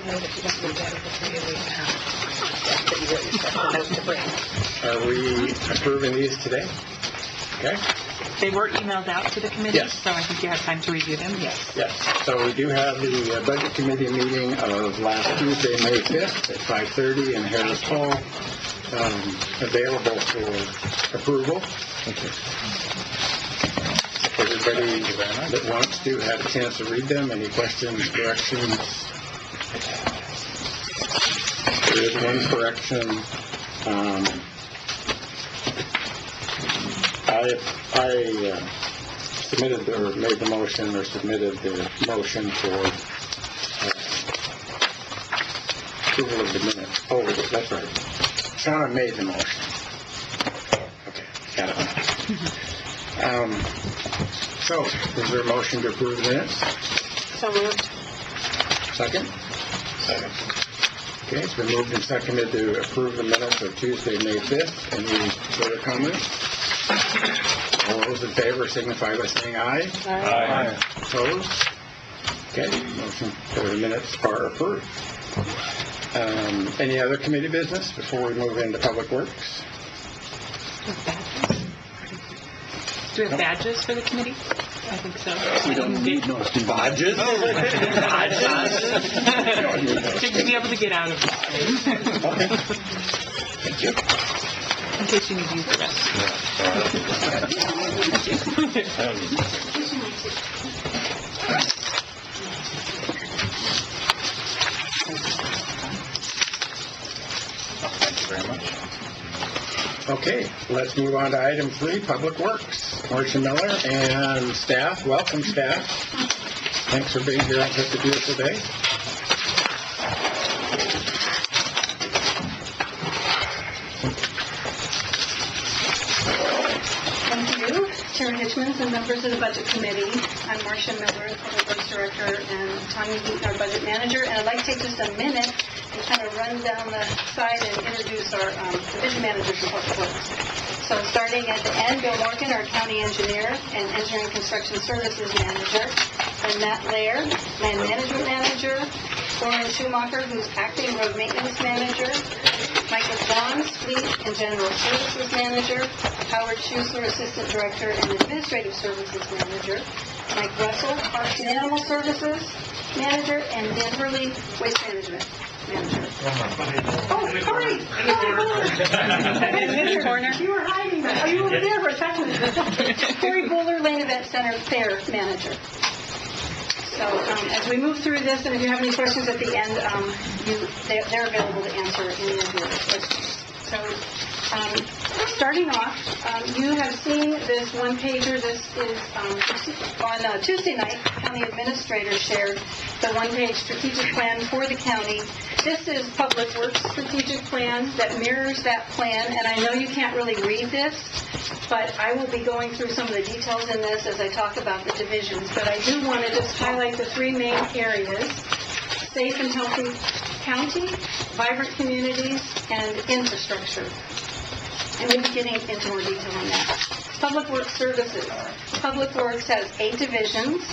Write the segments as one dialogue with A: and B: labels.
A: Are we approving these today? Okay.
B: They were emailed out to the committee,
A: Yes.
B: so I think you have time to review them. Yes.
A: Yes. So we do have the Budget Committee meeting of last Tuesday, May 5th at 5:30 in Harris Hall, available for approval. Everybody that wants to have a chance to read them. Any questions, corrections? There is one correction. I submitted or made the motion or submitted the motion for approval of the minutes. Oh, that's right. Shauna made the motion. Okay, got it. So, is there a motion to approve the minutes?
B: So moved.
A: Second? Second. Okay, it's been moved and seconded to approve the minutes of Tuesday, May 5th. Any further comments? All those in favor signify by saying aye.
C: Aye.
A: Opposed? Okay, motion for the minutes are approved. Any other committee business before we move into Public Works?
B: Do we have badges for the committee? I think so.
C: We don't need no badges.
B: To be able to get out of this place.
A: Okay. Thank you.
B: In case you need to use the restroom.
A: Thank you very much. Okay, let's move on to item 3, Public Works. Marcia Miller and staff, welcome staff. Thanks for being here on such a beautiful day.
D: Thank you, Chairman Hitchman and members of the Budget Committee. I'm Marcia Miller, Public Works Director, and Tanya Heaton, our Budget Manager. And I'd like to take just a minute and kind of run down the side and introduce our Division Managers in Public Works. So starting at the end, Bill Morgan, our County Engineer and Engineering Construction Services Manager, and Matt Lair, Land Management Manager, Lauren Schumacher, who's Acting Road Maintenance Manager, Michael Johns, Fleet and General Services Manager, Howard Schuessler, Assistant Director and Administrative Services Manager, Mike Russell, Parks and Animal Services Manager, and Dan Hurley, Waste Management Manager. Oh, sorry.
B: In the corner.
D: You were hiding there. Oh, you were there for a second. Corey Bowler, Lane Event Center Fair Manager. So as we move through this, and if you have any questions at the end, they're available to answer any of your questions. So starting off, you have seen this one-pager. This is on Tuesday night, County Administrator shared the one-page strategic plan for the county. This is Public Works strategic plan that mirrors that plan, and I know you can't really read this, but I will be going through some of the details in this as I talk about the divisions. But I do want to just highlight the 3 main areas: safe and healthy county, vibrant communities, and infrastructure. And we'll be getting into more detail on that. Public Works Services. Public Works has 8 divisions.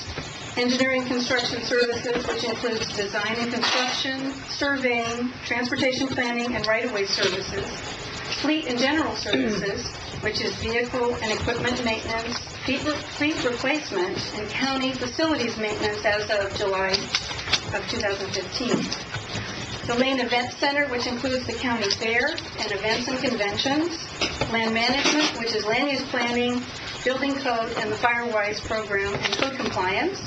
D: Engineering Construction Services, which includes design and construction, surveying, transportation planning, and right-of-way services. Fleet and General Services, which is vehicle and equipment maintenance, fleet replacement, and county facilities maintenance as of July of 2015. The Lane Event Center, which includes the county fair and events and conventions. Land Management, which is land use planning, building code, and the Firewise program and code compliance.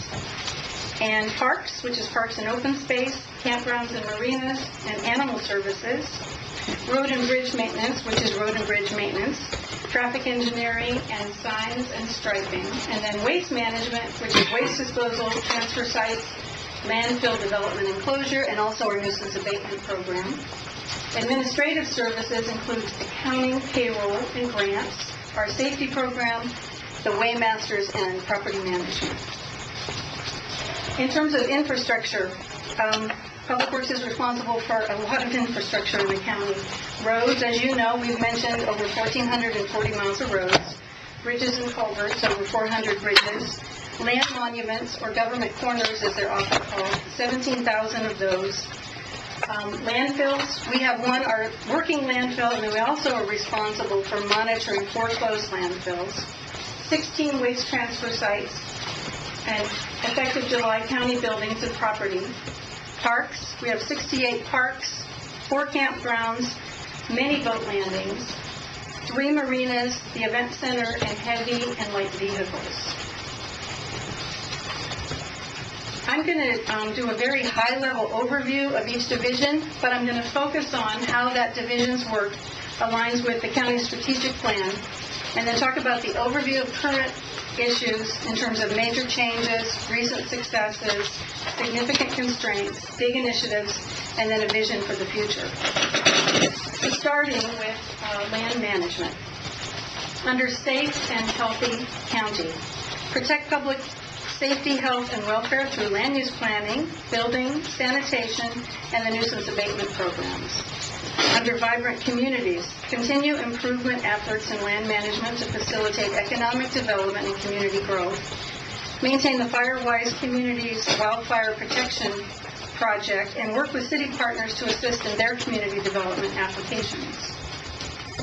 D: And Parks, which is parks and open space, campgrounds and marinas, and animal services. Road and Bridge Maintenance, which is road and bridge maintenance. Traffic engineering and signs and striping. And then Waste Management, which is waste disposal, transfer sites, landfill development and closure, and also our nuisance abatement program. Administrative services includes accounting, payroll, and grants, our safety program, the Waymasters, and property management. In terms of infrastructure, Public Works is responsible for a lot of infrastructure in the county. Roads, as you know, we've mentioned over 1,440 miles of roads. Bridges and culverts, over 400 bridges. Land monuments, or government corners as they're often called, 17,000 of those. Landfills, we have one, our working landfill, and then we also are responsible for monitoring foreclosed landfills. 16 waste transfer sites, and effective July, county buildings and property. Parks, we have 68 parks, 4 campgrounds, many boat landings, 3 marinas, the event center, and heavy and light vehicles. I'm going to do a very high-level overview of each division, but I'm going to focus on how that division's work aligns with the county's strategic plan, and then talk about the overview of current issues in terms of major changes, recent successes, significant constraints, big initiatives, and then a vision for the future. So starting with land management. Under Safe and Healthy County, protect public safety, health, and welfare through land use planning, building, sanitation, and the nuisance abatement programs. Under Vibrant Communities, continue improvement efforts in land management to facilitate economic development and community growth. Maintain the FireWise Communities Wildfire Protection Project and work with city partners to assist in their community development applications.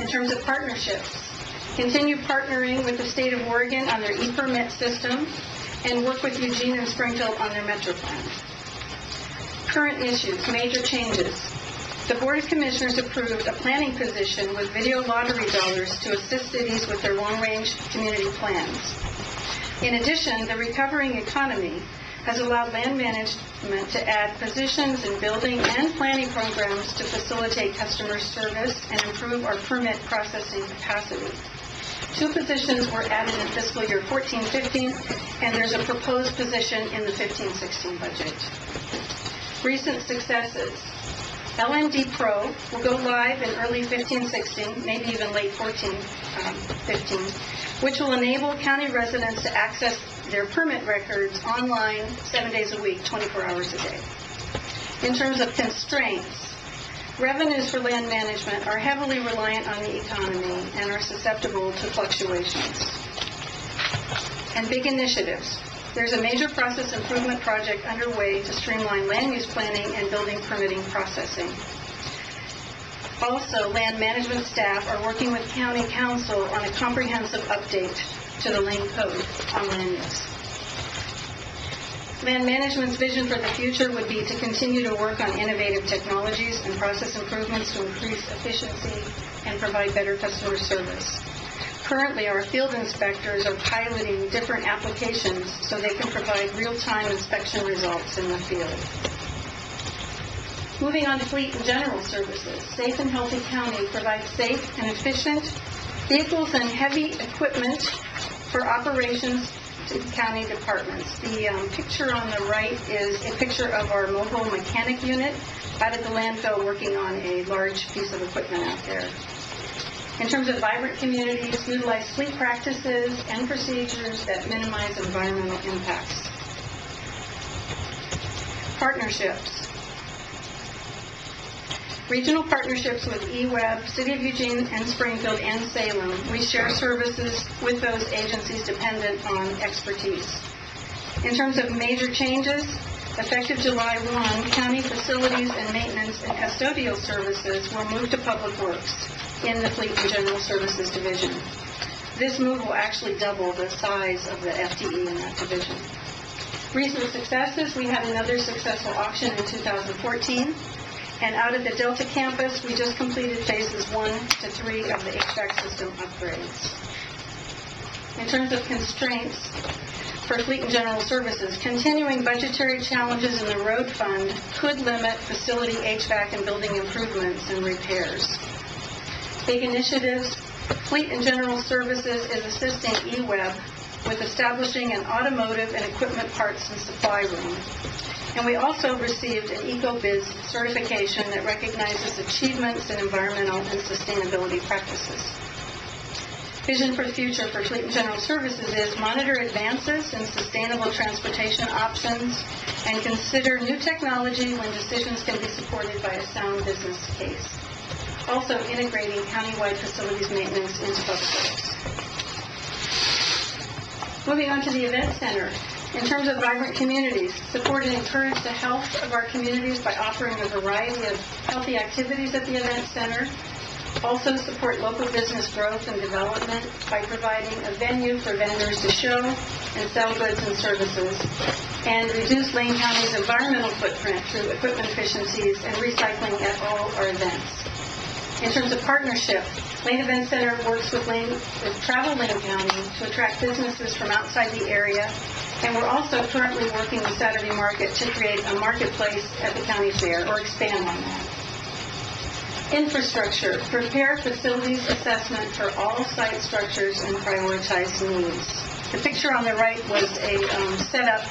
D: In terms of partnerships, continue partnering with the state of Oregon on their e-permit system and work with Eugene and Springfield on their Metro Plan. Current issues, major changes. The Board of Commissioners approved a planning position with video lottery dollars to assist cities with their long-range community plans. In addition, the recovering economy has allowed land management to add positions in building and planning programs to facilitate customer service and improve our permit processing capacity. 2 positions were added in fiscal year 14-15, and there's a proposed position in the 15-16 budget. Recent successes. LND Pro will go live in early 15-16, maybe even late 14-15, which will enable county residents to access their permit records online 7 days a week, 24 hours a day. In terms of constraints, revenues for land management are heavily reliant on the economy and are susceptible to fluctuations. And big initiatives. There's a major process improvement project underway to streamline land use planning and building permitting processing. Also, land management staff are working with county council on a comprehensive update to the Lane Code on land use. Land management's vision for the future would be to continue to work on innovative technologies and process improvements to increase efficiency and provide better customer service. Currently, our field inspectors are piloting different applications so they can provide real-time inspection results in the field. Moving on to fleet and general services, Safe and Healthy County provides safe and efficient vehicles and heavy equipment for operations to county departments. The picture on the right is a picture of our mobile mechanic unit out at the landfill working on a large piece of equipment out there. In terms of Vibrant Communities, utilize fleet practices and procedures that minimize environmental impacts. Partnerships. Regional partnerships with eWeb, City of Eugene and Springfield and Salem. We share services with those agencies dependent on expertise. In terms of major changes, effective July 1, county facilities and maintenance and custodial services will move to Public Works in the Fleet and General Services Division. This move will actually double the size of the FTE in that division. Recent successes, we had another successful auction in 2014. And out at the Delta campus, we just completed phases 1 to 3 of the HVAC system upgrades. In terms of constraints for Fleet and General Services, continuing budgetary challenges in the road fund could limit facility HVAC and building improvements and repairs. Big initiatives, Fleet and General Services is assisting eWeb with establishing an automotive and equipment parts and supply room. And we also received an EcoBiz certification that recognizes achievements in environmental and sustainability practices. Vision for the future for Fleet and General Services is monitor advances in sustainable transportation options and consider new technology when decisions can be supported by a sound business case. Also integrating countywide facilities maintenance into Public Works. Moving on to the Event Center. In terms of vibrant communities, support and encourage the health of our communities by offering a variety of healthy activities at the event center. Also support local business growth and development by providing a venue for vendors to show and sell goods and services. And reduce Lane County's environmental footprint through equipment efficiencies and recycling at all our events. In terms of partnership, Lane Event Center works with Travel Lane County to attract businesses from outside the area, and we're also currently working with Saturday Market to create a marketplace at the county fair, or expand on that. Infrastructure, prepare facilities assessment for all site structures and prioritize needs. The picture on the right was a setup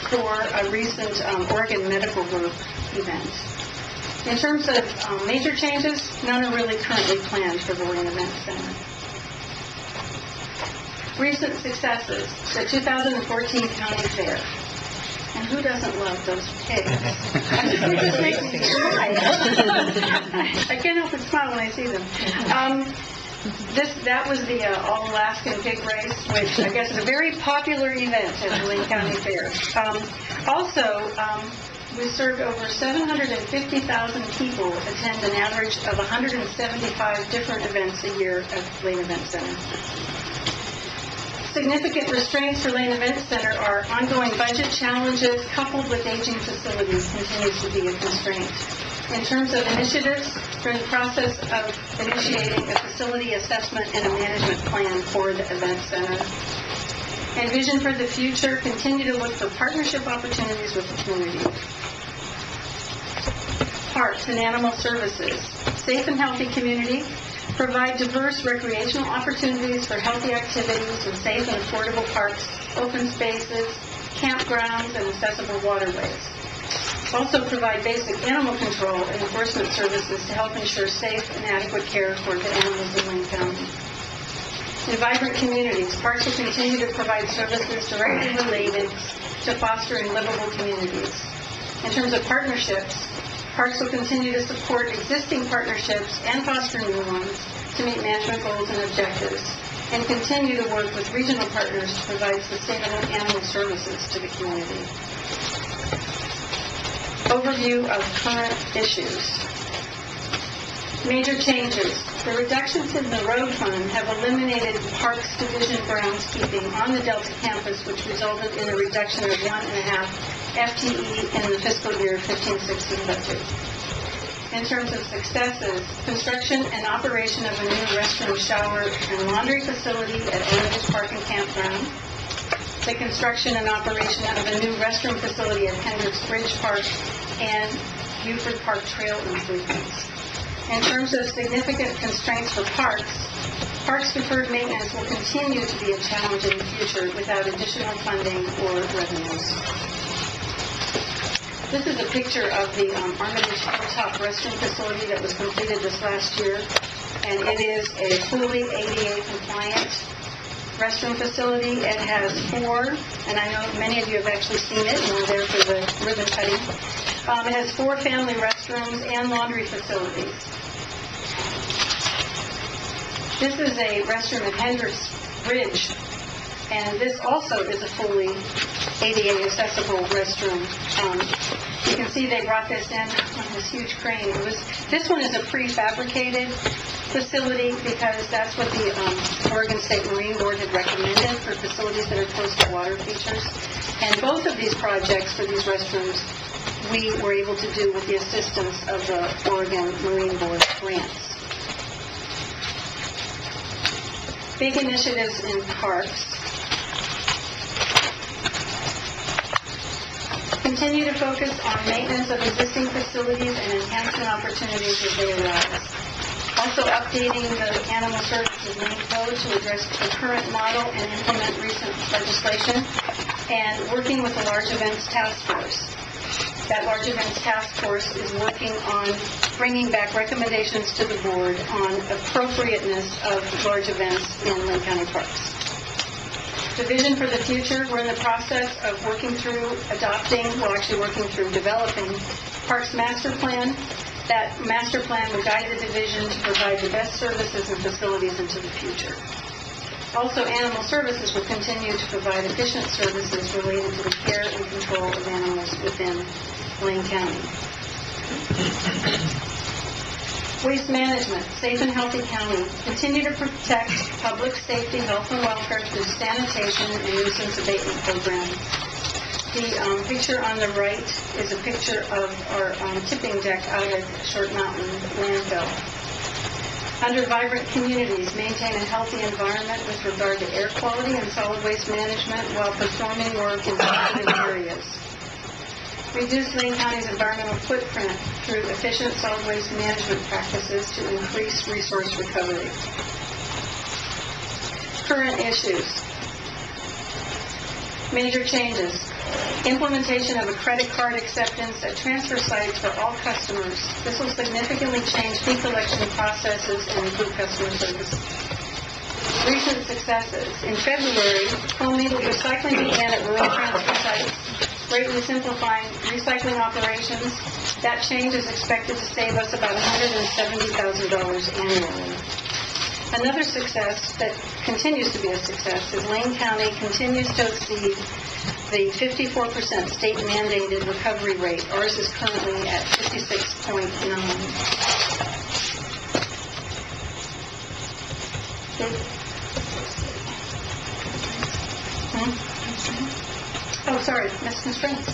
D: for a recent Oregon Medical Group event. In terms of major changes, none are really currently planned for the Lane Event Center. Recent successes, the 2014 County Fair. And who doesn't love those pigs? It just makes me smile. I can't help but smile when I see them. That was the All-Alaskan Pig Race, which I guess is a very popular event at the Lane County Fair. We served over 750,000 people attend an average of 175 different events a year at the Lane Event Center. Significant restraints for Lane Event Center are ongoing budget challenges coupled with aging facilities continues to be a constraint. In terms of initiatives, we're in the process of initiating a facility assessment and a management plan for the event center. And vision for the future, continue to look for partnership opportunities with the community. Parks and animal services. Safe and healthy community. Provide diverse recreational opportunities for healthy activities and safe and affordable parks, open spaces, campgrounds, and accessible waterways. Also provide basic animal control and enforcement services to help ensure safe and adequate care for the animals in Lane County. In vibrant communities, parks will continue to provide services directly related to fostering livable communities. In terms of partnerships, parks will continue to support existing partnerships and foster new ones to meet management goals and objectives, and continue to work with regional partners to provide sustainable animal services to the community. Overview of current issues. Major changes. The reductions in the road fund have eliminated Parks Division groundskeeping on the Delta campus, which resulted in a reduction of 1.5 FTE in the fiscal year 15-16 budget. In terms of successes, construction and operation of a new restroom, shower, and laundry facility at Orange Park and Campground. The construction and operation of a new restroom facility at Hendricks Bridge Park and Buford Park Trail improvements. In terms of significant constraints for parks deferred maintenance will continue to be a challenge in the future without additional funding or revenues. This is a picture of the Armitage Hilltop restroom facility that was completed this last year, and it is a fully ADA compliant restroom facility. It has 4, and I know many of you have actually seen it, and were there for the ribbon cutting. It has 4 family restrooms and laundry facilities. This is a restroom at Hendricks Bridge, and this also is a fully ADA accessible restroom. You can see they brought this in on this huge crane. This one is a prefabricated facility because that's what the Oregon State Marine Board had recommended for facilities that are close to water features. And both of these projects for these restrooms we were able to do with the assistance of the Oregon Marine Board grants. Big initiatives in parks. Continue to focus on maintenance of existing facilities and enhancement opportunities as they arise. Also updating the Animal Services Lane Code to address the current model and implement recent legislation, and working with the Large Events Task Force. That Large Events Task Force is working on bringing back recommendations to the board on appropriateness of large events in Lane County parks. The vision for the future, we're in the process of working through developing Parks Master Plan. That master plan will guide the division to provide the best services and facilities into the future. Also, Animal Services will continue to provide efficient services related to the care and control of animals within Lane County. Waste Management, Safe and Healthy County, continue to protect public safety, health, and welfare through sanitation and nuisance abatement programs. The picture on the right is a picture of our tipping deck out at Short Mountain landfill. Under Vibrant Communities, maintain a healthy environment with regard to air quality and solid waste management while performing work in sensitive areas. Reduce Lane County's environmental footprint through efficient solid waste management practices to increase resource recovery. Current issues. Major changes. Implementation of a credit card acceptance at transfer sites for all customers. This will significantly change fee collection processes and improve customer service. Recent successes. In February, co-mingled recycling began at rural transfer sites, greatly simplifying recycling operations. That change is expected to save us about $170,000 annually. Another success that continues to be a success is Lane County continues to exceed the 54% state-mandated recovery rate. Ours is currently at 56.9. Oh, sorry, missed constraints.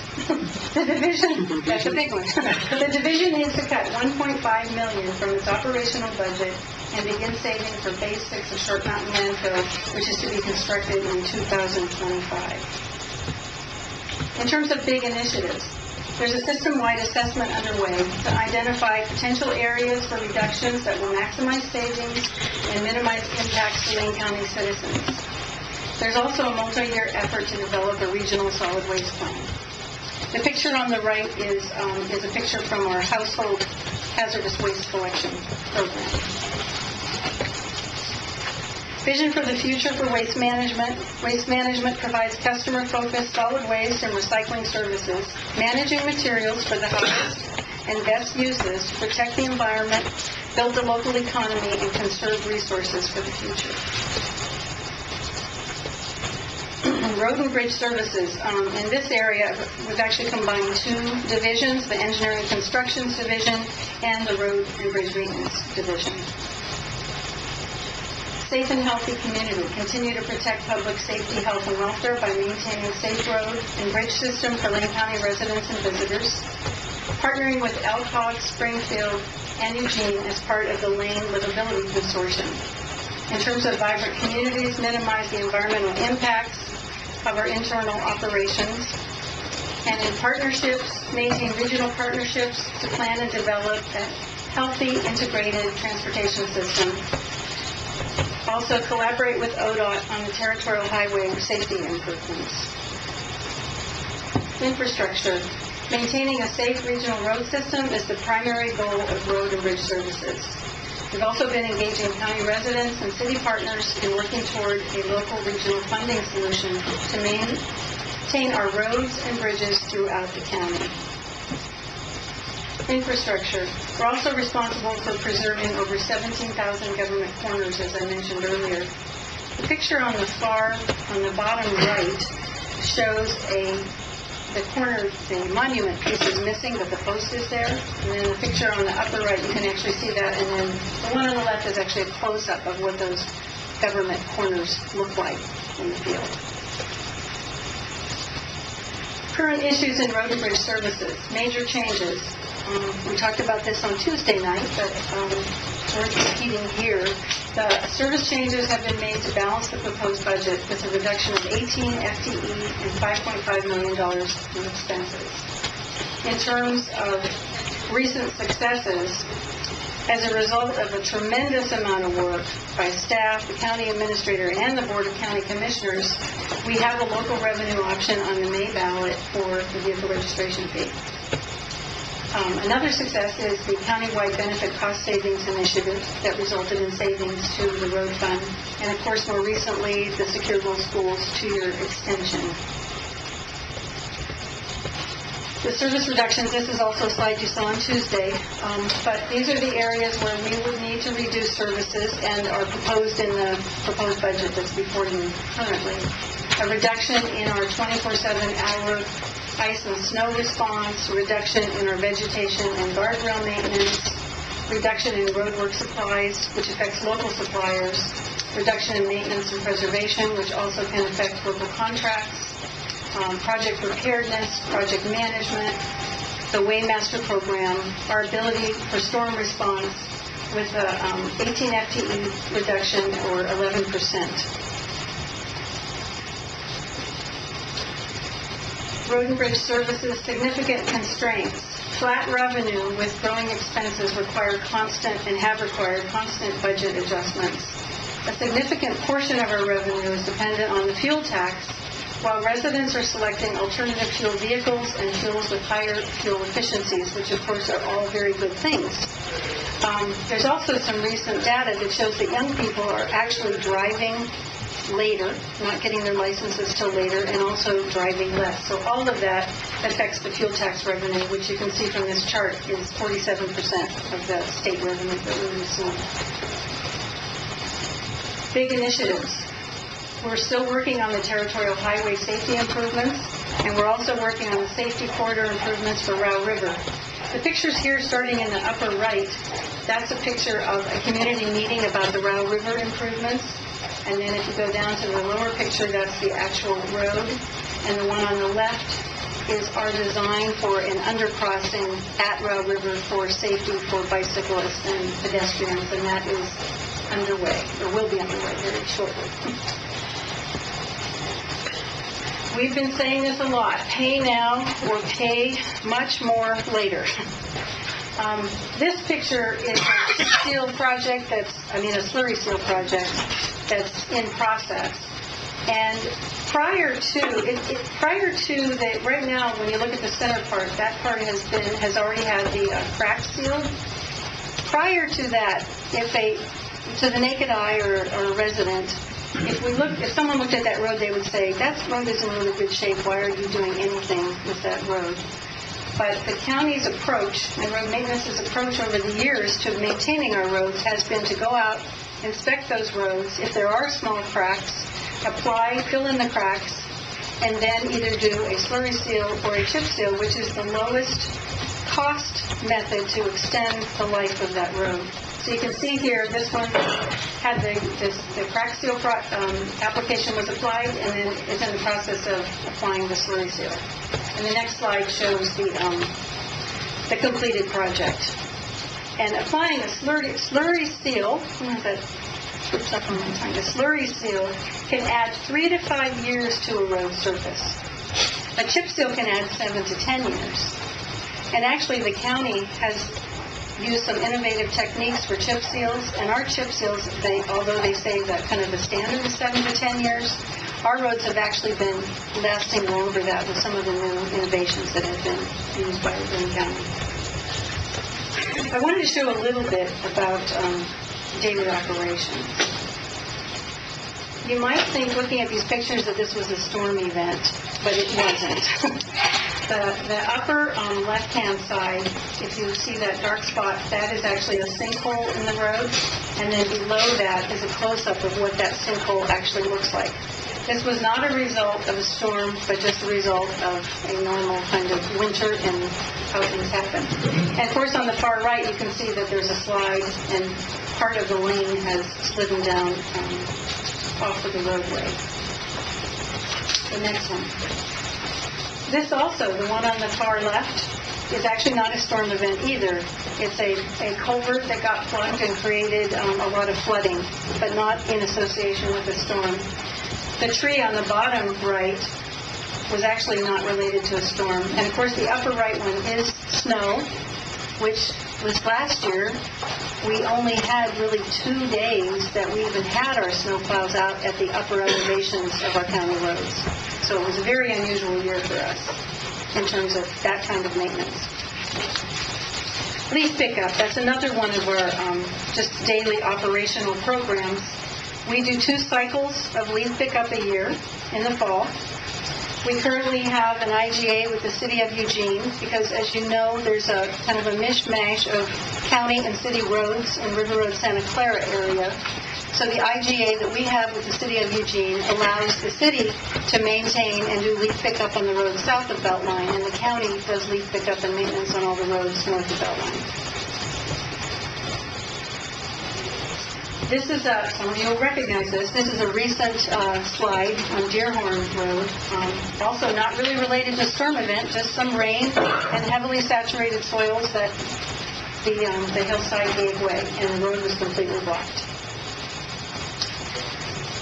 D: The division, that's a big one. The division needs to cut $1.5 million from its operational budget and begin saving for Phase 6 of Short Mountain Landfill, which is to be constructed in 2025. In terms of big initiatives, there's a system-wide assessment underway to identify potential areas for reductions that will maximize savings and minimize impacts to Lane County citizens. There's also a multi-year effort to develop a regional solid waste plan. The picture on the right is a picture from our household hazardous waste collection program. Vision for the future for waste management. Waste management provides customer-focused solid waste and recycling services, managing materials for the highest and best uses to protect the environment, build the local economy, and conserve resources for the future. Road and Bridge Services. In this area, we've actually combined two divisions, the Engineering and Constructions Division and the Road and Bridge Maintenance Division. Safe and Healthy Community. Continue to protect public safety, health, and welfare by maintaining safe road and bridge system for Lane County residents and visitors. Partnering with Elkhart, Springfield, and Eugene as part of the Lane Livability Consortium. In terms of Vibrant Communities, minimize the environmental impacts of our internal operations, and in partnerships, maintain regional partnerships to plan and develop a healthy, integrated transportation system. Also, collaborate with ODOT on the territorial highway safety improvements. Infrastructure. Maintaining a safe regional road system is the primary goal of Road and Bridge Services. We've also been engaging county residents and city partners in working toward a local regional funding solution to maintain our roads and bridges throughout the county. Infrastructure. We're also responsible for preserving over 17,000 government corners, as I mentioned earlier. The picture on the bottom right, shows the corner, the monument piece is missing, but the post is there. And then the picture on the upper right, you can actually see that. And then the one on the left is actually a close-up of what those government corners look like in the field. Current issues in Road and Bridge Services. Major changes. We talked about this on Tuesday night, but worth repeating here. The service changes have been made to balance the proposed budget with a reduction of 18 FTE and $5.5 million in expenses. In terms of recent successes, as a result of a tremendous amount of work by staff, the county administrator, and the Board of County Commissioners, we have a local revenue option on the May ballot for the vehicle registration fee. Another success is the countywide benefit cost savings initiative that resulted in savings to the road fund, and of course more recently the Secure Rural Schools 2-year extension. The service reductions, this is also a slide you saw on Tuesday, but these are the areas where we would need to reduce services and are proposed in the proposed budget that's before you currently. A reduction in our 24/7 hour ice and snow response, reduction in our vegetation and guardrail maintenance, reduction in roadwork supplies, which affects local suppliers, reduction in maintenance and preservation, which also can affect local contracts, project preparedness, project management, the Waymaster program, our ability for storm response with a 18 FTE reduction or 11%. Road and bridge services, significant constraints. Flat revenue with growing expenses require constant and have required constant budget adjustments. A significant portion of our revenue is dependent on the fuel tax, while residents are selecting alternative fuel vehicles and fuels with higher fuel efficiencies, which of course are all very good things. There's also some recent data that shows that young people are actually driving later, not getting their licenses till later, and also driving less. So all of that affects the fuel tax revenue, which you can see from this chart is 47% of the state revenue that we receive. Big initiatives. We're still working on the territorial highway safety improvements, and we're also working on the safety corridor improvements for Row River. The pictures here starting in the upper right, that's a picture of a community meeting about the Row River improvements. And then if you go down to the lower picture, that's the actual road. And the one on the left is our design for an undercrossing at Row River for safety for bicyclists and pedestrians, and that is underway, or will be underway very shortly. We've been saying this a lot, pay now or pay much more later. This picture is a chip seal project a slurry seal project that's in process. And prior to right now, when you look at the center part, that part has already had the crack sealed. Prior to that, to the naked eye or a resident, if someone looked at that road, they would say, that road is in really good shape. Why are you doing anything with that road? But the county's approach and road maintenance's approach over the years to maintaining our roads has been to go out, inspect those roads. If there are small cracks, fill in the cracks, and then either do a slurry seal or a chip seal, which is the lowest cost method to extend the life of that road. So you can see here, this one had the crack seal application was applied, and then it's in the process of applying the slurry seal. And the next slide shows the completed project. And applying a slurry seal, the slurry seal can add 3 to 5 years to a road surface. A chip seal can add 7 to 10 years. And actually, the county has used some innovative techniques for chip seals, and our chip seals, although they say that kind of the standard is 7 to 10 years, our roads have actually been lasting longer that with some of the new innovations that have been used by Boone County. I wanted to show a little bit about daily operations. You might think, looking at these pictures, that this was a storm event, but it wasn't. The upper left-hand side, if you see that dark spot, that is actually a sinkhole in the road, and then below that is a close-up of what that sinkhole actually looks like. This was not a result of a storm, but just a result of a normal kind of winter and how things happen. And of course, on the far right, you can see that there's a slide, and part of the lane has slidden down off of the roadway. The next one. This also, the one on the far left, is actually not a storm event either. It's a culvert that got plugged and created a lot of flooding, but not in association with a storm. The tree on the bottom right was actually not related to a storm. And of course, the upper right one is snow, which was last year. We only had really 2 days that we even had our snow plows out at the upper elevations of our county roads. So it was a very unusual year for us in terms of that kind of maintenance. Leaf pickup, that's another one of our just daily operational programs. We do 2 cycles of leaf pickup a year in the fall. We currently have an IGA with the City of Eugene because, as you know, there's a kind of a mishmash of county and city roads in River Road, Santa Clara area. So the IGA that we have with the City of Eugene allows the city to maintain and do leaf pickup on the roads south of Beltline, and the county does leaf pickup and maintenance on all the roads north of Beltline. This is some of you will recognize this. This is a recent slide on Deerhorn Road. Also not really related to storm event, just some rain and heavily saturated soils that the hillside gave way and the road was completely blocked.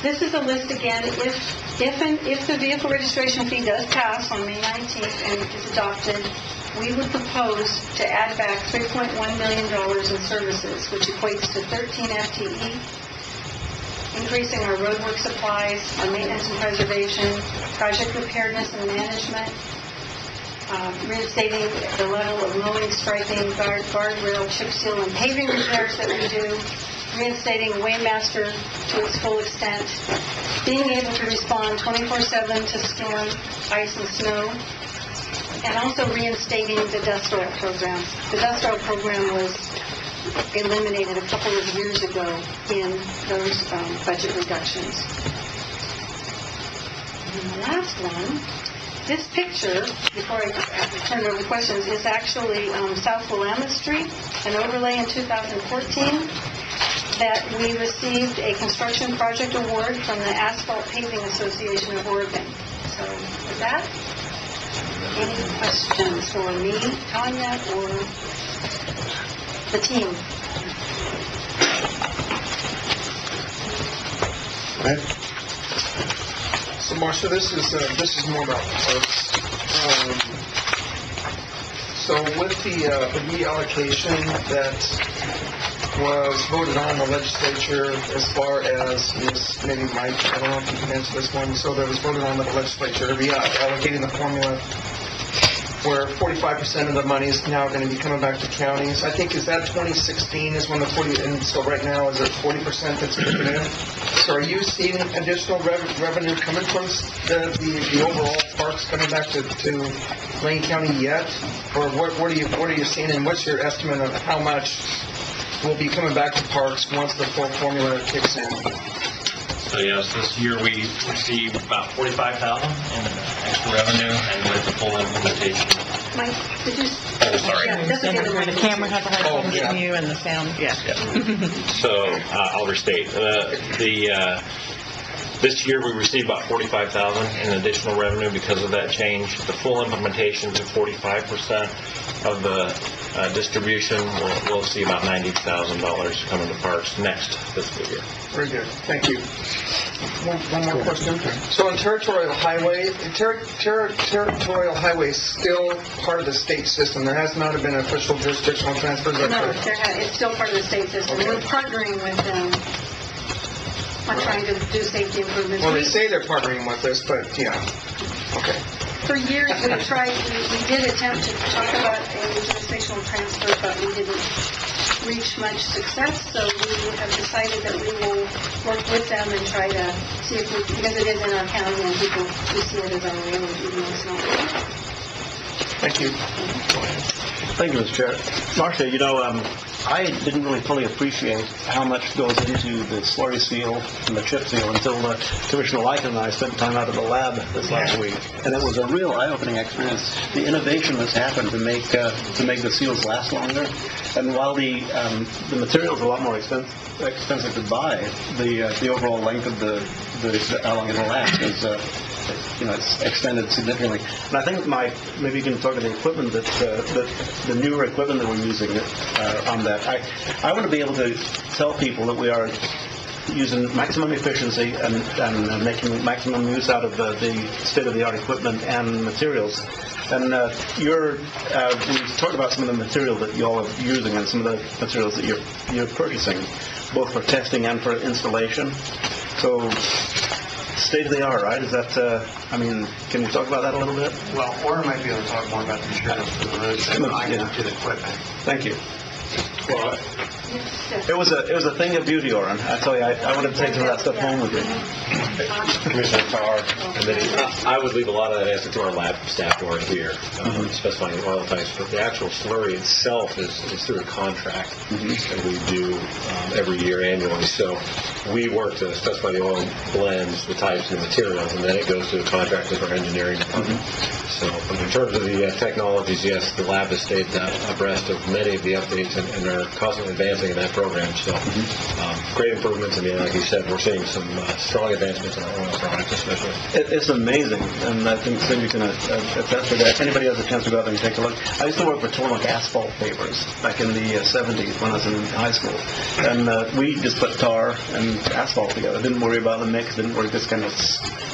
D: This is a list again. If the vehicle registration fee does pass on May 19th and is adopted, we would propose to add back $3.1 million in services, which equates to 13 FTE, increasing our roadwork supplies, our maintenance and preservation, project preparedness and management, reinstating the level of mowing, striping, guardrail, chip seal, and paving repairs that we do, reinstating Waymaster to its full extent, being able to respond 24/7 to storm, ice, and snow, and also reinstating the dust oil program. The dust oil program was eliminated a couple of years ago in those budget reductions. And the last one, this picture, before I turn it over to questions, is actually South Willamette Street, an overlay in 2014 that we received a construction project award from the Asphalt Paving Association of Oregon. So with that, any questions for me, Tanya, or the team?
E: So, Marcia, this is more about parks. So, with the reallocation that was voted on in the legislature, as far as maybe Mike, I don't know if you can answer this one. So, there was voted on in the legislature reallocating the formula where 45% of the money is now going to be coming back to counties. I think, is that 2016 is when the 40, and so right now is it 40% that's kicking in? So are you seeing additional revenue coming from the overall parks coming back to Lane County yet? Or what are you seeing, and what's your estimate of how much will be coming back to parks once the full formula kicks in?
F: So yes, this year we received about $45,000 in extra revenue, and with the full implementation.
D: Mike, did you...
F: Oh, sorry.
D: Yeah, that's okay.
B: The camera has a hard time getting you and the sound. Yeah.
F: So I'll restate. This year we received about $45,000 in additional revenue because of that change. The full implementation to 45% of the distribution, we'll see about $90,000 coming to parks next fiscal year.
E: Very good. Thank you. One more question. So in Territorial Highway, Territorial Highway is still part of the state system. There has not been official jurisdictional transfers.
D: No, it's still part of the state system.
E: Okay.
D: We're partnering with them on trying to do safety improvements.
E: Well, they say they're partnering with us, but yeah. Okay.
D: For years, we did attempt to talk about a jurisdictional transfer, but we didn't reach much success, so we have decided that we will work with them and try to see if we, because it is in our county and people we see it as our road, even though it's not.
E: Thank you.
C: Thank you, Mr. Chair. Marcia, I didn't really fully appreciate how much goes into the slurry seal and the chip seal until Commissioner Lycan and I spent time out at the lab this last week. And it was a real eye-opening experience. The innovation that's happened to make the seals last longer. And while the material's a lot more expensive to buy, the overall length of how long it'll last is it's extended significantly. And I think, Mike, maybe you can talk about the equipment the newer equipment that we're using on that. I want to be able to tell people that we are using maximum efficiency and making maximum use out of the state-of-the-art equipment and materials. And we talked about some of the material that you all are using and some of the materials that you're purchasing, both for testing and for installation. So, state-of-the-art, right? Is that, can you talk about that a little bit?
G: Well, Orrin might be able to talk more about the materials for the roads than I am to the equipment.
C: Thank you.
A: Well,
C: It was a thing of beauty, Oren. I tell you, I would have taken some of that stuff home with me.
A: Commissioner Tar.
G: And then I would leave a lot of that answer to our lab staff who are here, specifying oil types. But the actual slurry itself is through a contract that we do every year annually. So we work to specify the oil blends, the types, and the materials, and then it goes to a contract with our engineering department. So in terms of the technologies, yes, the lab has stayed abreast of many of the updates and are constantly advancing in that program. So great improvements. I mean, like you said, we're seeing some strong advancements in our oil products, especially.
C: It's amazing, and I think Cindy can attest to that. If anybody has a chance to go out there and take a look. I used to work for Tormach Asphalt Pavers back in the 70s when I was in high school, and we just put tar and asphalt together. Didn't worry about the mix, didn't worry, just kind of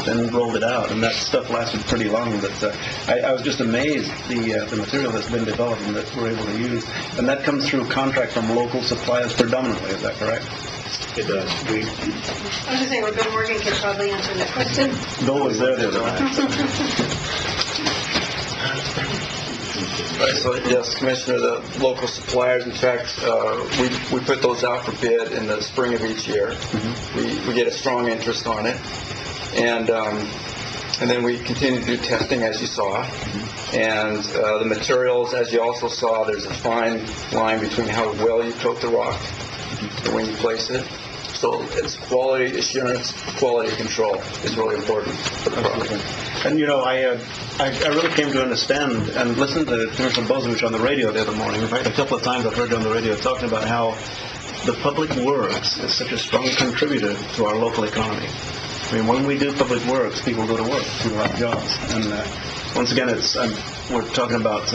C: then rolled it out, and that stuff lasted pretty long. But I was just amazed the material that's been developed and that we're able to use, and that comes through contract from local suppliers predominantly. Is that correct?
G: It does.
D: I was going to say, well, Bill Morgan could probably answer that question.
C: Bill was there the other night.
E: So, yes, Commissioner, the local suppliers, in fact, we put those out for bid in the spring of each year. We get a strong interest on it. And then we continue to do testing, as you saw. And the materials, as you also saw, there's a fine line between how well you coat the rock and when you place it. So it's quality assurance, quality control is really important for the product.
C: And, I really came to understand and listen to Commissioner Bozovich on the radio the other morning. In fact, a couple of times I've heard you on the radio talking about how the public works is such a strong contributor to our local economy. I mean, when we do public works, people go to work, people have jobs. And once again, we're talking about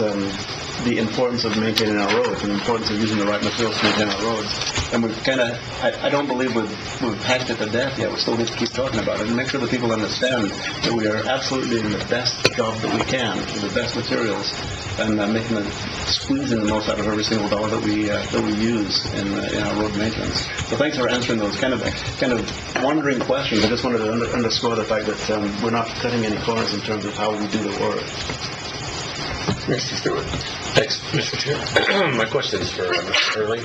C: the importance of maintaining our roads and the importance of using the right materials to maintain our roads. And we've kind of, I don't believe we've hacked it to death yet. We still need to keep talking about it and make sure that people understand that we are absolutely doing the best job that we can with the best materials and squeezing the most out of every single dollar that we use in our road maintenance. So thanks for answering those kind of wondering questions. I just wanted to underscore the fact that we're not cutting any corners in terms of how we do the work.
A: Mr. Stewart.
G: Thanks, Mr. Chair. My question is for Mr. Hurley.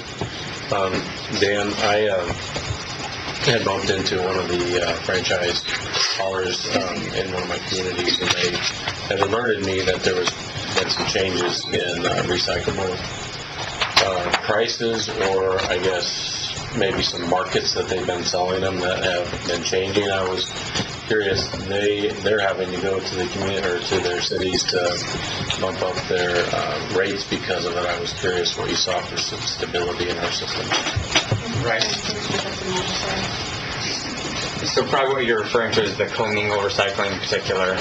G: Dan, I had bumped into one of the franchise haulers in one of my communities, and they had alerted me that there was some changes in recyclable prices, or I guess maybe some markets that they've been selling them that have been changing. I was curious, they're having to go to the community or to their cities to bump up their rates because of it. I was curious what you saw for some stability in our system.
B: Right. So probably what you're referring to is the commingle recycling in particular.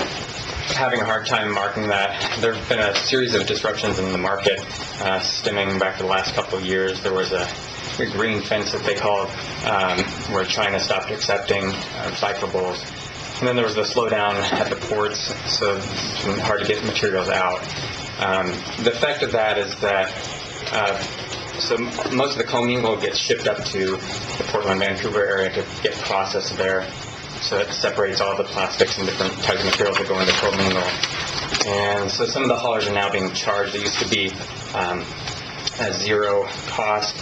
B: Having a hard time marking that. There have been a series of disruptions in the market stemming back to the last couple of years. There was a green fence that they called where China stopped accepting recyclables. And then there was the slowdown at the ports, so it's been hard to get materials out. The effect of that is that so most of the commingle gets shipped up to the Portland, Vancouver area to get processed there. So it separates all the plastics and different types of materials that go into commingle. And so some of the haulers are now being charged. It used to be at zero cost.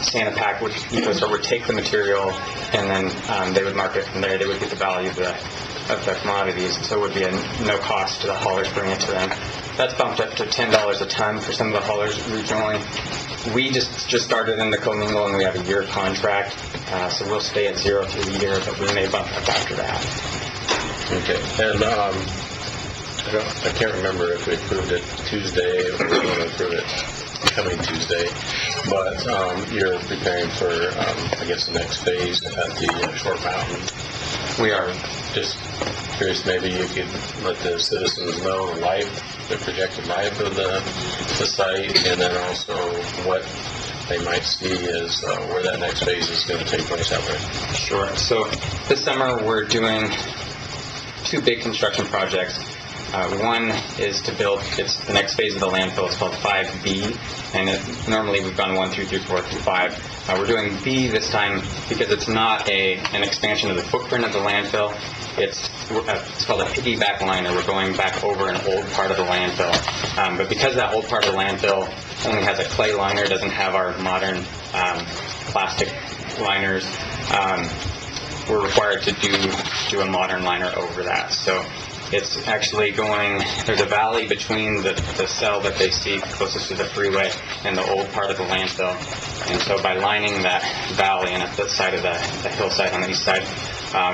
B: Sanipack would take the material, and then they would mark it from there. They would get the value of the commodities, so it would be a no cost to the haulers bringing it to them. That's bumped up to $10 a ton for some of the haulers regionally. We just started in the commingle, and we have a year contract, so we'll stay at zero through the year, but we may bump up after that.
G: Okay. And I can't remember if we approved it Tuesday or we're going to approve it coming Tuesday, but you're preparing for, I guess, the next phase at the Short Mountain.
B: We are.
G: Just curious, maybe you could let the citizens know the projected life of the site, and then also what they might see as where that next phase is going to take place out there.
B: Sure. So this summer we're doing two big construction projects. One is to build, it's the next phase of the landfill. It's called 5B, and normally we've gone 1 through 3, 4 through 5. We're doing B this time because it's not an expansion of the footprint of the landfill. It's called a piggyback liner. We're going back over an old part of the landfill. But because that old part of the landfill only has a clay liner, doesn't have our modern plastic liners. We're required to do a modern liner over that. So it's actually there's a valley between the cell that they see closest to the freeway and the old part of the landfill. And so by lining that valley and at the side of the hillside on the east side,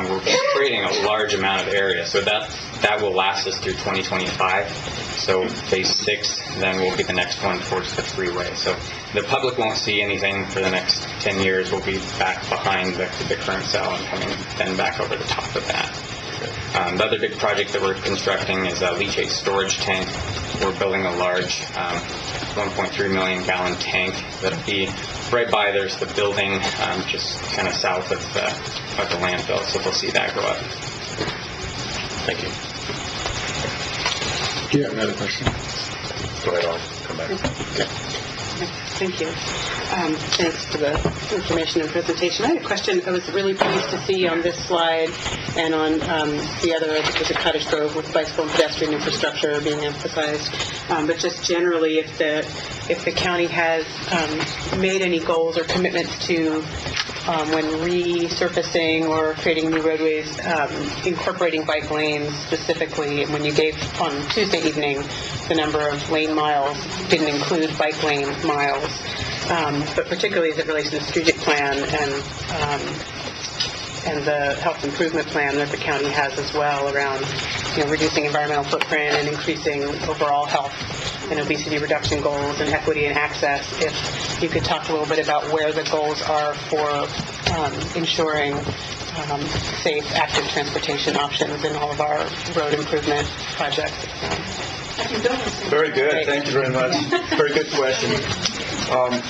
B: we're creating a large amount of area. So that will last us through 2025. So phase 6 then will be the next one towards the freeway. So the public won't see anything for the next 10 years. We'll be back behind the current cell and coming then back over the top of that. The other big project that we're constructing is a leachate storage tank. We're building a large 1.3 million gallon tank that'll be right by there's the building just kind of south of the landfill. So we'll see that go up.
G: Thank you.
A: Do you have another question?
G: Go ahead, I'll come back.
H: Thank you. Thanks for the information and presentation. I had a question. I was really pleased to see on this slide and on the other, the Cottage Grove with bicycle and pedestrian infrastructure being emphasized. But just generally, if the county has made any goals or commitments to when resurfacing or creating new roadways, incorporating bike lanes specifically. When you gave on Tuesday evening the number of lane miles didn't include bike lane miles, but particularly as it relates to the strategic plan and the health improvement plan that the county has as well around reducing environmental footprint and increasing overall health and obesity reduction goals and equity and access. If you could talk a little bit about where the goals are for ensuring safe, active transportation options in all of our road improvement projects.
I: Very good. Thank you very much. Very good question.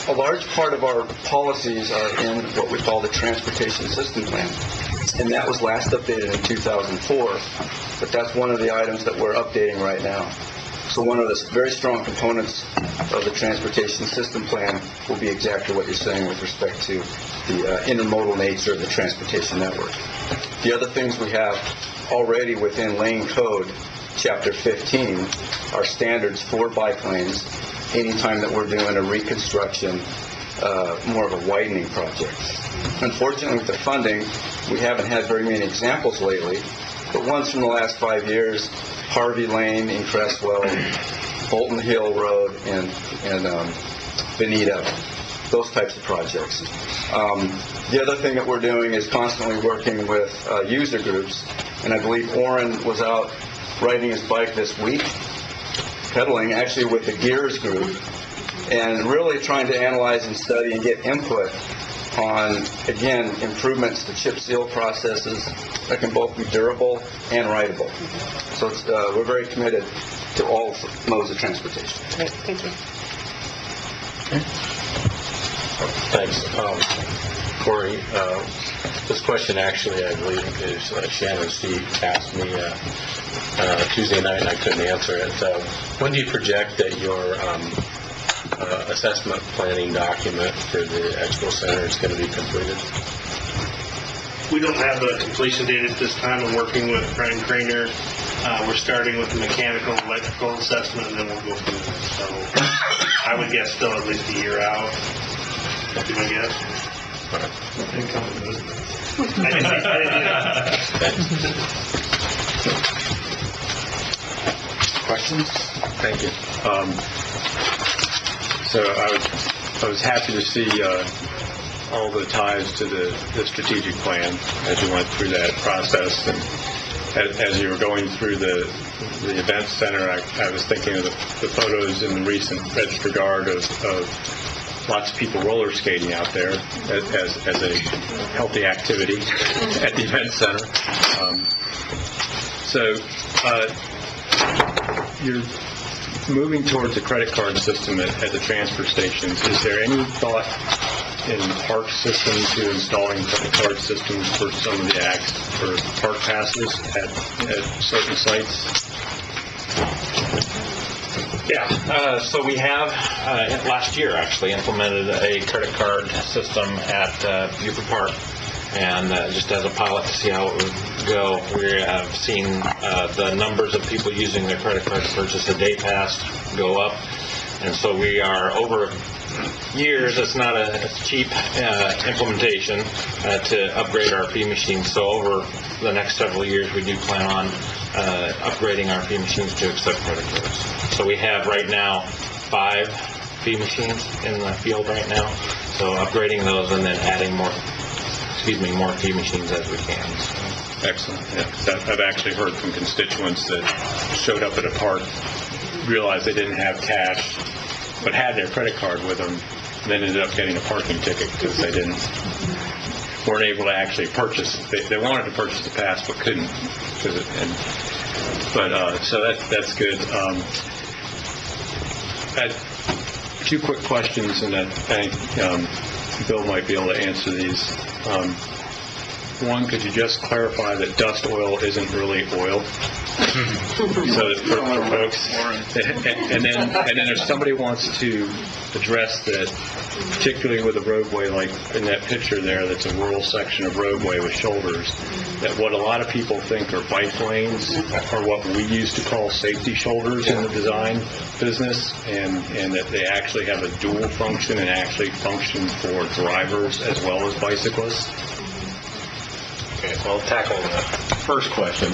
I: A large part of our policies are in what we call the Transportation System Plan, and that was last updated in 2004, but that's one of the items that we're updating right now. So one of the very strong components of the Transportation System Plan will be exactly what you're saying with respect to the intermodal nature of the transportation network. The other things we have already within Lane Code, Chapter 15, are standards for bike lanes anytime that we're doing a reconstruction, more of a widening project. Unfortunately, with the funding, we haven't had very many examples lately, but ones from the last 5 years, Harvey Lane in Crestwell, Bolton Hill Road, and Benita, those types of projects. The other thing that we're doing is constantly working with user groups, and I believe Orrin was out riding his bike this week, pedaling actually with the Gears group, and really trying to analyze and study and get input on, again, improvements to chip seal processes that can both be durable and rideable. So we're very committed to all modes of transportation.
H: Great, thank you.
G: Thanks. Corey, this question actually, I believe, is Shannon Steve asked me Tuesday night, and I couldn't answer it. When do you project that your assessment planning document for the Expo Center is going to be completed?
J: We don't have a completion date at this time. I'm working with Brian Craner. We're starting with the mechanical and electrical assessment, and then we'll go through that. So I would guess still at least a year out. That'd be my guess.
G: All right.
J: I didn't do that.
A: Questions?
K: Thank you. So I was happy to see all the ties to the strategic plan as you went through that process. And as you were going through the event center, I was thinking of the photos in the recent Register Guard of lots of people roller skating out there as a healthy activity at the event center. You're moving towards a credit card system at the transfer stations. Is there any thought in park systems to installing credit card systems for some of the acts for park passes at certain sites?
F: Yeah, so we have, last year actually, implemented a credit card system at Buford Park. And just as a pilot to see how it would go, we have seen the numbers of people using their credit card to purchase a day pass go up. And so we are over years, it's not a cheap implementation to upgrade our fee machines. So over the next several years, we do plan on upgrading our fee machines to accept credit cards. So we have right now 5 fee machines in the field right now. So upgrading those and then adding more fee machines as we can. So.
K: Excellent. Yeah, 'cause I've actually heard from constituents that showed up at a park, realized they didn't have cash, but had their credit card with them, and then ended up getting a parking ticket because they weren't able to actually purchase. They wanted to purchase the pass but couldn't. So that's good. I had 2 quick questions, and I think Bill might be able to answer these. One, could you just clarify that dust oil isn't really oil? So for folks, and then if somebody wants to address that, particularly with a roadway like in that picture there, that's a rural section of roadway with shoulders, that what a lot of people think are bike lanes are what we used to call safety shoulders in the design business, and that they actually have a dual function and actually function for drivers as well as bicyclists.
G: Okay, so I'll tackle the first question,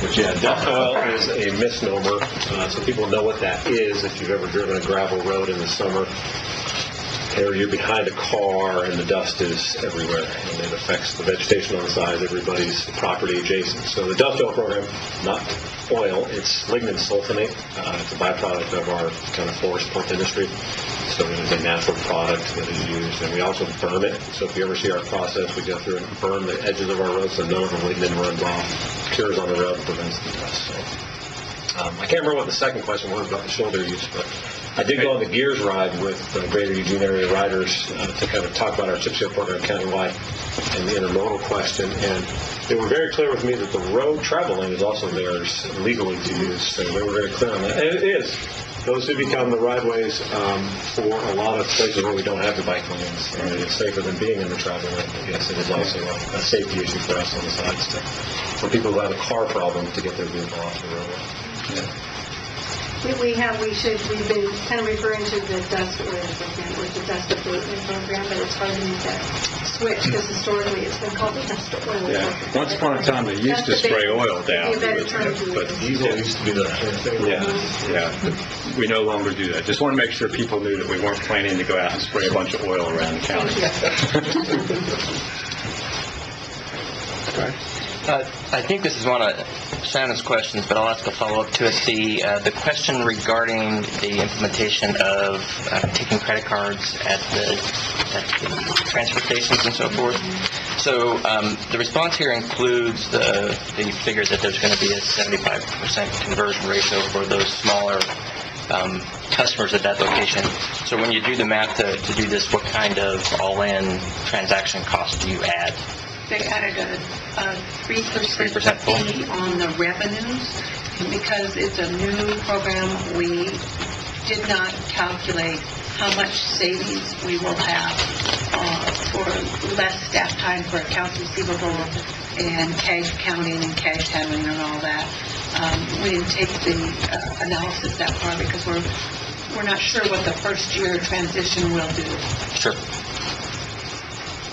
G: which, dust oil is a misnomer, so people know what that is. If you've ever driven a gravel road in the summer, or you're behind a car and the dust is everywhere, and it affects the vegetation on the side, everybody's property adjacent. So the dust oil program, not oil, it's lignin sulfonate. It's a byproduct of our kind of forest pulp industry. So it is a natural product that is used, and we also burn it. So if you ever see our process, we go through and burn the edges of our roads so none of the lignin runs off, cures on the road, and prevents the dust. So, I can't remember what the second question was about the shoulder use, but I did go on the Gears ride with Greater Eugene Area Riders to kind of talk about our chip seal program countywide and the intermodal question, and they were very clear with me that the road travel lane is also theirs legally to use, so they were very clear on that. And it is. Those who become the rideways for a lot of places where we don't have the bike lanes. I mean, it's safer than being in the travel lane, but yes, it is also a safety issue for us on the side still. For people who have a car problem to get their vehicle off the roadway. Yeah.
D: We've been kind of referring to the dust oil program or the dust abatement program, but it's hard to make that switch because historically it's been called the dust oil program.
K: Yeah. Once upon a time, they used to spray oil down, but
G: Diesel used to be the thing.
K: yeah. We no longer do that. Just want to make sure people knew that we weren't planning to go out and spray a bunch of oil around the county.
L: I think this is one of Shannon's questions, but I'll ask a follow-up to it. The question regarding the implementation of taking credit cards at the transfer stations and so forth. So the response here includes the figure that there's going to be a 75% conversion ratio for those smaller customers at that location. So when you do the math to do this, what kind of all-in transaction cost do you add?
M: They added a 3% fee on the revenues. Because it's a new program, we did not calculate how much savings we will have for less staff time for accounts receivable and cash counting and cash handling and all that. We didn't take the analysis that far because we're not sure what the first year transition will do.
L: Sure.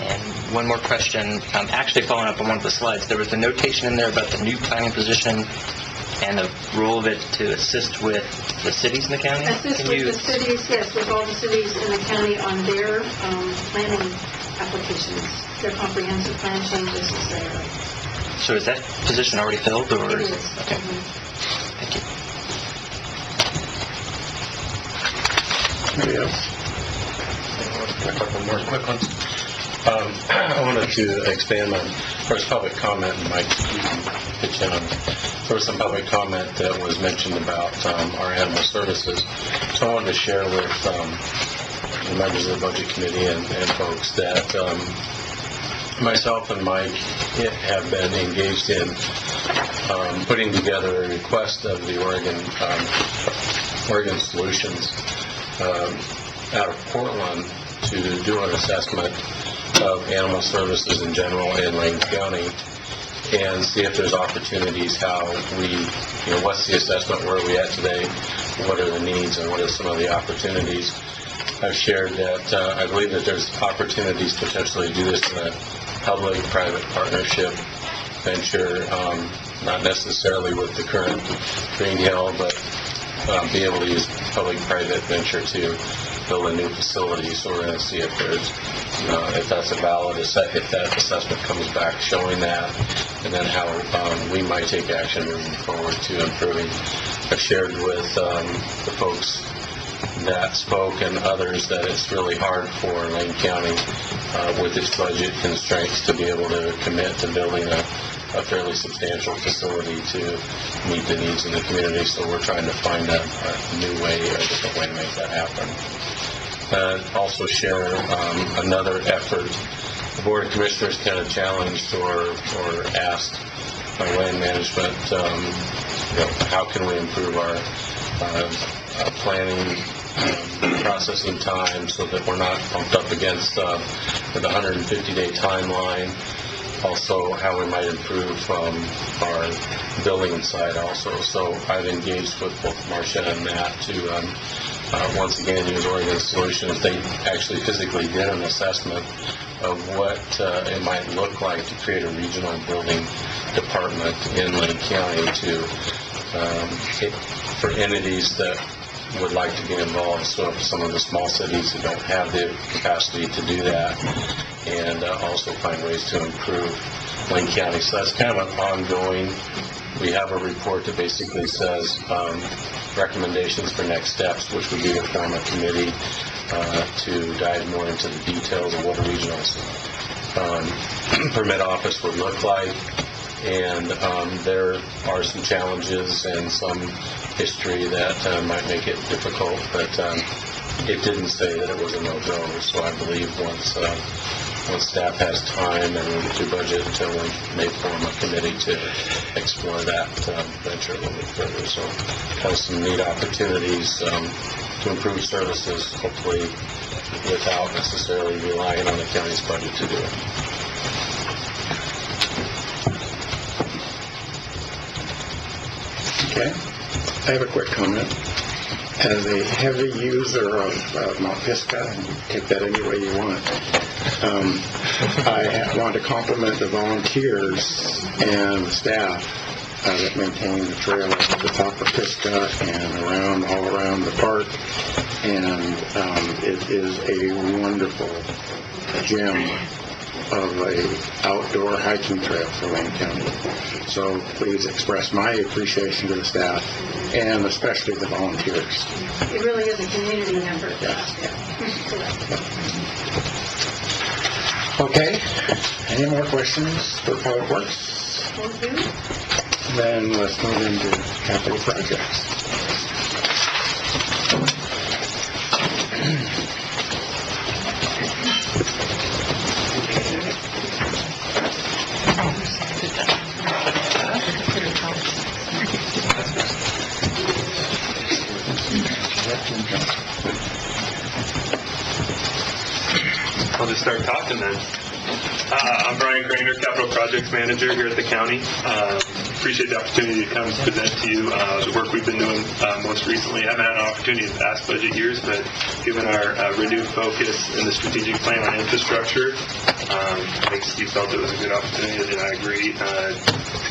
L: And one more question, actually following up on one of the slides, there was a notation in there about the new planning position and the role of it to assist with the cities in the county?
D: Assist with the cities, yes, with all the cities in the county on their planning applications, their comprehensive plan changes, etc.
L: So is that position already filled, or?
D: It is.
L: Okay. Thank you.
A: Anybody else?
N: A couple more quick ones. I wanted to expand on first public comment, and Mike, you can pitch in on. There was some public comment that was mentioned about our animal services. So I wanted to share with the members of the Budget Committee and folks that myself and Mike have been engaged in putting together a request of the Oregon Solutions out of Portland to do an assessment of animal services in general in Lane County and see if there's opportunities, how we, what's the assessment, where are we at today, what are the needs and what are some of the opportunities. I've shared that I believe that there's opportunities potentially to do this in a public-private partnership venture, not necessarily with the current Green Hill, but be able to use public-private venture to build a new facility. So we're going to see if there's, if that's a valid if that assessment comes back showing that, and then how we might take action moving forward to improving. I've shared with the folks that spoke and others that it's really hard for Lane County with its budget constraints to be able to commit to building a fairly substantial facility to meet the needs of the community. So we're trying to find a new way, a different way to make that happen. Also share another effort. The Board of Commissioners kind of challenged or asked by land management, how can we improve our planning, processing time so that we're not bumped up against the 150-day timeline. Also, how we might improve our building side also. So I've engaged with both Marcia and Matt to once again use Oregon Solutions. They actually physically did an assessment of what it might look like to create a regional building department in Lane County for entities that would like to get involved. So if some of the small cities that don't have the capacity to do that, and also find ways to improve Lane County. So that's kind of an ongoing. We have a report that basically says recommendations for next steps, which would be to form a committee to dive more into the details of what a regional permit office would look like. And there are some challenges and some history that might make it difficult, but it didn't say that it was a no-go. So I believe once staff has time and to budget, we may form a committee to explore that venture a little bit further. So have some neat opportunities to improve services, hopefully without necessarily relying on the county's budget to do it.
A: Okay. I have a quick comment. As a heavy user of Mount Pisgah, and take that any way you want, I want to compliment the volunteers and the staff that maintain the trail at the top of Pisgah and all around the park. And it is a wonderful gem of a outdoor hiking trail for Lane County. So please express my appreciation to the staff and especially the volunteers.
D: It really is a community effort.
A: Okay. Any more questions for Public Works? Then let's move into capital projects.
J: I'll just start talking then. I'm Brian Craner, Capital Projects Manager here at the county. Appreciate the opportunity to come present to you the work we've been doing most recently. I haven't had an opportunity in past budget years, but given our renewed focus in the strategic plan on infrastructure, I think Steve felt it was a good opportunity, and I agree, to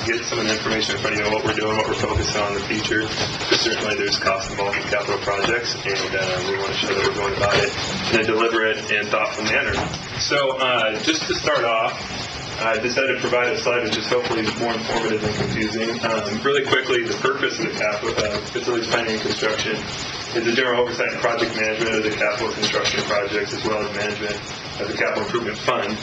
J: get some of the information in front of you on what we're doing, what we're focused on in the future. But certainly there's cost involved in capital projects, and we want to show that we're going about it in a deliberate and thoughtful manner. So just to start off, I decided to provide a slide which is hopefully more informative than confusing. Really quickly, the purpose of the facilities planning and construction is the general oversight and project management of the capital construction projects, as well as management of the capital improvement fund,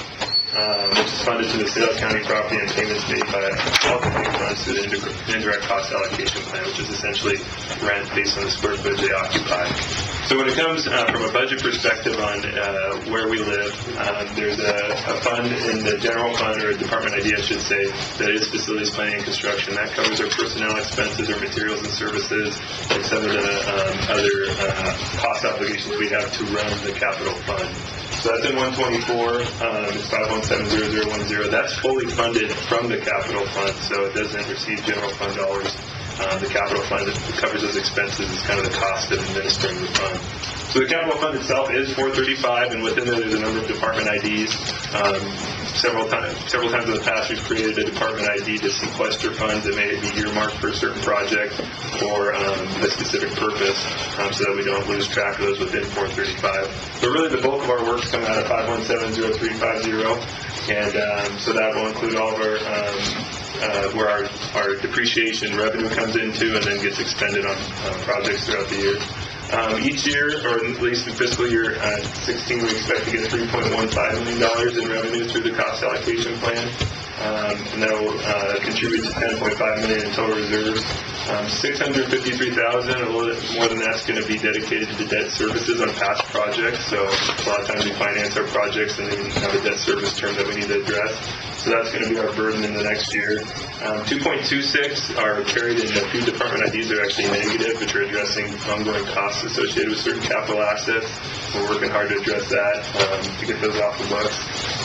J: which is funded through the sale of county property and payments made by self-funding funds through the indirect cost allocation plan, which is essentially rent based on the square footage they occupy. So when it comes from a budget perspective on where we live, there's a fund in the general fund, or a department idea, I should say, that is facilities planning and construction. That covers our personnel expenses, our materials and services, and some of the other cost obligations we have to run the capital fund. So that's in 124, it's 5170010. That's fully funded from the capital fund, so it doesn't receive general fund dollars
O: The capital fund that covers those expenses is kind of the cost of administering the fund. So the capital fund itself is $435, and within there, there's a number of department IDs. Several times in the past, we've created a department ID to sequester funds that may be earmarked for a certain project or a specific purpose, so that we don't lose track of those within 435. But really, the bulk of our work's come out of 517-0350, and so that will include all of our where our depreciation revenue comes into and then gets expended on projects throughout the year. Each year, or at least in fiscal year 16, we expect to get $3.15 million in revenue through the cost allocation plan, and that will contribute to $10.5 million in total reserves. $653,000, a little bit more than that's going to be dedicated to debt services on past projects. So a lot of times we finance our projects and then have a debt service term that we need to address. So that's going to be our burden in the next year. 2.26 are carried in a few department IDs that are actually negative, which are addressing ongoing costs associated with certain capital assets. We're working hard to address that to get those off the books.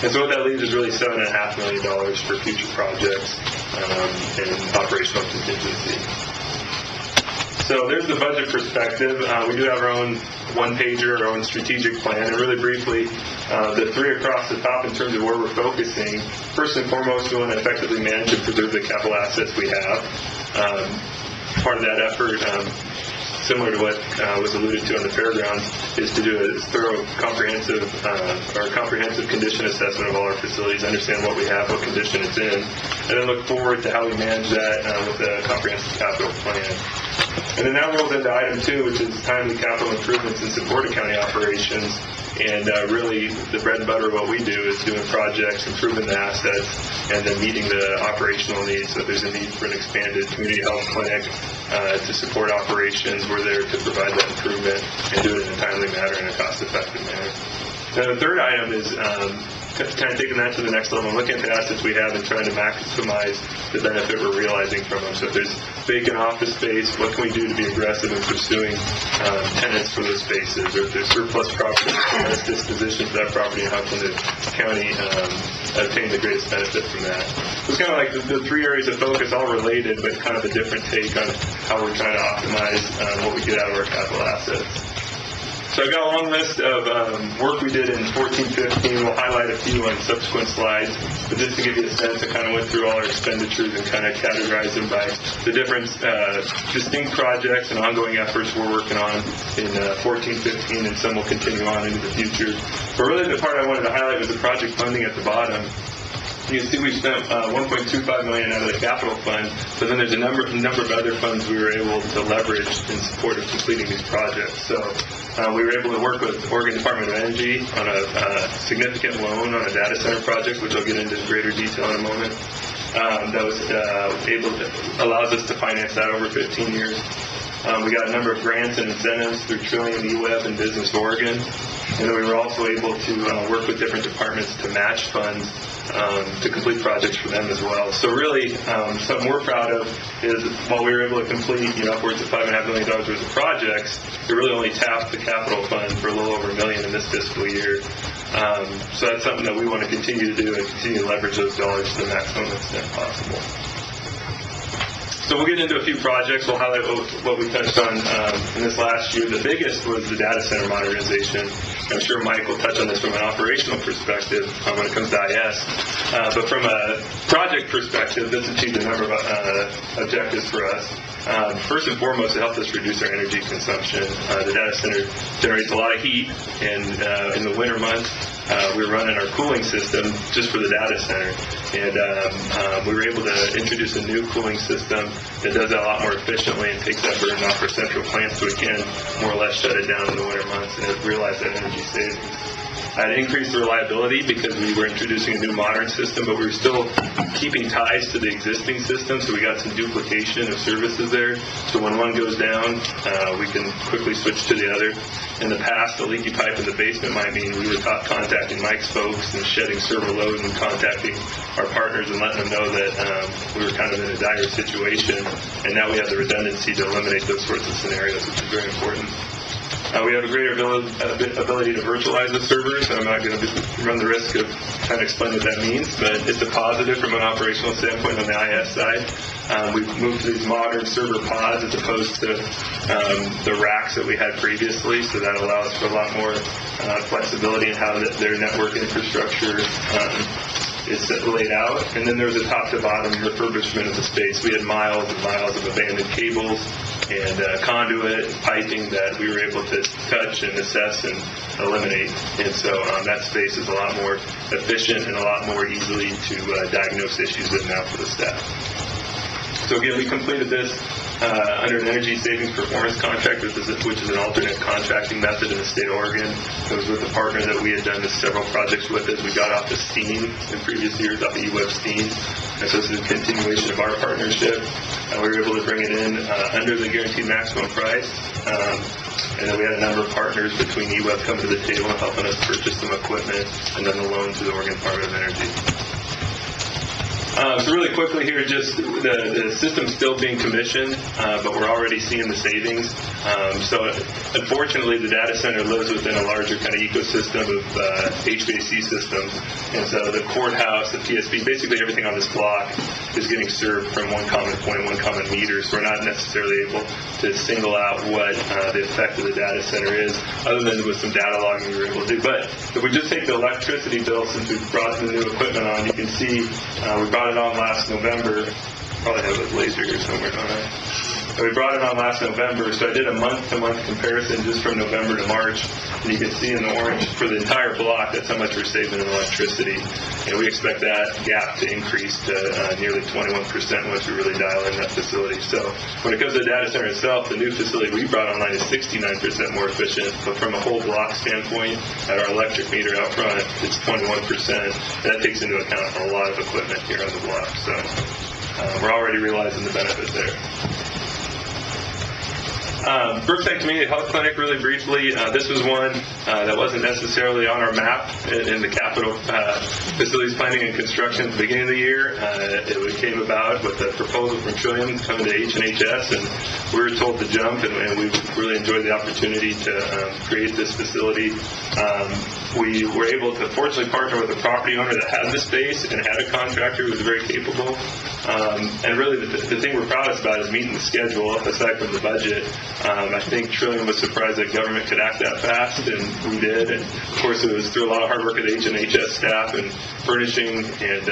O: And so what that leaves is really $7.5 million for future projects and operational contingency. So there's the budget perspective. We do have our own one-pager, our own strategic plan, and really briefly, the three across the top in terms of where we're focusing. First and foremost, we want to effectively manage and preserve the capital assets we have. Part of that effort, similar to what was alluded to on the fairgrounds, is to do a thorough, comprehensive condition assessment of all our facilities, understand what we have, what condition it's in, and then look forward to how we manage that with a comprehensive capital plan. And then that rolls into item 2, which is timely capital improvements in support of county operations. And really, the bread and butter of what we do is doing projects, improving the assets, and then meeting the operational needs. So if there's a need for an expanded community health clinic to support operations, we're there to provide that improvement and do it in a timely manner and a cost-effective manner. Now, the third item is kind of taking that to the next level and looking at the assets we have and trying to maximize the benefit we're realizing from them. So if there's vacant office space, what can we do to be aggressive in pursuing tenants for those spaces? Or if there's surplus property, let's disposition of that property, and how can the county obtain the greatest benefit from that? So it's kind of like the three areas of focus, all related, but kind of a different take on how we're trying to optimize what we get out of our capital assets. So I've got a long list of work we did in 14-15. We'll highlight a few on subsequent slides. But just to give you a sense, I kind of went through all our expenditures and kind of categorized them by the different distinct projects and ongoing efforts we're working on in 14-15, and some will continue on into the future. But really the part I wanted to highlight was the project funding at the bottom. You can see we spent $1.25 million out of the capital fund, but then there's a number of other funds we were able to leverage in support of completing these projects. So we were able to work with Oregon Department of Energy on a significant loan on a data center project, which I'll get into greater detail in a moment. That was allows us to finance that over 15 years. We got a number of grants and incentives through Trillium, eWeb, and Business Oregon. And then we were also able to work with different departments to match funds to complete projects for them as well. So really, something we're proud of is while we were able to complete upwards of $5.5 million worth of projects, it really only tapped the capital fund for a little over $1 million in this fiscal year. So that's something that we want to continue to do and continue to leverage those dollars to the maximum extent possible. So we'll get into a few projects. We'll highlight what we touched on in this last year. The biggest was the data center modernization. I'm sure Mike will touch on this from an operational perspective when it comes to IS. But from a project perspective, this achieved a number of objectives for us. First and foremost, it helped us reduce our energy consumption. The data center generates a lot of heat, and in the winter months, we were running our cooling system just for the data center. And we were able to introduce a new cooling system that does that a lot more efficiently and takes that burden off our central plant so we can more or less shut it down in the winter months and realize that energy savings. It increased the reliability because we were introducing a new modern system, but we were still keeping ties to the existing system, so we got some duplication of services there. So when one goes down, we can quickly switch to the other. In the past, a leaky pipe in the basement might mean we were contacting Mike's folks and shedding server load and contacting our partners and letting them know that we were kind of in a dire situation. And now we have the redundancy to eliminate those sorts of scenarios, which is very important. We have a greater ability to virtualize the servers, and I'm not going to run the risk of trying to explain what that means, but it's a positive from an operational standpoint on the IS side. We've moved to these modern server pods as opposed to the racks that we had previously, so that allows for a lot more flexibility in how their network infrastructure is laid out. And then there's a top-to-bottom refurbishment of the space. We had miles and miles of abandoned cables and conduit and piping that we were able to touch and assess and eliminate. And so that space is a lot more efficient and a lot more easily to diagnose issues with now for the staff. So again, we completed this under an energy savings performance contract, which is an alternate contracting method in the state of Oregon. It was with a partner that we had done several projects with as we got off the steam in previous years, off the EWEB steam. And so this is a continuation of our partnership. We were able to bring it in under the guaranteed maximum price. And then we had a number of partners between EWEB coming to the table and helping us purchase some equipment, and then the loan to the Oregon Department of Energy. So really quickly here, just the system's still being commissioned, but we're already seeing the savings. So unfortunately, the data center lives within a larger kind of ecosystem of HVAC systems. And so the courthouse, the PSP, basically everything on this block is getting served from one common point, one common meter. So we're not necessarily able to single out what the effect of the data center is, other than with some data logging we were able to do. But if we just take the electricity bill, since we brought the new equipment on, you can see we brought it on last November. Probably have a laser here somewhere, don't I? We brought it on last November, so I did a month-to-month comparison just from November to March, and you can see in the orange for the entire block that's how much we're saving in electricity. And we expect that gap to increase to nearly 21% once we really dial in that facility. So when it comes to the data center itself, the new facility we brought online is 69% more efficient, but from a whole block standpoint, at our electric meter out front, it's 21%. That takes into account a lot of equipment here on the block. So we're already realizing the benefit there. Brookside Community Health Clinic, really briefly, this was one that wasn't necessarily on our map in the capital facilities planning and construction at the beginning of the year. It came about with a proposal from Trillium coming to H&HS, and we were told to jump, and we really enjoyed the opportunity to create this facility. We were able to fortunately partner with a property owner that had the space and had a contractor who was very capable. And really the thing we're proudest about is meeting the schedule, aside from the budget. I think Trillium was surprised that government could act that fast, and we did. And of course, it was through a lot of hard work of the H&HS staff, and furnishing and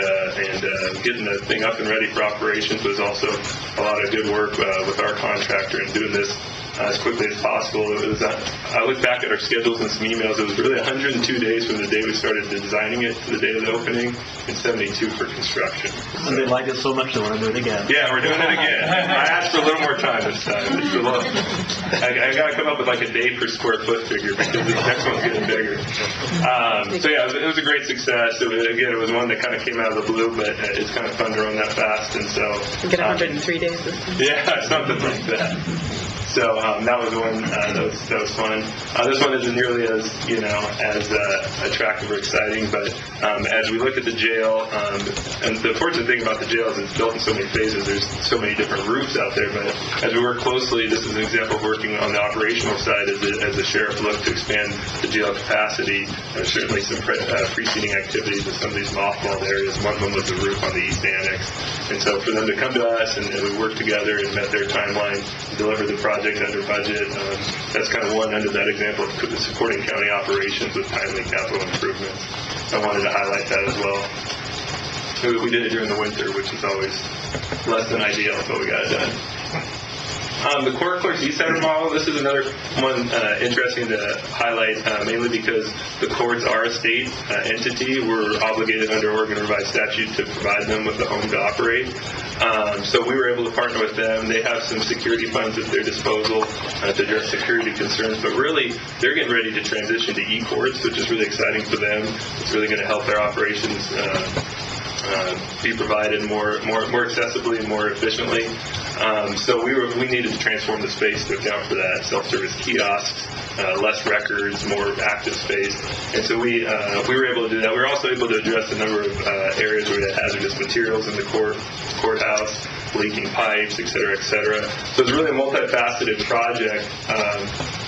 O: getting the thing up and ready for operations was also a lot of good work with our contractor and doing this as quickly as possible. It was, I look back at our schedules and some emails, it was really 102 days from the day we started designing it to the day of the opening, and 72 for construction.
C: And they liked it so much they want to do it again.
O: Yeah, we're doing it again. I asked for a little more time this time. It's a little, I got to come up with like a day per square foot figure because the next one's getting bigger. So yeah, it was a great success. It was one that kind of came out of the blue, but it's kind of fun to run that fast, and so
H: You get 103 days this time.
O: yeah, something like that. So that was one that was fun. This one isn't nearly as as attractive or exciting, but as we look at the jail, and the fortunate thing about the jail is it's built in so many phases. There's so many different roofs out there, but as we work closely, this is an example of working on the operational side as the sheriff looked to expand the jail capacity. There's certainly some preceding activities with some of these mothballed areas. One of them was the roof on the east annex, and so for them to come to us and we worked together and met their timeline, delivered the project under budget. That's kind of one under that example of supporting county operations with timely capital improvements. I wanted to highlight that as well. We did it during the winter, which is always less than ideal, but we got it done. The Court Clerk's e-center model, this is another one interesting to highlight, mainly because the courts are a state entity. We're obligated under Oregon Revised Statute to provide them with a home to operate. So we were able to partner with them. They have some security funds at their disposal to address security concerns, but really they're getting ready to transition to e-courts, which is really exciting for them. It's really going to help their operations be provided more accessibly and more efficiently. So we needed to transform the space to account for that. Self-service kiosks, less records, more active space, and so we were able to do that. We were also able to address a number of areas where we had hazardous materials in the courthouse, leaking pipes, et cetera, et cetera. So it was really a multifaceted project,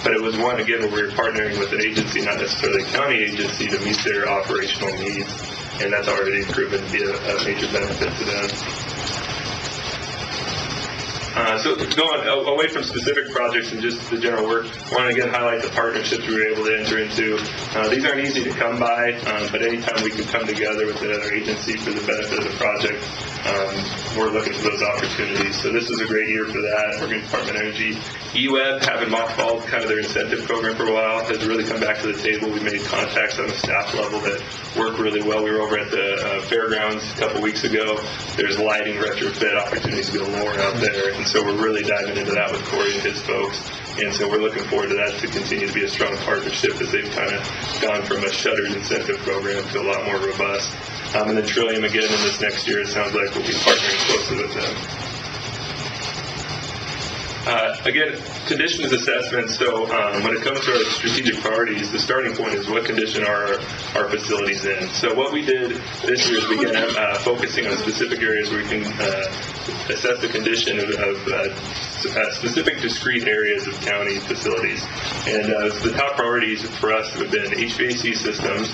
O: but it was one, again, where we were partnering with an agency, not necessarily a county agency, to meet their operational needs, and that's already proven to be a major benefit to them. So going away from specific projects and just the general work, I want to again highlight the partnerships we were able to enter into. These aren't easy to come by, but anytime we can come together with another agency for the benefit of the project, we're looking for those opportunities. So this was a great year for that. Oregon Department of Energy, EWEB, having mothballed kind of their incentive program for a while, has really come back to the table. We made contacts on the staff level that work really well. We were over at the fairgrounds a couple weeks ago. There's lighting retrofit opportunities galore out there, and so we're really diving into that with Corey and his folks. And so we're looking forward to that to continue to be a strong partnership as they've kind of gone from a shuttered incentive program to a lot more robust. And then Trillium, again, in this next year, it sounds like we'll be partnering closely with them. Again, conditions assessment. So when it comes to our strategic priorities, the starting point is what condition are our facilities in. So what we did this year is we began focusing on specific areas where we can assess the condition of specific discrete areas of county facilities. And the top priorities for us have been HVAC systems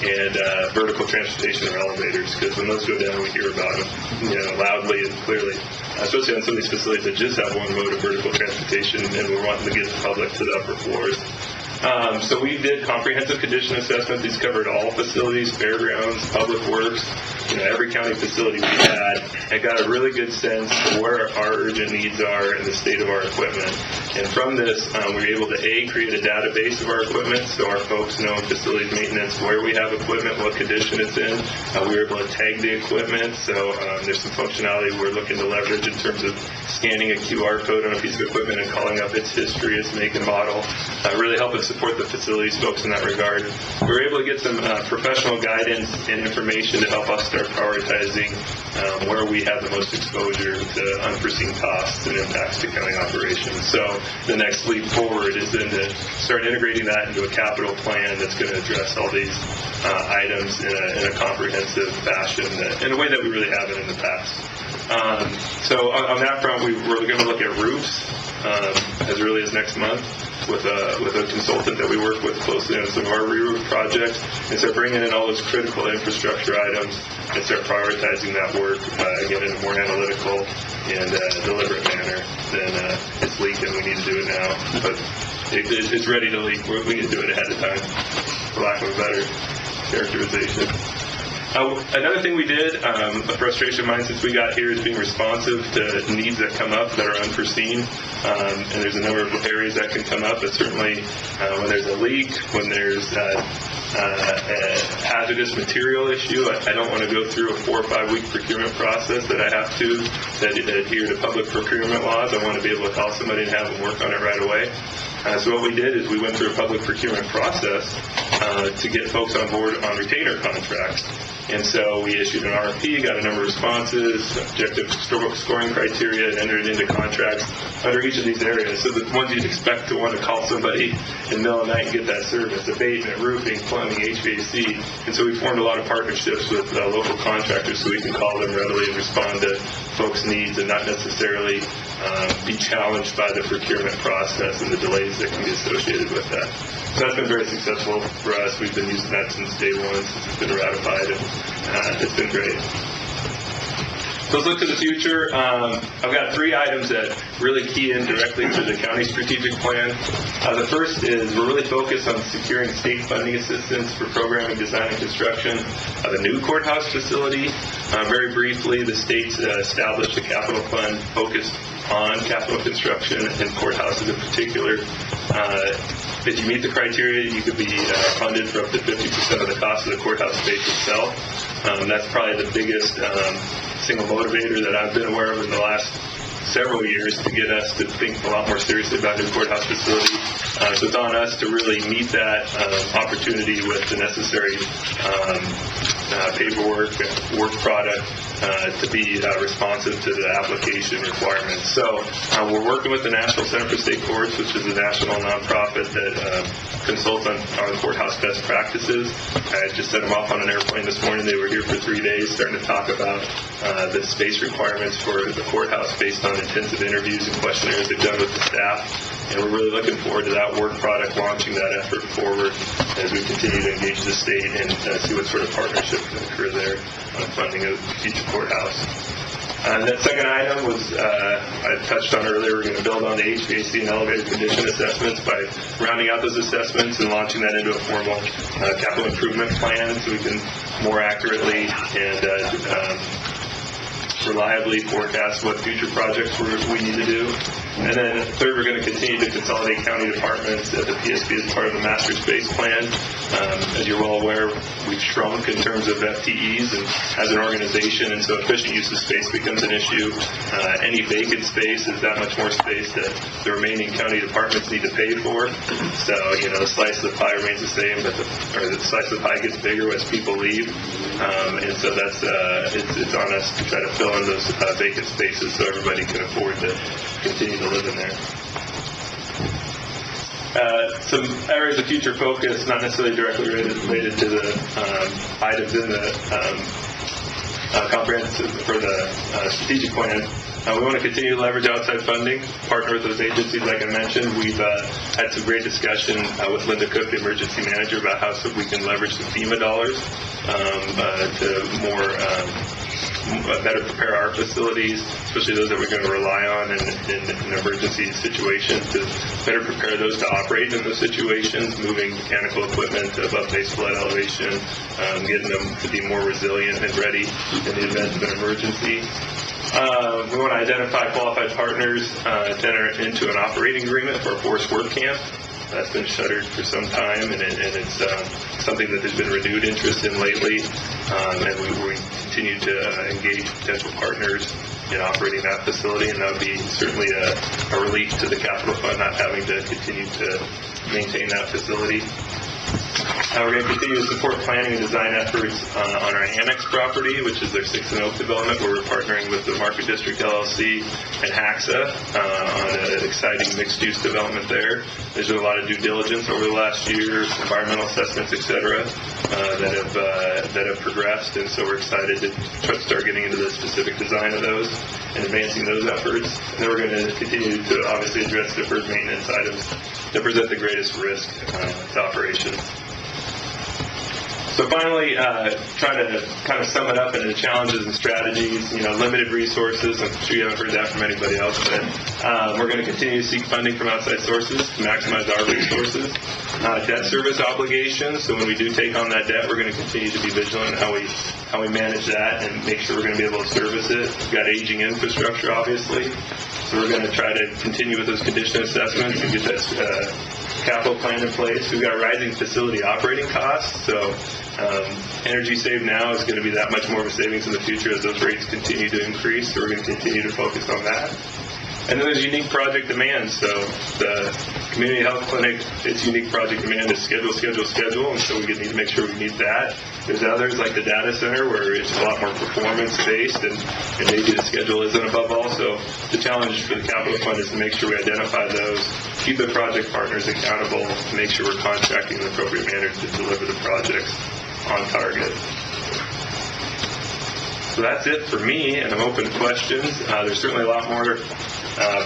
O: and vertical transportation or elevators, because when those go down, we hear about them, loudly and clearly, especially on some of these facilities that just have one mode of vertical transportation, and we're wanting to get the public to the upper floors. So we did comprehensive condition assessments. These covered all facilities, fairgrounds, public works, every county facility we had, and got a really good sense of where our urgent needs are and the state of our equipment. And from this, we were able to, create a database of our equipment so our folks know in facilities maintenance where we have equipment, what condition it's in. We were able to tag the equipment, so there's some functionality we're looking to leverage in terms of scanning a QR code on a piece of equipment and calling up its history, its make and model, really helping support the facilities folks in that regard. We were able to get some professional guidance and information to help us start prioritizing where we have the most exposure to unforeseen costs and impacts to county operations. So the next leap forward is then to start integrating that into a capital plan that's going to address all these items in a comprehensive fashion, in a way that we really haven't in the past. So on that front, we're going to look at roofs as early as next month with a consultant that we work with closely on some of our re-roof projects, and start bringing in all those critical infrastructure items and start prioritizing that work, again, in a more analytical and deliberate manner than it's leaking, we need to do it now. But it's ready to leak. We need to do it ahead of time, for lack of a better characterization. Another thing we did, a frustration of mine since we got here, is being responsive to needs that come up that are unforeseen. And there's a number of areas that can come up, but certainly when there's a leak, when there's a hazardous material issue, I don't want to go through a 4 or 5 week procurement process that I have to that adhere to public procurement laws. I want to be able to call somebody and have them work on it right away. So what we did is we went through a public procurement process to get folks on board on retainer contracts. And so we issued an RFP, got a number of responses, objective scoring criteria, and entered into contracts under each of these areas. So the ones you'd expect to want to call somebody in the middle of the night and get that service: abatement, roofing, plumbing, HVAC. And so we formed a lot of partnerships with local contractors so we can call them readily and respond to folks' needs and not necessarily be challenged by the procurement process and the delays that can be associated with that. So that's been very successful for us. We've been using that since day one, since it's been ratified, and it's been great. So let's look to the future. I've got 3 items that really key in directly to the county strategic plan. The first is we're really focused on securing state funding assistance for programming, design, and construction of a new courthouse facility. Very briefly, the state's established a capital fund focused on capital construction and courthouses in particular. If you meet the criteria, you could be funded for up to 50% of the cost of the courthouse space itself. That's probably the biggest single motivator that I've been aware of in the last several years to get us to think a lot more seriously about new courthouse facility. So it's on us to really meet that opportunity with the necessary paperwork, work product, to be responsive to the application requirements. So we're working with the National Center for State Courts, which is a national nonprofit that consults on courthouse best practices. I just sent them off on an airplane this morning. They were here for 3 days starting to talk about the space requirements for the courthouse based on intensive interviews and questionnaires they've done with the staff. And we're really looking forward to that work product, launching that effort forward as we continue to engage the state and see what sort of partnership can occur there on funding of the future courthouse. And that second item was, I touched on earlier, we're going to build on the HVAC and elevator condition assessments by rounding out those assessments and launching that into a formal capital improvement plan so we can more accurately and reliably forecast what future projects we need to do. And then third, we're going to continue to consolidate county departments at the PSP as part of the master space plan. As you're well aware, we've shrunk in terms of FTEs and as an organization, and so efficient use of space becomes an issue. Any vacant space is that much more space that the remaining county departments need to pay for. So, the slice of the pie remains the same, but the slice of the pie gets bigger as people leave. And so that's it's on us to try to fill in those vacant spaces so everybody can afford to continue to live in there. Some areas of future focus, not necessarily directly related to the items in the comprehensive for the strategic plan. We want to continue to leverage outside funding, partner with those agencies like I mentioned. We've had some great discussion with Linda Cook, the emergency manager, about how we can leverage the FEMA dollars to more better prepare our facilities, especially those that we're going to rely on in an emergency situation, to better prepare those to operate in those situations, moving mechanical equipment above base flood elevation, getting them to be more resilient and ready in the event of an emergency. We want to identify qualified partners to enter into an operating agreement for a forest work camp. That's been shuttered for some time, and it's something that there's been renewed interest in lately, and we continue to engage potential partners in operating that facility, and that would be certainly a relief to the capital fund not having to continue to maintain that facility. We're going to continue to support planning and design efforts on our annex property, which is their 6 and Oak development, where we're partnering with the Market District LLC and HAXA on an exciting mixed-use development there. There's been a lot of due diligence over the last year, environmental assessments, et cetera, that have progressed, and so we're excited to start getting into the specific design of those and advancing those efforts. And then we're going to continue to obviously address deferred maintenance items that present the greatest risk to operations. So finally, trying to kind of sum it up into the challenges and strategies, limited resources. I'm sure you haven't heard that from anybody else, but we're going to continue to seek funding from outside sources to maximize our resources. Debt service obligations, so when we do take on that debt, we're going to continue to be vigilant in how we manage that and make sure we're going to be able to service it. We've got aging infrastructure, obviously, so we're going to try to continue with those condition assessments and get that capital plan in place. We've got rising facility operating costs, so energy saved now is going to be that much more of a savings in the future as those rates continue to increase, so we're going to continue to focus on that. And then there's unique project demands. So the community health clinic, its unique project demand is schedule, and so we need to make sure we meet that. There's others like the data center where it's a lot more performance-based and maybe the schedule isn't above all. So the challenge for the capital fund is to make sure we identify those, keep the project partners accountable, to make sure we're contracting in the appropriate manner to deliver the projects on target. So that's it for me, and I'm open to questions. There's certainly a lot more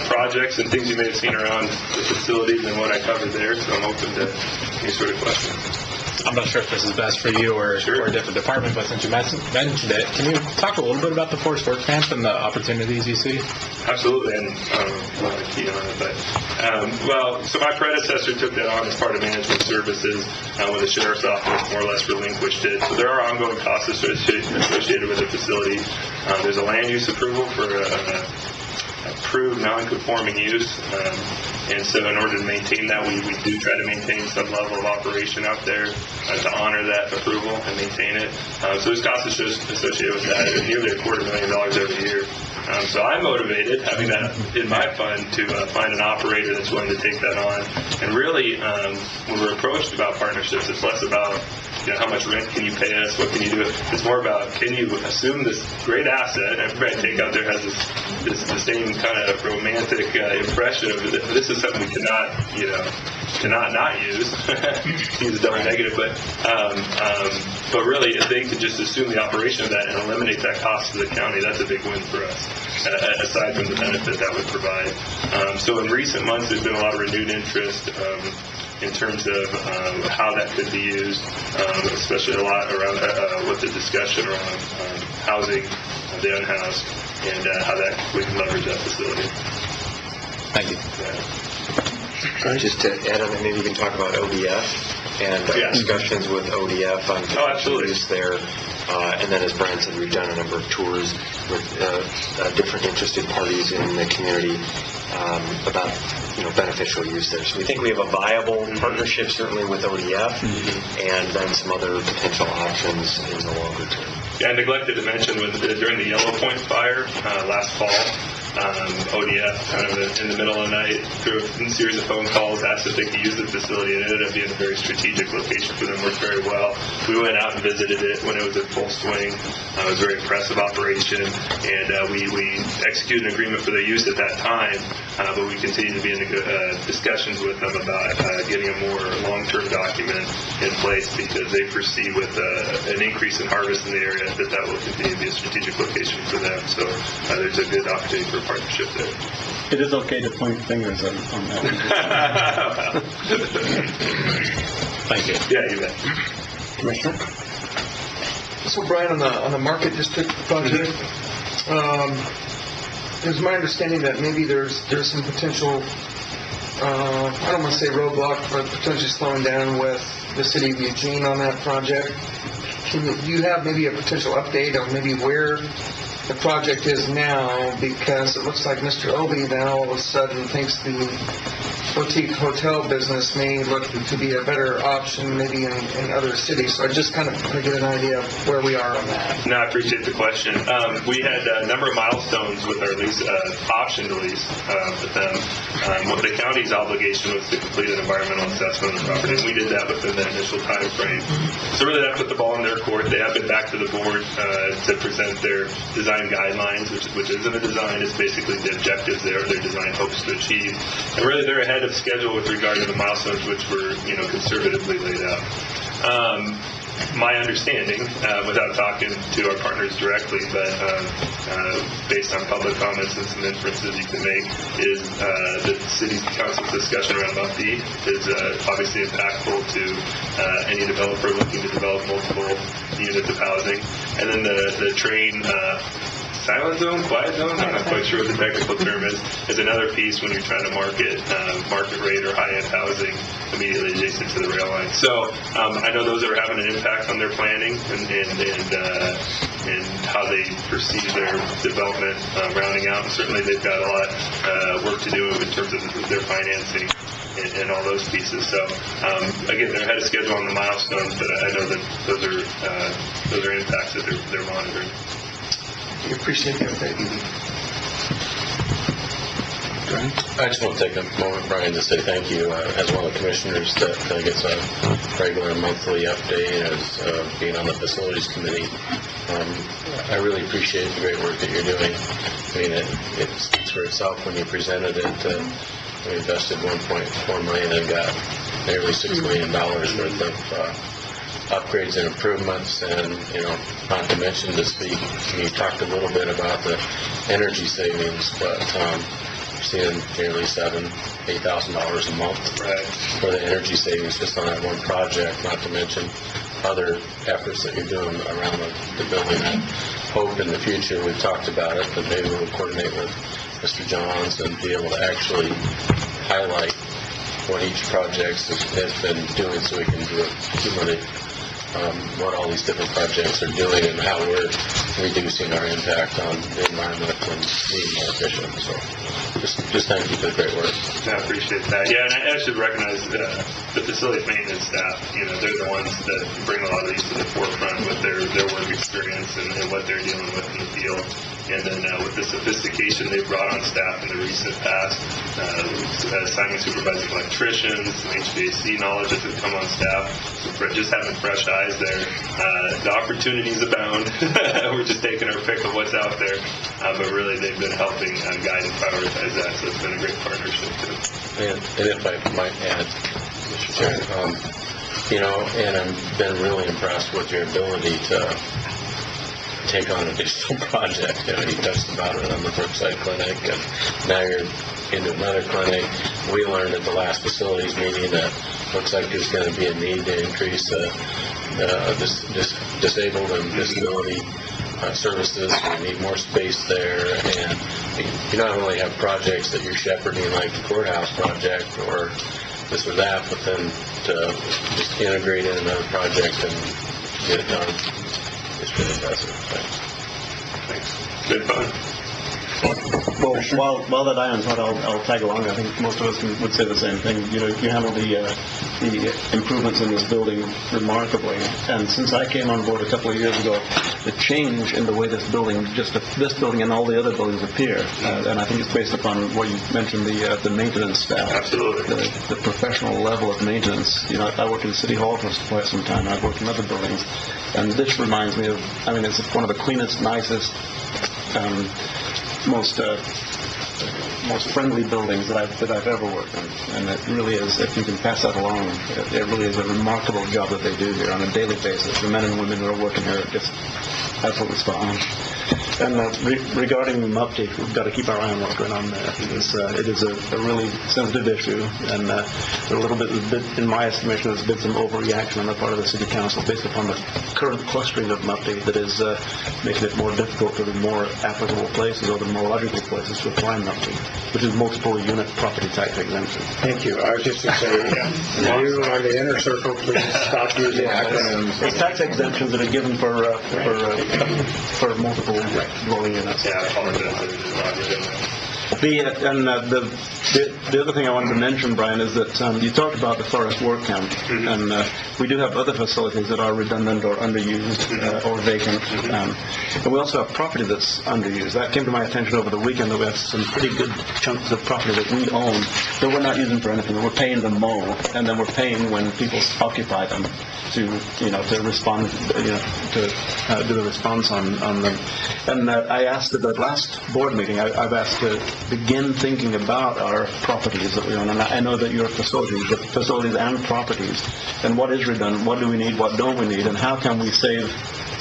O: projects and things you may have seen around the facility than what I covered there, so I'm open to any sort of questions.
P: I'm not sure if this is best for you or a different department, but since you mentioned it, can you talk a little bit about the forest work camp and the opportunities you see?
O: Absolutely, and I want to key on it, but so my predecessor took that on as part of management services when the sheriff's office more or less relinquished it. So there are ongoing costs associated with the facility. There's a land use approval for approved non-conforming use, and so in order to maintain that, we do try to maintain some level of operation out there to honor that approval and maintain it. So there's costs associated with that, nearly $250,000 every year. So I'm motivated, having that in my fund, to find an operator that's willing to take that on. And really, when we're approached about partnerships, it's less about how much rent can you pay us, what can you do? It's more about, can you assume this great asset? Everybody I take out there has the same kind of romantic impression of this is something we cannot not use. Use a double negative, but really, if they could just assume the operation of that and eliminate that cost to the county, that's a big win for us, aside from the benefit that would provide. So in recent months, there's been a lot of renewed interest in terms of how that could be used, especially a lot around with the discussion around housing the unhoused and how we can leverage that facility.
P: Thank you.
G: Just to add on, maybe you can talk about ODF and discussions with ODF on use there. And then, as Brian said, we've done a number of tours with different interested parties in the community about beneficial use there. So we think we have a viable partnership, certainly with ODF, and then some other potential options in the longer term.
O: Yeah, I neglected to mention during the Yellow Point fire last fall, ODF, kind of in the middle of the night, through a series of phone calls, asked if they could use the facility. It ended up being a very strategic location for them, worked very well. We went out and visited it when it was in full swing. It was a very impressive operation, and we executed an agreement for their use at that time, but we continue to be in discussions with them about getting a more long-term document in place, because they foresee with an increase in harvest in the area that will continue to be a strategic location for them. So there's a good opportunity for a partnership there.
C: It is okay to point fingers on that one.
P: Thank you.
O: Yeah, you bet.
A: Commissioner?
E: So Brian, on the Market District project, it's my understanding that maybe there's some potential, I don't want to say roadblock, but potentially slowing down with the city of Eugene on that project. Do you have maybe a potential update on maybe where the project is now? Because it looks like Mr. Obey now all of a sudden thinks the boutique hotel business may look to be a better option maybe in other cities. So I just kind of want to get an idea of where we are on that.
O: No, I appreciate the question. We had a number of milestones with our lease, option to lease with them. What the county's obligation was to complete an environmental assessment of the property, and we did that within the initial time frame. So really that put the ball in their court. They have been back to the board to present their design guidelines, which isn't a design, it's basically the objectives their design hopes to achieve. And really they're ahead of schedule with regard to the milestones which were conservatively laid out. My understanding, without talking to our partners directly, but based on public comments and some inferences you can make, is the city council's discussion around Mount D is obviously impactful to any developer looking to develop multiple units of housing. And then the train silent zone, quiet zone, I'm not quite sure what the technical term is another piece when you're trying to market rate or high-end housing immediately adjacent to the rail line. So I know those are having an impact on their planning and how they perceive their development rounding out. And certainly they've got a lot of work to do in terms of their financing and all those pieces. So again, they're ahead of schedule on the milestones, but I know that those are impacts that they're monitoring.
E: We appreciate the update.
N: I just want to take a moment, Brian, to say thank you as one of the commissioners that gets a regular monthly update as being on the facilities committee. I really appreciate the great work that you're doing. I mean, it speaks for itself when you presented it. We invested $1.4 million and got nearly $6 million worth of upgrades and improvements, and not to mention you talked a little bit about the energy savings, but you're seeing nearly $8,000 a month for the energy savings just on that one project, not to mention other efforts that you're doing around the building. I hope in the future, we've talked about it, but maybe we'll coordinate with Mr. Johns and be able to actually highlight what each project has been doing, so we can do it cumulative. What all these different projects are doing and how we're reducing our impact on the environment and being more efficient. So just thank you for the great work.
O: I appreciate that. Yeah, and I should recognize the facility maintenance staff. They're the ones that bring a lot of these to the forefront with their work experience and what they're dealing with in the field. And then with the sophistication they've brought on staff in the recent past, assignment supervising electricians, some HVAC knowledge that have come on staff, so just having fresh eyes there. The opportunities abound. We're just taking our pick of what's out there. But really, they've been helping guide and prioritize that, so it's been a great partnership, too.
N: And if I might add, Mr. Chair, and I've been really impressed with your ability to take on additional projects. You touched about it on the Brookside Clinic, and now you're into another clinic. We learned at the last facilities meeting that looks like there's going to be a need to increase disabled and disability services. We need more space there, and you not only have projects that you're shepherding like the courthouse project or this or that, but then to just integrate in another project and get it done. It's really impressive.
O: Thanks. Good fun.
C: Well, while that iron's hot, I'll tag along. I think most of us would say the same thing. You handle the improvements in this building remarkably. And since I came on board a couple of years ago, the change in the way this building and all the other buildings appear, and I think it's based upon what you mentioned, the maintenance staff.
O: Absolutely.
C: The professional level of maintenance. I worked in City Hall for quite some time. I've worked in other buildings. And this reminds me of, it's one of the cleanest, nicest, most friendly buildings that I've ever worked in, and it really is. If you can pass that along, it really is a remarkable job that they do here on a daily basis. The men and women who are working here are just absolutely spot on. And regarding MUPTI, we've got to keep our eye on what's going on there. It is a really sensitive issue, and a little bit, in my estimation, there's been some overreaction on the part of the City Council based upon the current clustering of MUPTI that is making it more difficult for the more applicable places or the more logical places to apply MUPTI, which is multiple unit property tax exemption.
A: Thank you. I was just going to say, you on the inner circle, please stop using acronyms.
C: It's tax exemptions that are given for multiple dwelling units.
O: Yeah, I apologize.
C: The other thing I wanted to mention, Brian, is that you talked about the Forest Work Camp, and we do have other facilities that are redundant or underused or vacant, and we also have property that's underused. That came to my attention over the weekend that we have some pretty good chunks of property that we own that we're not using for anything. We're paying to mow, and then we're paying when people occupy them to respond, to do the response on them. And I asked at the last board meeting, I've asked to begin thinking about our properties that we own. And I know that your facilities and properties, and what is redundant, what do we need, what don't we need, and how can we save...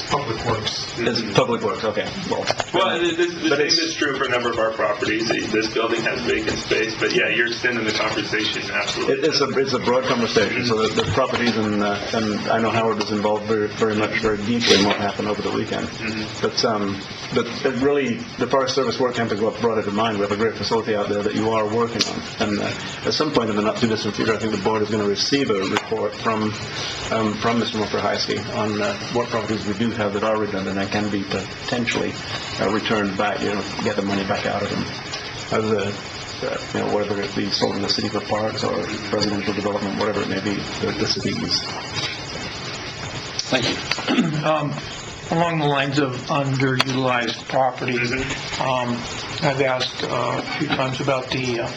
O: Public Works.
C: It's Public Works, okay.
O: Well, the same is true for a number of our properties. This building has vacant space, but yeah, you're extending the conversation, absolutely.
C: It's a broad conversation, so the properties, and I know Howard was involved very deeply in what happened over the weekend. But it really, the Forest Service Work Camp is what brought it to mind. We have a great facility out there that you are working on. And at some point in the not-too-distant future, I think the board is going to receive a report from Mr. Murphy-Heisky on what properties we do have that are redundant and can be potentially returned back, get the money back out of them. Whether it be sold in the city for parks or residential development, whatever it may be, the cities.
Q: Thank you. Along the lines of underutilized properties, I've asked a few times about the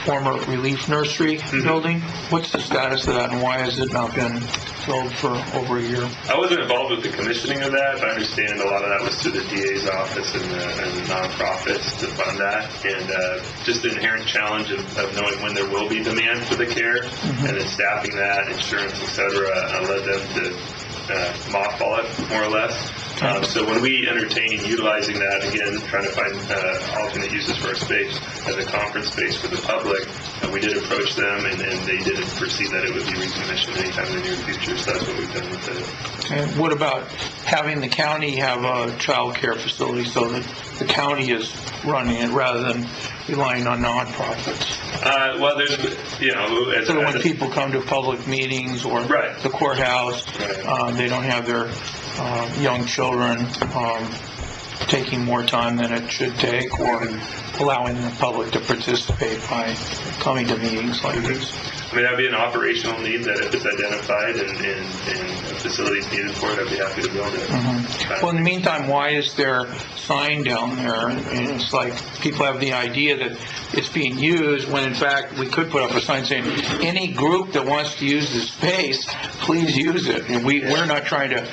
Q: former Relief Nursery building. What's the status of that, and why has it not been filled for over a year?
O: I wasn't involved with the commissioning of that, but I understand a lot of that was through the DA's office and nonprofits to fund that, and just the inherent challenge of knowing when there will be demand for the care, and then staffing that, insurance, etc., led them to mothball it, more or less. So when we entertain utilizing that, again, trying to find alternate uses for our space as a conference space for the public, we did approach them, and they didn't foresee that it would be recommissioned anytime in the near future, so that's what we've done with it.
Q: And what about having the county have a child care facility so that the county is running it rather than relying on nonprofits?
O: Well, there's,
Q: so when people come to public meetings or the courthouse, they don't have their young children taking more time than it should take, or allowing the public to participate by coming to meetings like this.
O: I mean, that'd be an operational need that if it's identified and a facility's needed for it, I'd be happy to build it.
Q: Well, in the meantime, why is there a sign down there? And it's like people have the idea that it's being used when in fact we could put up a sign saying, any group that wants to use this space, please use it. And we're not trying to,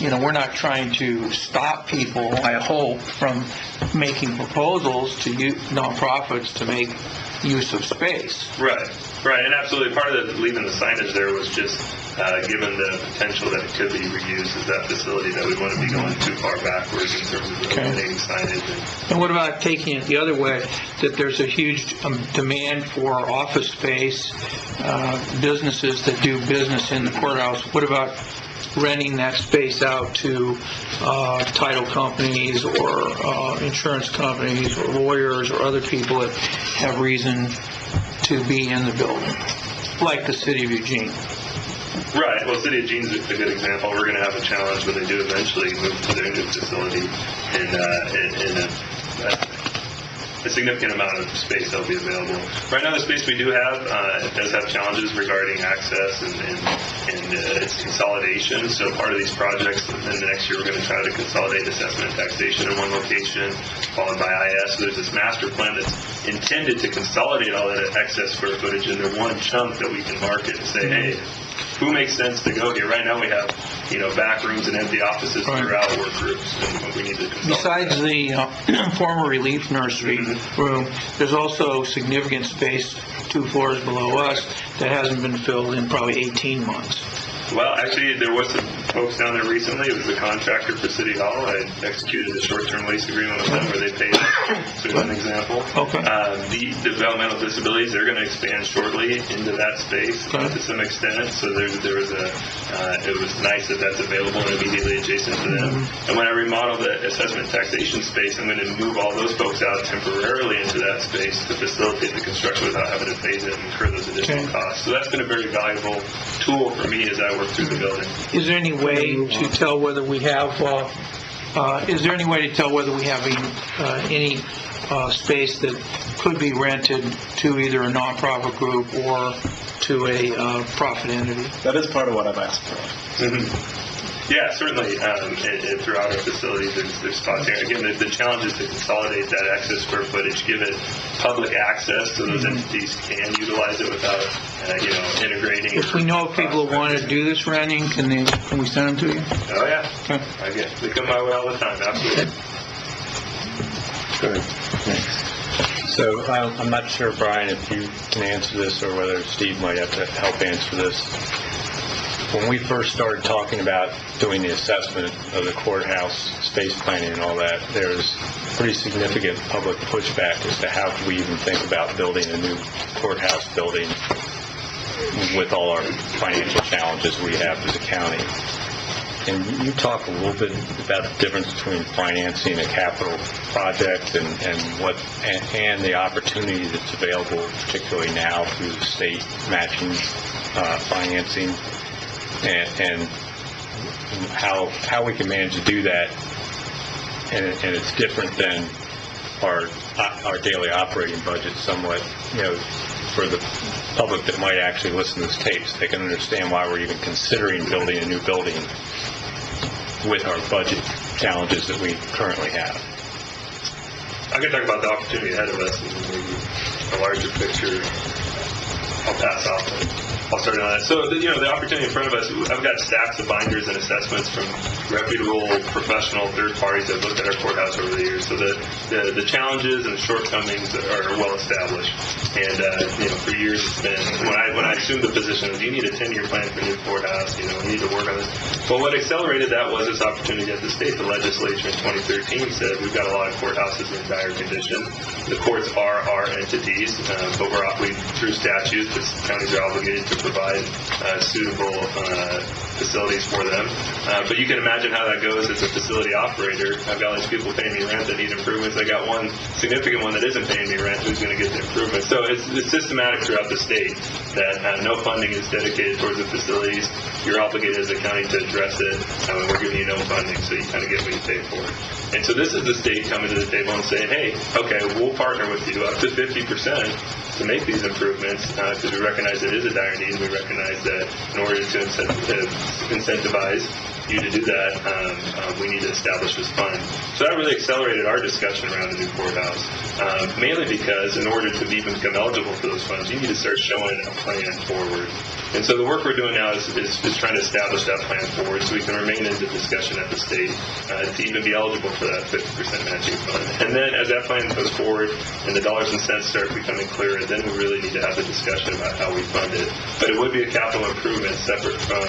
Q: we're not trying to stop people, I hope, from making proposals to nonprofits to make use of space.
O: Right, and absolutely. Part of leaving the signage there was just given the potential that it could be reused as that facility, that we wouldn't be going too far backwards in terms of eliminating signage.
Q: And what about taking it the other way, that there's a huge demand for office space, businesses that do business in the courthouse? What about renting that space out to title companies or insurance companies or lawyers or other people that have reason to be in the building, like the city of Eugene?
O: Right. Well, City of Eugene's a good example. We're going to have a challenge when they do eventually move to their new facility in a significant amount of space that will be available. Right now, the space we do have does have challenges regarding access and its consolidation. So part of these projects in the next year, we're going to try to consolidate assessment and taxation in one location, followed by IS. So there's this master plan that's intended to consolidate all that excess square footage into one chunk that we can market and say, hey, who makes sense to go here? Right now we have, back rooms and empty offices throughout work groups, and we need to consolidate.
Q: Besides the former relief nursery room, there's also significant space 2 floors below us that hasn't been filled in probably 18 months.
O: Well, actually, there was some folks down there recently. It was a contractor for City Hall. I executed a short-term lease agreement with them where they paid us, so as an example.
Q: Okay.
O: The developmental disabilities, they're going to expand shortly into that space to some extent. So there was it was nice that that's available and immediately adjacent to them. And when I remodel the assessment taxation space, I'm going to move all those folks out temporarily into that space to facilitate the construction without having to phase it and incur those additional costs. So that's been a very valuable tool for me as I work through the building.
Q: Is there any way to tell whether we have any space that could be rented to either a nonprofit group or to a profit entity?
C: That is part of what I've asked for.
O: Yeah, certainly. Throughout our facilities, there's spots here. Again, the challenge is to consolidate that excess square footage, give it public access so those entities can utilize it without, integrating.
Q: If we know of people who want to do this renting, can we send them to you?
O: Oh, yeah. Okay. They come my way all the time, absolutely.
K: Good. Thanks. So I'm not sure, Brian, if you can answer this or whether Steve might have to help answer this. When we first started talking about doing the assessment of the courthouse space planning and all that, there was pretty significant public pushback as to how could we even think about building a new courthouse building with all our financial challenges we have as a county. Can you talk a little bit about the difference between financing a capital project and the opportunity that's available, particularly now through the state matching financing, and how we can manage to do that, and it's different than our daily operating budget somewhat, for the public that might actually listen to this tape, so they can understand why we're even considering building a new building with our budget challenges that we currently have.
O: I can talk about the opportunity ahead of us and maybe a larger picture. I'll pass off. I'll start on that. So, the opportunity in front of us, I've got stacks of binders and assessments from reputable, professional third parties that have looked at our courthouse over the years. So the challenges and shortcomings are well established. And, for years it's been, when I assumed the position of, you need a 10-year plan for a new courthouse, we need to work on this. But what accelerated that was this opportunity at the state. The legislature in 2013 said we've got a lot of courthouses in dire condition. The courts are our entities, but through statute, the counties are obligated to provide suitable facilities for them. But you can imagine how that goes as a facility operator. I've got all these people paying me rent that need improvements. I got one significant one that isn't paying me rent who's going to get the improvement. So it's systematic throughout the state that no funding is dedicated towards the facilities. You're obligated as a county to address it, and we're giving you no funding, so you kind of get what you pay for. And so this is the state coming to the table and saying, hey, okay, we'll partner with you up to 50% to to make these improvements, because we recognize it is a dire need, and we recognize that in order to incentivize you to do that, we need to establish this fund. So that really accelerated our discussion around the new courthouse, mainly because in order to even become eligible for those funds, you need to start showing a plan forward. And so the work we're doing now is trying to establish that plan forward so we can remain in the discussion at the state to even be eligible for that 50% matching fund. And then as that plan goes forward and the dollars and cents start becoming clearer, then we really need to have the discussion about how we fund it. But it would be a capital improvement separate from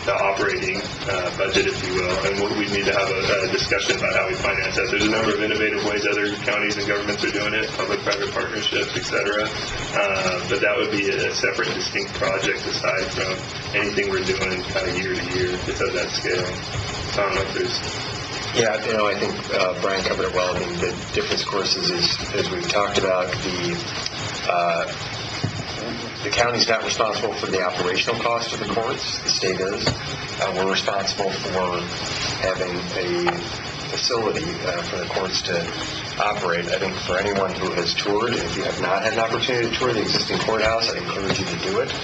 O: the operating budget, if you will, and we need to have a discussion about how we finance that. There's a number of innovative ways other counties and governments are doing it, public-private partnerships, et cetera, but that would be a separate, distinct project aside from anything we're doing kind of year to year that's of that scale. So I don't know if there's...
R: Yeah, I think Brian covered it well. I mean, the difference, of course, is as we've talked about, the county's not responsible for the operational cost of the courts. The state is. We're responsible for having a facility for the courts to operate. I think for anyone who has toured, if you have not had an opportunity to tour the existing courthouse, I encourage you to do it.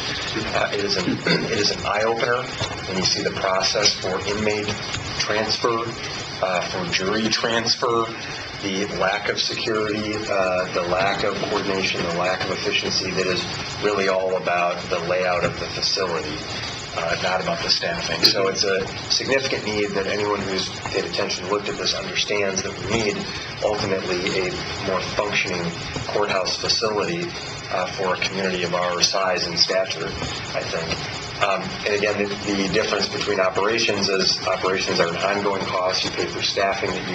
R: It is an eye-opener when you see the process for inmate transfer, for jury transfer, the lack of security, the lack of coordination, the lack of efficiency that is really all about the layout of the facility, not about the staffing. So it's a significant need that anyone who's paid attention, looked at this, understands that we need ultimately a more functioning courthouse facility for a community of our size and stature, I think. And again, the difference between operations is operations are an ongoing cost. You pay for staffing that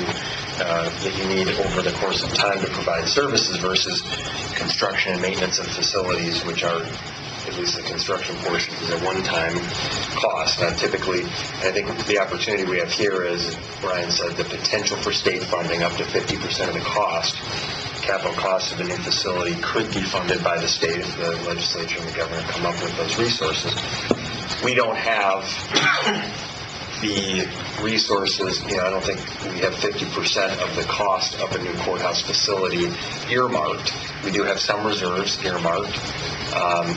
R: you need over the course of time to provide services versus construction and maintenance of facilities, which are, at least the construction portion, is a one-time cost. Now, typically, I think the opportunity we have here is, as Brian said, the potential for state funding up to 50% of the cost. Capital costs of a new facility could be funded by the state if the legislature and the governor come up with those resources. We don't have the resources. I don't think we have 50% of the cost of a new courthouse facility earmarked. We do have some reserves earmarked.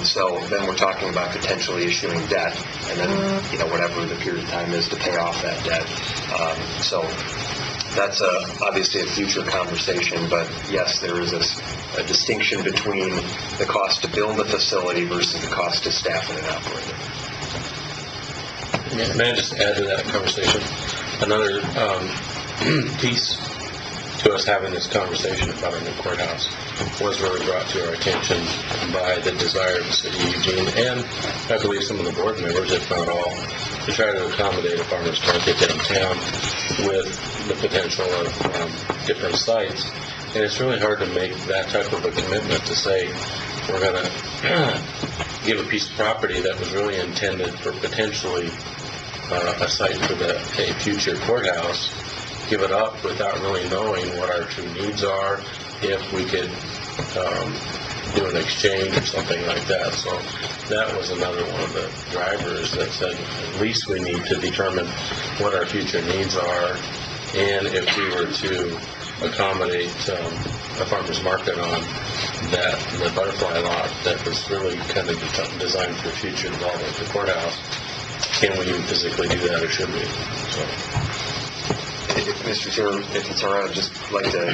R: So then we're talking about potentially issuing debt, and then whatever the period of time is to pay off that debt. So that's obviously a future conversation, but yes, there is a distinction between the cost to build a facility versus the cost to staff it and operate it.
N: May I just add to that conversation? Another piece to us having this conversation about a new courthouse was really brought to our attention by the desire of the city of Eugene and I believe some of the board members, if not all, to try to accommodate a farmer's market downtown with the potential of different sites. And it's really hard to make that type of a commitment to say we're going to give a piece of property that was really intended for potentially a site for a future courthouse, give it up without really knowing what our true needs are, if we could do an exchange or something like that. So that was another one of the drivers that said at least we need to determine what our future needs are, and if we were to accommodate a farmer's market on the butterfly lot that was really kind of designed for future development of the courthouse, can we even physically do that, or should we? So.
R: Mr. Chair, if it's all right, I'd just like to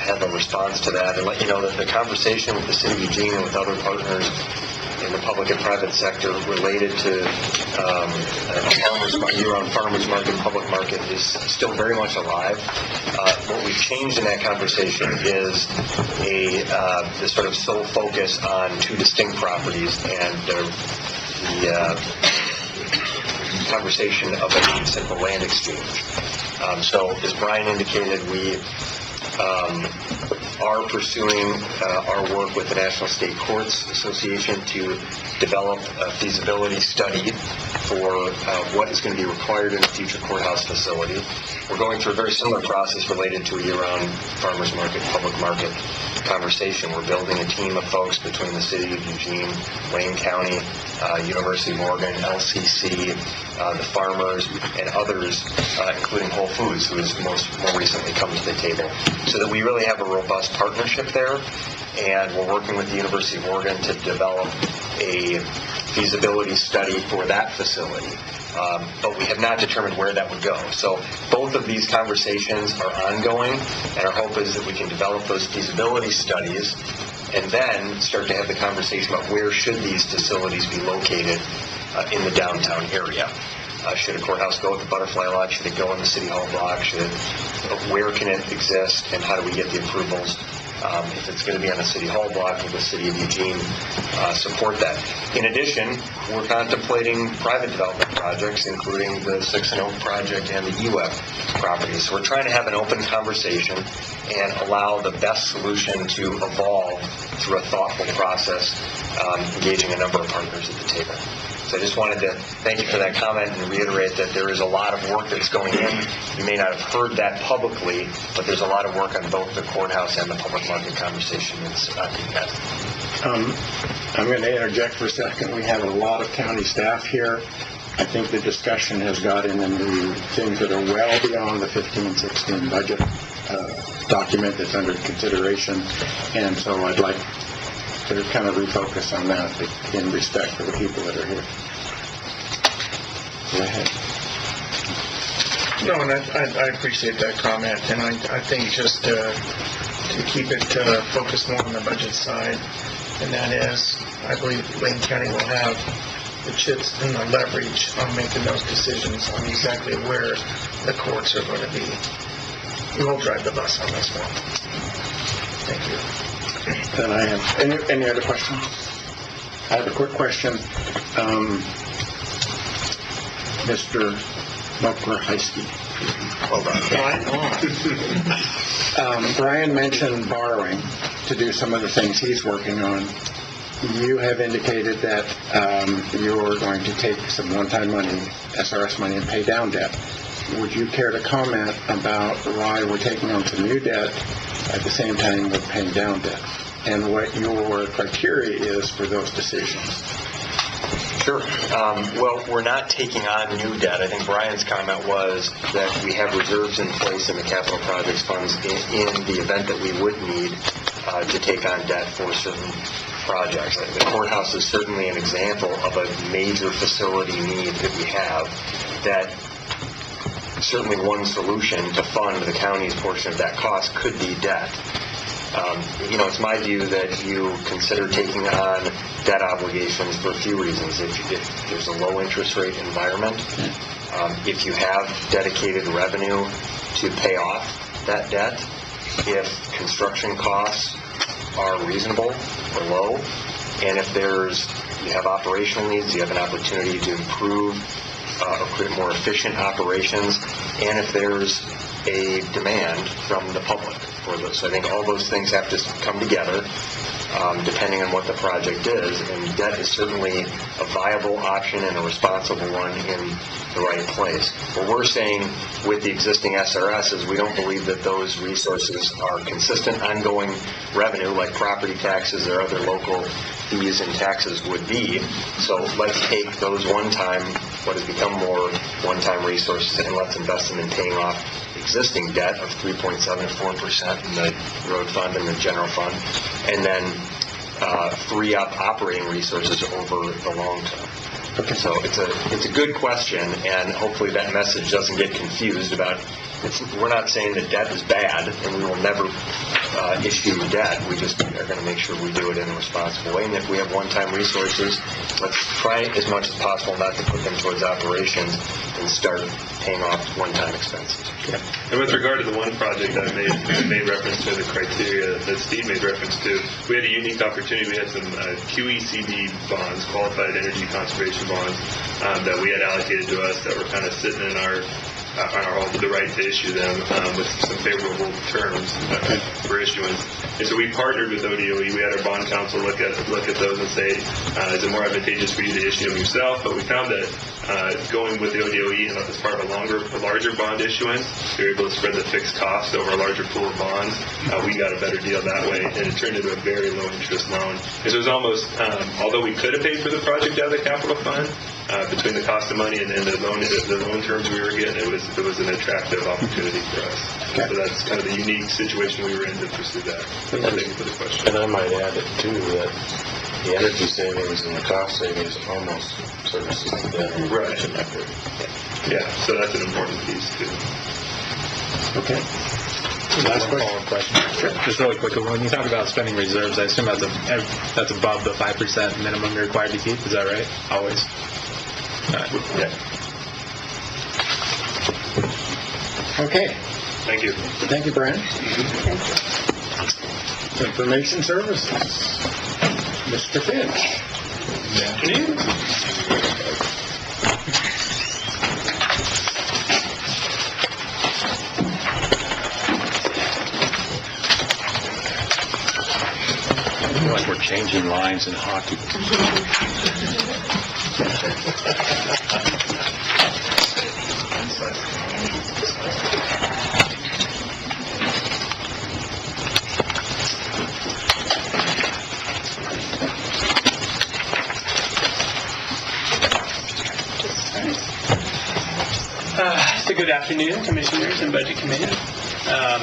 R: have a response to that and let you know that the conversation with the City of Eugene and with other partners in the public and private sector related to year-round farmers market, public market is still very much alive. What we've changed in that conversation is the sort of sole focus on two distinct properties and the conversation of a simple land exchange. So, as Brian indicated, we are pursuing our work with the National State Courts Association to develop a feasibility study for what is going to be required in the future courthouse facility. We're going through a very similar process related to a year-round farmers market, public market conversation. We're building a team of folks between the City of Eugene, Wayne County, University of Oregon, LCC, the farmers, and others, including Whole Foods, who has more recently come to the table, so that we really have a robust partnership there. And we're working with the University of Oregon to develop a feasibility study for that facility. But we have not determined where that would go. So both of these conversations are ongoing, and our hope is that we can develop those feasibility studies and then start to have the conversation about where should these facilities be located in the downtown area. Should a courthouse go at the Butterfly Lot? Should it go in the City Hall block? Where can it exist, and how do we get the approvals? If it's going to be on the City Hall block, will the City of Eugene support that? In addition, we're contemplating private development projects, including the Six and Oak project and the EWEB properties. So we're trying to have an open conversation and allow the best solution to evolve through a thoughtful process, engaging a number of partners at the table. So I just wanted to thank you for that comment and reiterate that there is a lot of work that's going in. You may not have heard that publicly, but there's a lot of work on both the courthouse and the public market conversation that's being had.
A: I'm going to interject for a second. We have a lot of county staff here. I think the discussion has gotten into things that are well beyond the 15-16 budget document that's under consideration, and so I'd like to kind of refocus on that in respect for the people that are here. Go ahead.
E: No, and I appreciate that comment, and I think just to keep it focused more on the budget side, and that is, I believe Wayne County will have the chips and the leverage on making those decisions on exactly where the courts are going to be. We will drive the bus on this one. Thank you.
A: Then I have any other questions? I have a quick question. Mr. Mokler-Heisky. Brian mentioned borrowing to do some of the things he's working on. You have indicated that you're going to take some one-time money, SRS money, and pay down debt. Would you care to comment about why we're taking on some new debt at the same time we're paying down debt, and what your criteria is for those decisions?
R: Sure. Well, we're not taking on new debt. I think Brian's comment was that we have reserves in place in the capital projects funds in the event that we would need to take on debt for certain projects. The courthouse is certainly an example of a major facility need that we have, that certainly one solution to fund the county's portion of that cost could be debt. It's my view that you consider taking on debt obligations for a few reasons. If there's a low interest rate environment, if you have dedicated revenue to pay off that debt, if construction costs are reasonable or low, and if you have operational needs, you have an opportunity to improve or create more efficient operations, and if there's a demand from the public for those. So I think all those things have to come together depending on what the project is, and debt is certainly a viable option and a responsible one in the right place. What we're saying with the existing SRS is we don't believe that those resources are consistent ongoing revenue like property taxes or other local fees and taxes would be. So let's take those what has become more one-time resources, and let's invest them in paying off existing debt of 3.74% in the road fund and the general fund, and then free up operating resources over the long term. Okay. So it's a good question, and hopefully that message doesn't get confused about. We're not saying that debt is bad, and we will never issue debt. We just are going to make sure we do it in a responsible way. And if we have one-time resources, let's try as much as possible not to put them towards operations and start paying off one-time expenses.
O: Okay. And with regard to the one project I made reference to the criteria that Steve made reference to, we had a unique opportunity. We had some QECB bonds, Qualified Energy Conservation bonds, that we had allocated to us that were kind of sitting in our the right to issue them with some favorable terms for issuance. And so we partnered with ODOE. We had our bond counsel look at those and say, is it more advantageous for you to issue them yourself? But we found that going with the ODOE and as part of a larger bond issuance, they're able to spread the fixed cost over a larger pool of bonds. We got a better deal that way, and it turned into a very low interest loan. And so it was almost, although we could have paid for the project out of the capital fund, between the cost of money and the loan terms we were getting, it was an attractive opportunity for us. So that's kind of the unique situation we were in to pursue that. Thank you for the question.
N: And I might add it too, that the energy savings and the cost savings almost services the
O: right. Yeah, so that's an important piece too.
K: Okay. Last follow-up question. Just really quickly, when you talk about spending reserves, I assume that's above the 5% minimum you're required to keep. Is that right? Always.
O: Yeah.
A: Okay.
O: Thank you.
A: Thank you, Brian. Information Services. Mr. Finch.
S: Good afternoon.
K: I feel like we're changing lines in hockey.
S: So good afternoon, Commissioners and Budget Committee.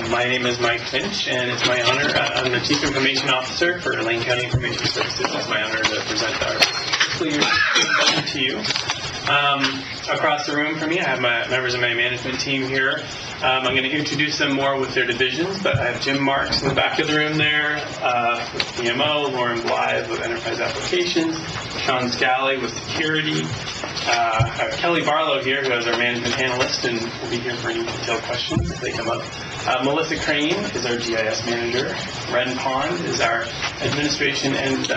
S: My name is Mike Finch, and it's my honor. I'm the Chief Information Officer for Lane County Information Services. It's my honor to present our fiscal year budget to you. Across the room from me, I have my members of my management team here. I'm going to introduce them more with their divisions, but I have Jim Marks in the back of the room there with PMO, Lauren Blythe with Enterprise Applications, Sean Scally with Security. I have Kelly Barlow here, who is our management analyst, and will be here for any detailed questions if they come up. Melissa Crane is our GIS manager. Ren Pond is our administration and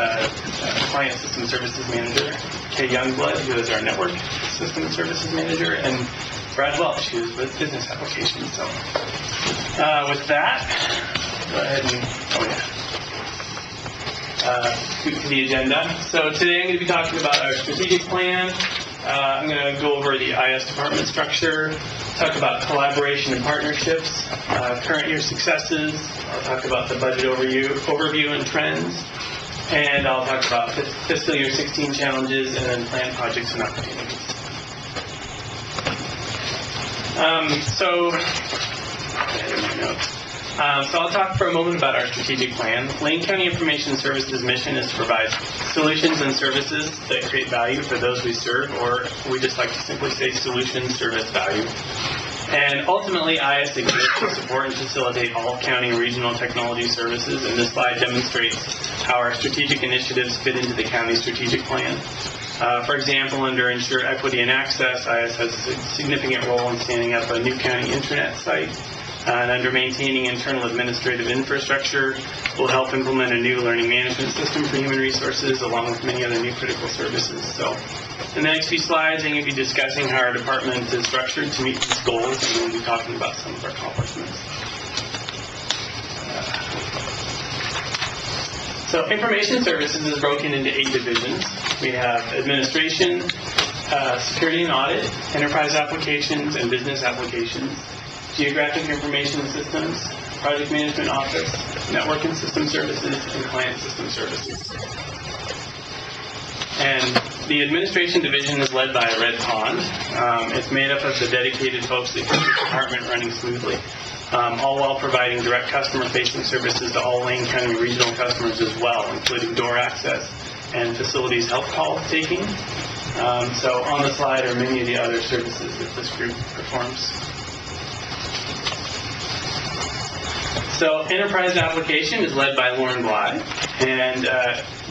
S: client system services manager. Kay Youngblood, who is our network system services manager, and Brad Welch, who is with business applications. So with that, go ahead and, scoot to the agenda. So today I'm going to be talking about our strategic plan. I'm going to go over the IS department structure, talk about collaboration and partnerships, current year successes. I'll talk about the budget overview and trends, and I'll talk about fiscal year 16 challenges and then planned projects and opportunities. So I'll talk for a moment about our strategic plan. Lane County Information Services' mission is to provide solutions and services that create value for those we serve, or we just like to simply say solutions, service, value. And ultimately, IS exists to support and facilitate all county and regional technology services, and this slide demonstrates how our strategic initiatives fit into the county strategic plan. For example, under Ensure Equity and Access, IS has a significant role in standing up a new county intranet site. And under Maintaining Internal Administrative Infrastructure, we'll help implement a new learning management system for human resources, along with many other new critical services. So in the next few slides, I'm going to be discussing how our department is structured to meet these goals, and we'll be talking about some of our accomplishments. So Information Services is broken into 8 divisions. We have Administration, Security and Audit, Enterprise Applications, and Business Applications, Geographic Information Systems, Project Management Office, Network and System Services, and Client System Services. And the Administration Division is led by Red Pond. It's made up of the dedicated folks that keep the department running smoothly, all while providing direct customer-facing services to all Lane County regional customers as well, including door access and facilities health call taking. So on the slide are many of the other services that this group performs. So Enterprise Application is led by Lauren Blythe, and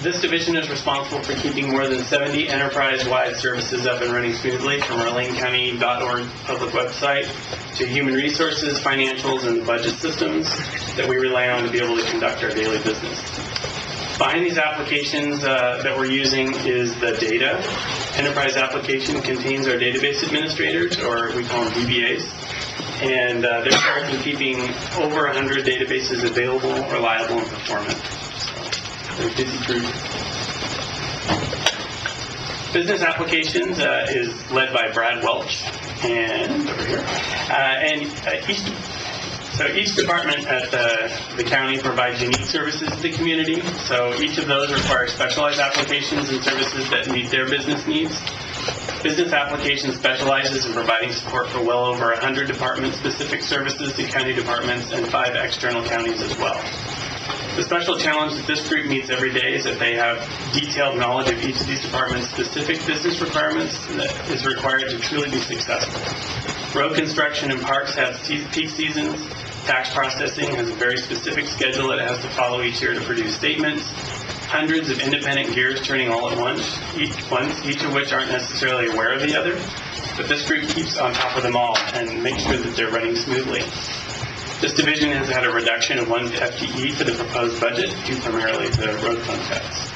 S: this division is responsible for keeping more than 70 enterprise-wide services up and running smoothly, from our lanecounty.org public website to human resources, financials, and the budget systems that we rely on to be able to conduct our daily business. Behind these applications that we're using is the data. Enterprise application contains our database administrators, or we call them DBAs. And they're charged with keeping over 100 databases available, reliable, and performant. So they're a busy group. Business applications is led by Brad Welch, and over here. So each department at the county provides unique services to the community. So each of those requires specialized applications and services that meet their business needs. Business applications specializes in providing support for well over 100 department-specific services to county departments and 5 external counties as well. The special challenge that this group meets every day is that they have detailed knowledge of each of these departments' specific business requirements that is required to truly be successful. Road construction and parks have peak seasons. Tax processing has a very specific schedule that it has to follow each year to produce statements. Hundreds of independent gears turning all at once, each of which aren't necessarily aware of the other. But this group keeps on top of them all and makes sure that they're running smoothly. This division has had a reduction of 1 FTE to the proposed budget, due primarily to road fund cuts.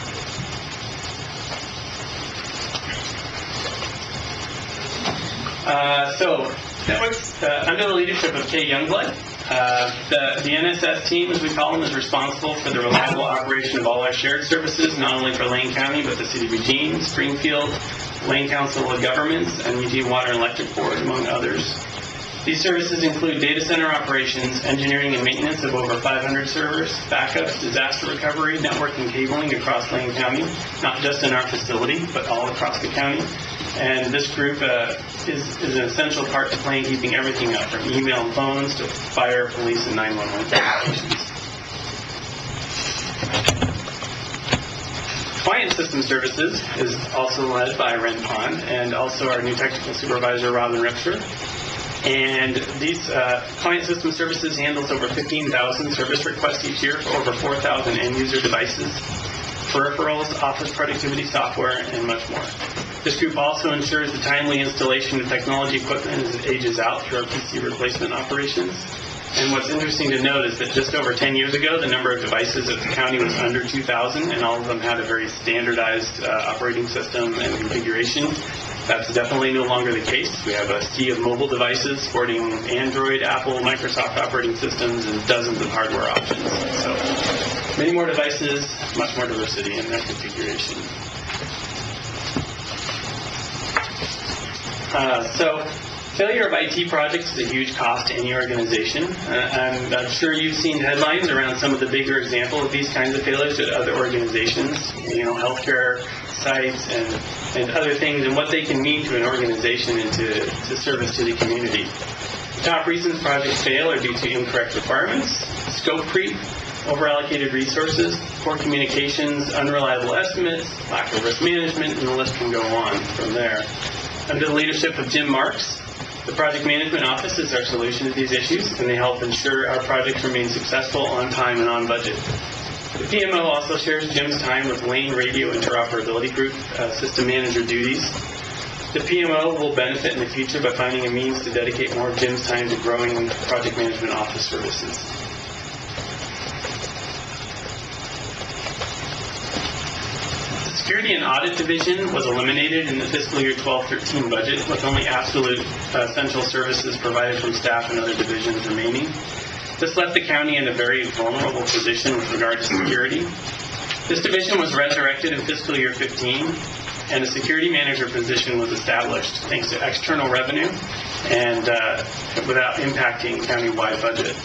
S: Under the leadership of Kay Youngblood, the NSS team, as we call them, is responsible for the reliable operation of all our shared services, not only for Lane County, but the City of Eugene, Springfield, Lane Council of Governments, and Eugene Water and Electric Board, among others. These services include data center operations, engineering and maintenance of over 500 servers, backups, disaster recovery, network and cabling across Lane County, not just in our facility, but all across the county. And this group is an essential part to play in keeping everything up, from email and phones to fire, police, and 911 communications. Client System Services is also led by Ren Pond, and also our new technical supervisor, Robin Ripster. And these Client System Services handles over 15,000 service requests each year for over 4,000 end-user devices, peripherals, office productivity software, and much more. This group also ensures the timely installation of technology equipment as it ages out through our PC replacement operations. And what's interesting to note is that just over 10 years ago, the number of devices at the county was under 2,000, and all of them had a very standardized operating system and configuration. That's definitely no longer the case. We have a sea of mobile devices supporting Android, Apple, Microsoft operating systems, and dozens of hardware options. So many more devices, much more diversity in their configuration. Failure of IT projects is a huge cost to any organization. I'm sure you've seen headlines around some of the bigger examples of these kinds of failures at other organizations, healthcare sites and other things, and what they can mean to an organization and to service to the community. The top reasons projects fail are due to incorrect requirements, scope creep, over-allocated resources, poor communications, unreliable estimates, lack of risk management, and the list can go on from there. Under the leadership of Jim Marks, the Project Management Office is our solution to these issues, and they help ensure our projects remain successful, on time, and on budget. The PMO also shares Jim's time with Lane Radio Interoperability Group system manager duties. The PMO will benefit in the future by finding a means to dedicate more of Jim's time to growing Project Management Office services. Security and Audit Division was eliminated in the fiscal year 12-13 budget, with only absolute essential services provided from staff and other divisions remaining. This left the county in a very vulnerable position with regard to security. This division was resurrected in fiscal year 15, and a security manager position was established thanks to external revenue and without impacting county-wide budget.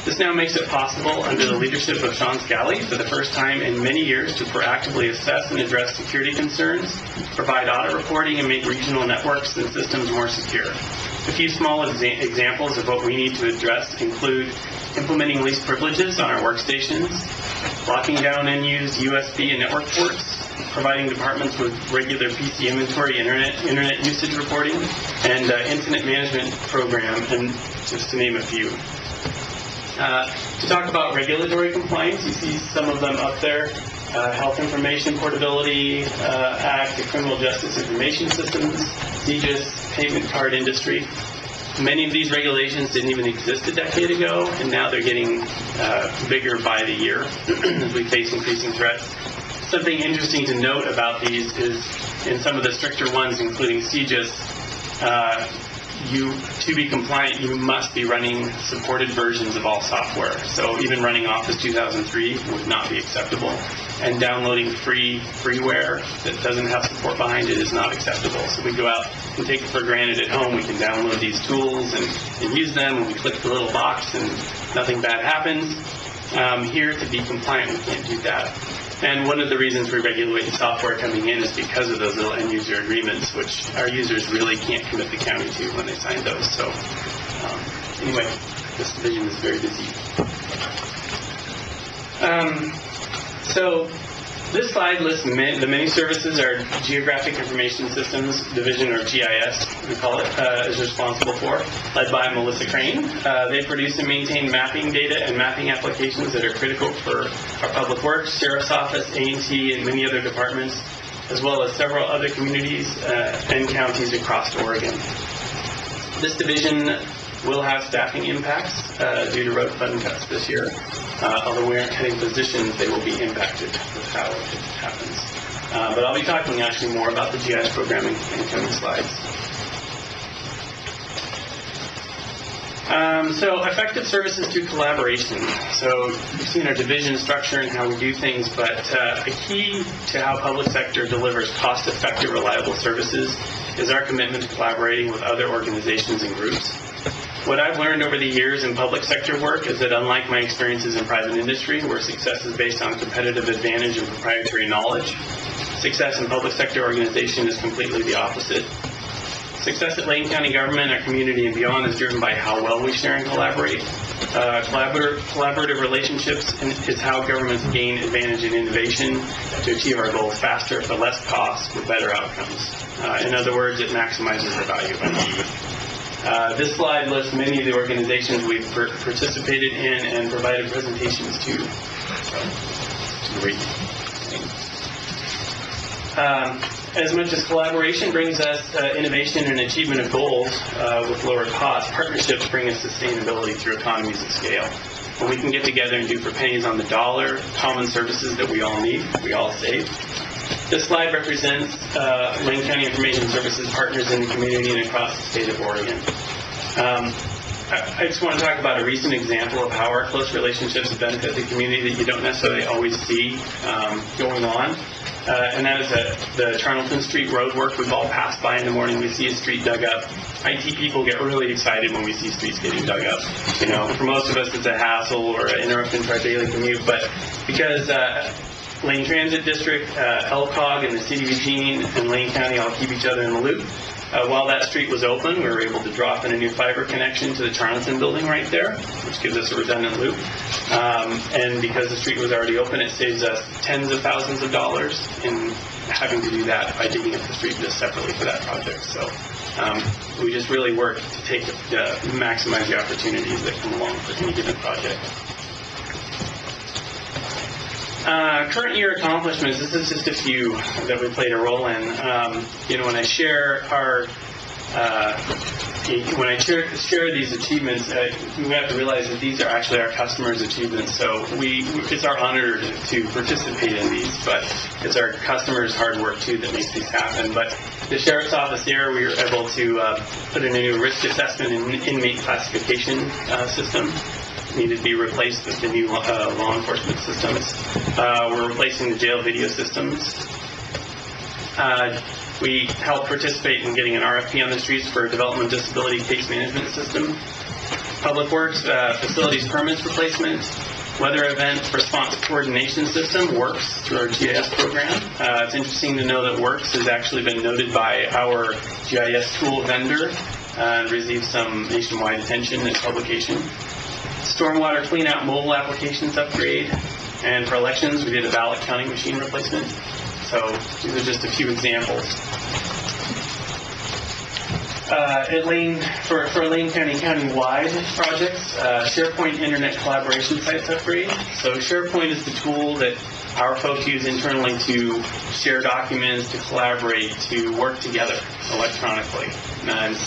S: This now makes it possible, under the leadership of Sean Scally, for the first time in many years, to proactively assess and address security concerns, provide audit reporting, and make regional networks and systems more secure. A few small examples of what we need to address include implementing least privileges on our workstations, locking down unused USB and network ports, providing departments with regular PC inventory, internet usage reporting, and incident management program, and just to name a few. To talk about regulatory compliance, you see some of them up there. Health Information Portability Act, the Criminal Justice Information Systems, CJIS, Payment Card Industry. Many of these regulations didn't even exist a decade ago, and now they're getting bigger by the year as we face increasing threats. Something interesting to note about these is in some of the stricter ones, including CJIS, to be compliant, you must be running supported versions of all software. So even running Office 2003 would not be acceptable. And downloading freeware that doesn't have support behind it is not acceptable. So we go out and take it for granted at home. We can download these tools and use them, and we click the little box and nothing bad happens. Here, to be compliant, we can't do that. And one of the reasons we regulate software coming in is because of those little end-user agreements, which our users really can't commit the county to when they sign those. So anyway, this division is very busy. So this slide lists the many services our Geographic Information Systems Division, or GIS, we call it, is responsible for, led by Melissa Crane. They produce and maintain mapping data and mapping applications that are critical for our Public Works, Sheriff's Office, A&T, and many other departments, as well as several other communities and counties across Oregon. This division will have staffing impacts due to road fund cuts this year. Although we aren't cutting positions, they will be impacted with how it happens. But I'll be talking actually more about the GIS programming in the coming slides. So effective services through collaboration. So you've seen our division structure and how we do things, but a key to how public sector delivers cost-effective, reliable services is our commitment to collaborating with other organizations and groups. What I've learned over the years in public sector work is that unlike my experiences in private industry, where success is based on competitive advantage and proprietary knowledge, success in public sector organization is completely the opposite. Success at Lane County government, our community, and beyond is driven by how well we share and collaborate. Collaborative relationships is how governments gain advantage in innovation to achieve our goals faster for less cost with better outcomes. In other words, it maximizes the value of money. This slide lists many of the organizations we've participated in and provided presentations to. As much as collaboration brings us innovation and achievement of goals with lower costs, partnerships bring us sustainability through economies of scale. When we can get together and do for pennies on the dollar common services that we all need, we all save. This slide represents Lane County Information Services partners in the community and across the state of Oregon. I just want to talk about a recent example of how our close relationships benefit the community that you don't necessarily always see going on. And that is the Charnelton Street road work. We've all passed by in the morning. We see a street dug up. IT people get really excited when we see streets getting dug up. You know, for most of us, it's a hassle or an interruption to our daily commute. But because Lane Transit District, LCOG, and the City of Eugene and Lane County all keep each other in the loop. While that street was open, we were able to drop in a new fiber connection to the Charnelton building right there, which gives us a redundant loop. And because the street was already open, it saves us tens of thousands of dollars in having to do that by digging up the street just separately for that project. So we just really work to maximize the opportunities that come along for any given project. Current year accomplishments, this is just a few that we played a role in. When I share share these achievements, we have to realize that these are actually our customers' achievements. So it's our honor to participate in these, but it's our customers' hard work too that makes these happen. But the Sheriff's Office there, we were able to put in a new risk assessment and inmate classification system. Needed to be replaced with the new law enforcement systems. We're replacing the jail video systems. We helped participate in getting an RFP on the streets for a development disability case management system. Public Works, facilities permits replacement. Weather event response coordination system, WORKS, through our GIS program. It's interesting to know that WORKS has actually been noted by our GIS tool vendor and received some nationwide attention and publication. Stormwater clean-out mobile applications upgrade, and for elections, we did a ballot counting machine replacement. So these are just a few examples. For Lane County county-wide projects, SharePoint Internet Collaboration Sites upgrade. So SharePoint is the tool that our folks use internally to share documents, to collaborate, to work together electronically. And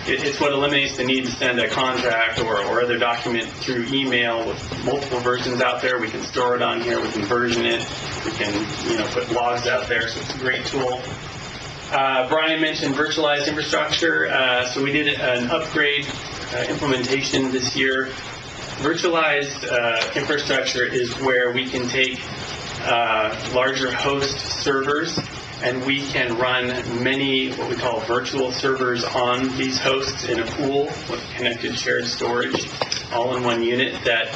S: it's what eliminates the need to send a contract or other document through email with multiple versions out there. We can store it on here. We can version it. We can, put logs out there. So it's a great tool. Brian mentioned virtualized infrastructure. So we did an upgrade implementation this year. Virtualized infrastructure is where we can take larger host servers and we can run many what we call virtual servers on these hosts in a pool with connected shared storage all in one unit that,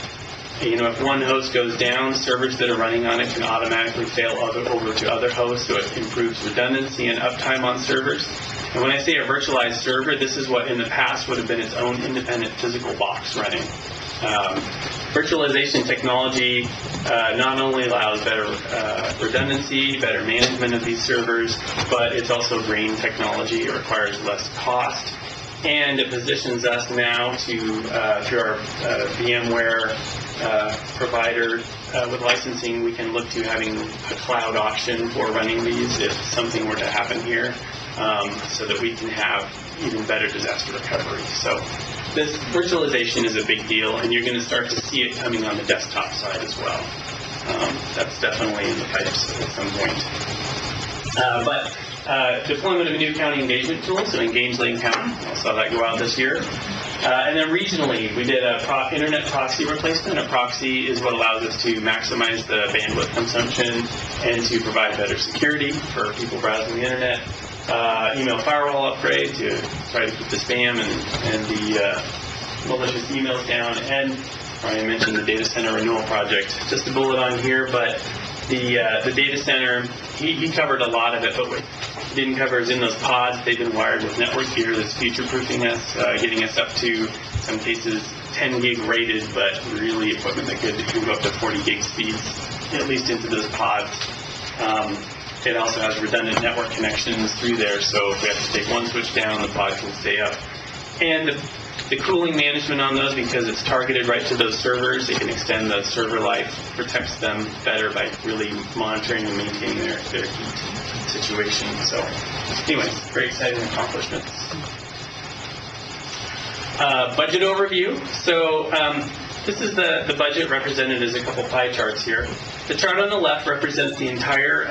S: if one host goes down, servers that are running on it can automatically fail over to other hosts, so it improves redundancy and uptime on servers. And when I say a virtualized server, this is what in the past would have been its own independent physical box running. Virtualization technology not only allows better redundancy, better management of these servers, but it's also green technology. It requires less cost, and it positions us now to, through our VMware provider with licensing, we can look to having a cloud option for running these if something were to happen here, so that we can have even better disaster recovery. So this virtualization is a big deal, and you're going to start to see it coming on the desktop side as well. That's definitely in the pipes at some point. But deployment of a new county engagement tool, so Engage Lane County, I saw that go out this year. And then regionally, we did a internet proxy replacement. A proxy is what allows us to maximize the bandwidth consumption and to provide better security for people browsing the internet. Email firewall upgrade to try to keep the spam and the malicious emails down. And Brian mentioned the data center renewal project. Just a bullet on here, but the data center, he covered a lot of it, but what he didn't cover is in those pods. They've been wired with network gear that's future-proofing us, getting us up to, in some cases, 10 gig rated, but really equipment that could go up to 40 gig speeds, at least into those pods. It also has redundant network connections through there, so if we have to take one switch down, the pod can stay up. And the cooling management on those, because it's targeted right to those servers, it can extend the server life, protects them better by really monitoring and maintaining their heat situation. So anyways, very exciting accomplishments. Budget overview. So this is the budget represented as a couple pie charts here. The chart on the left represents the entire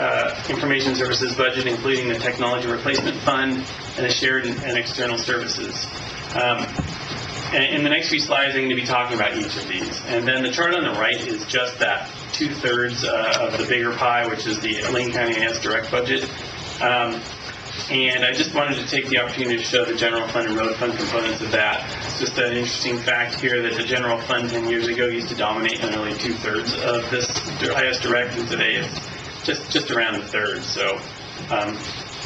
S: information services budget, including the technology replacement fund and the shared and external services. In the next few slides, I'm going to be talking about each of these. And then the chart on the right is just that 2/3 of the bigger pie, which is the Lane County IS direct budget. And I just wanted to take the opportunity to show the general fund and road fund components of that. It's just an interesting fact here that the general fund 10 years ago used to dominate nearly 2/3 of this IS direct, and today it's just around 1/3. So,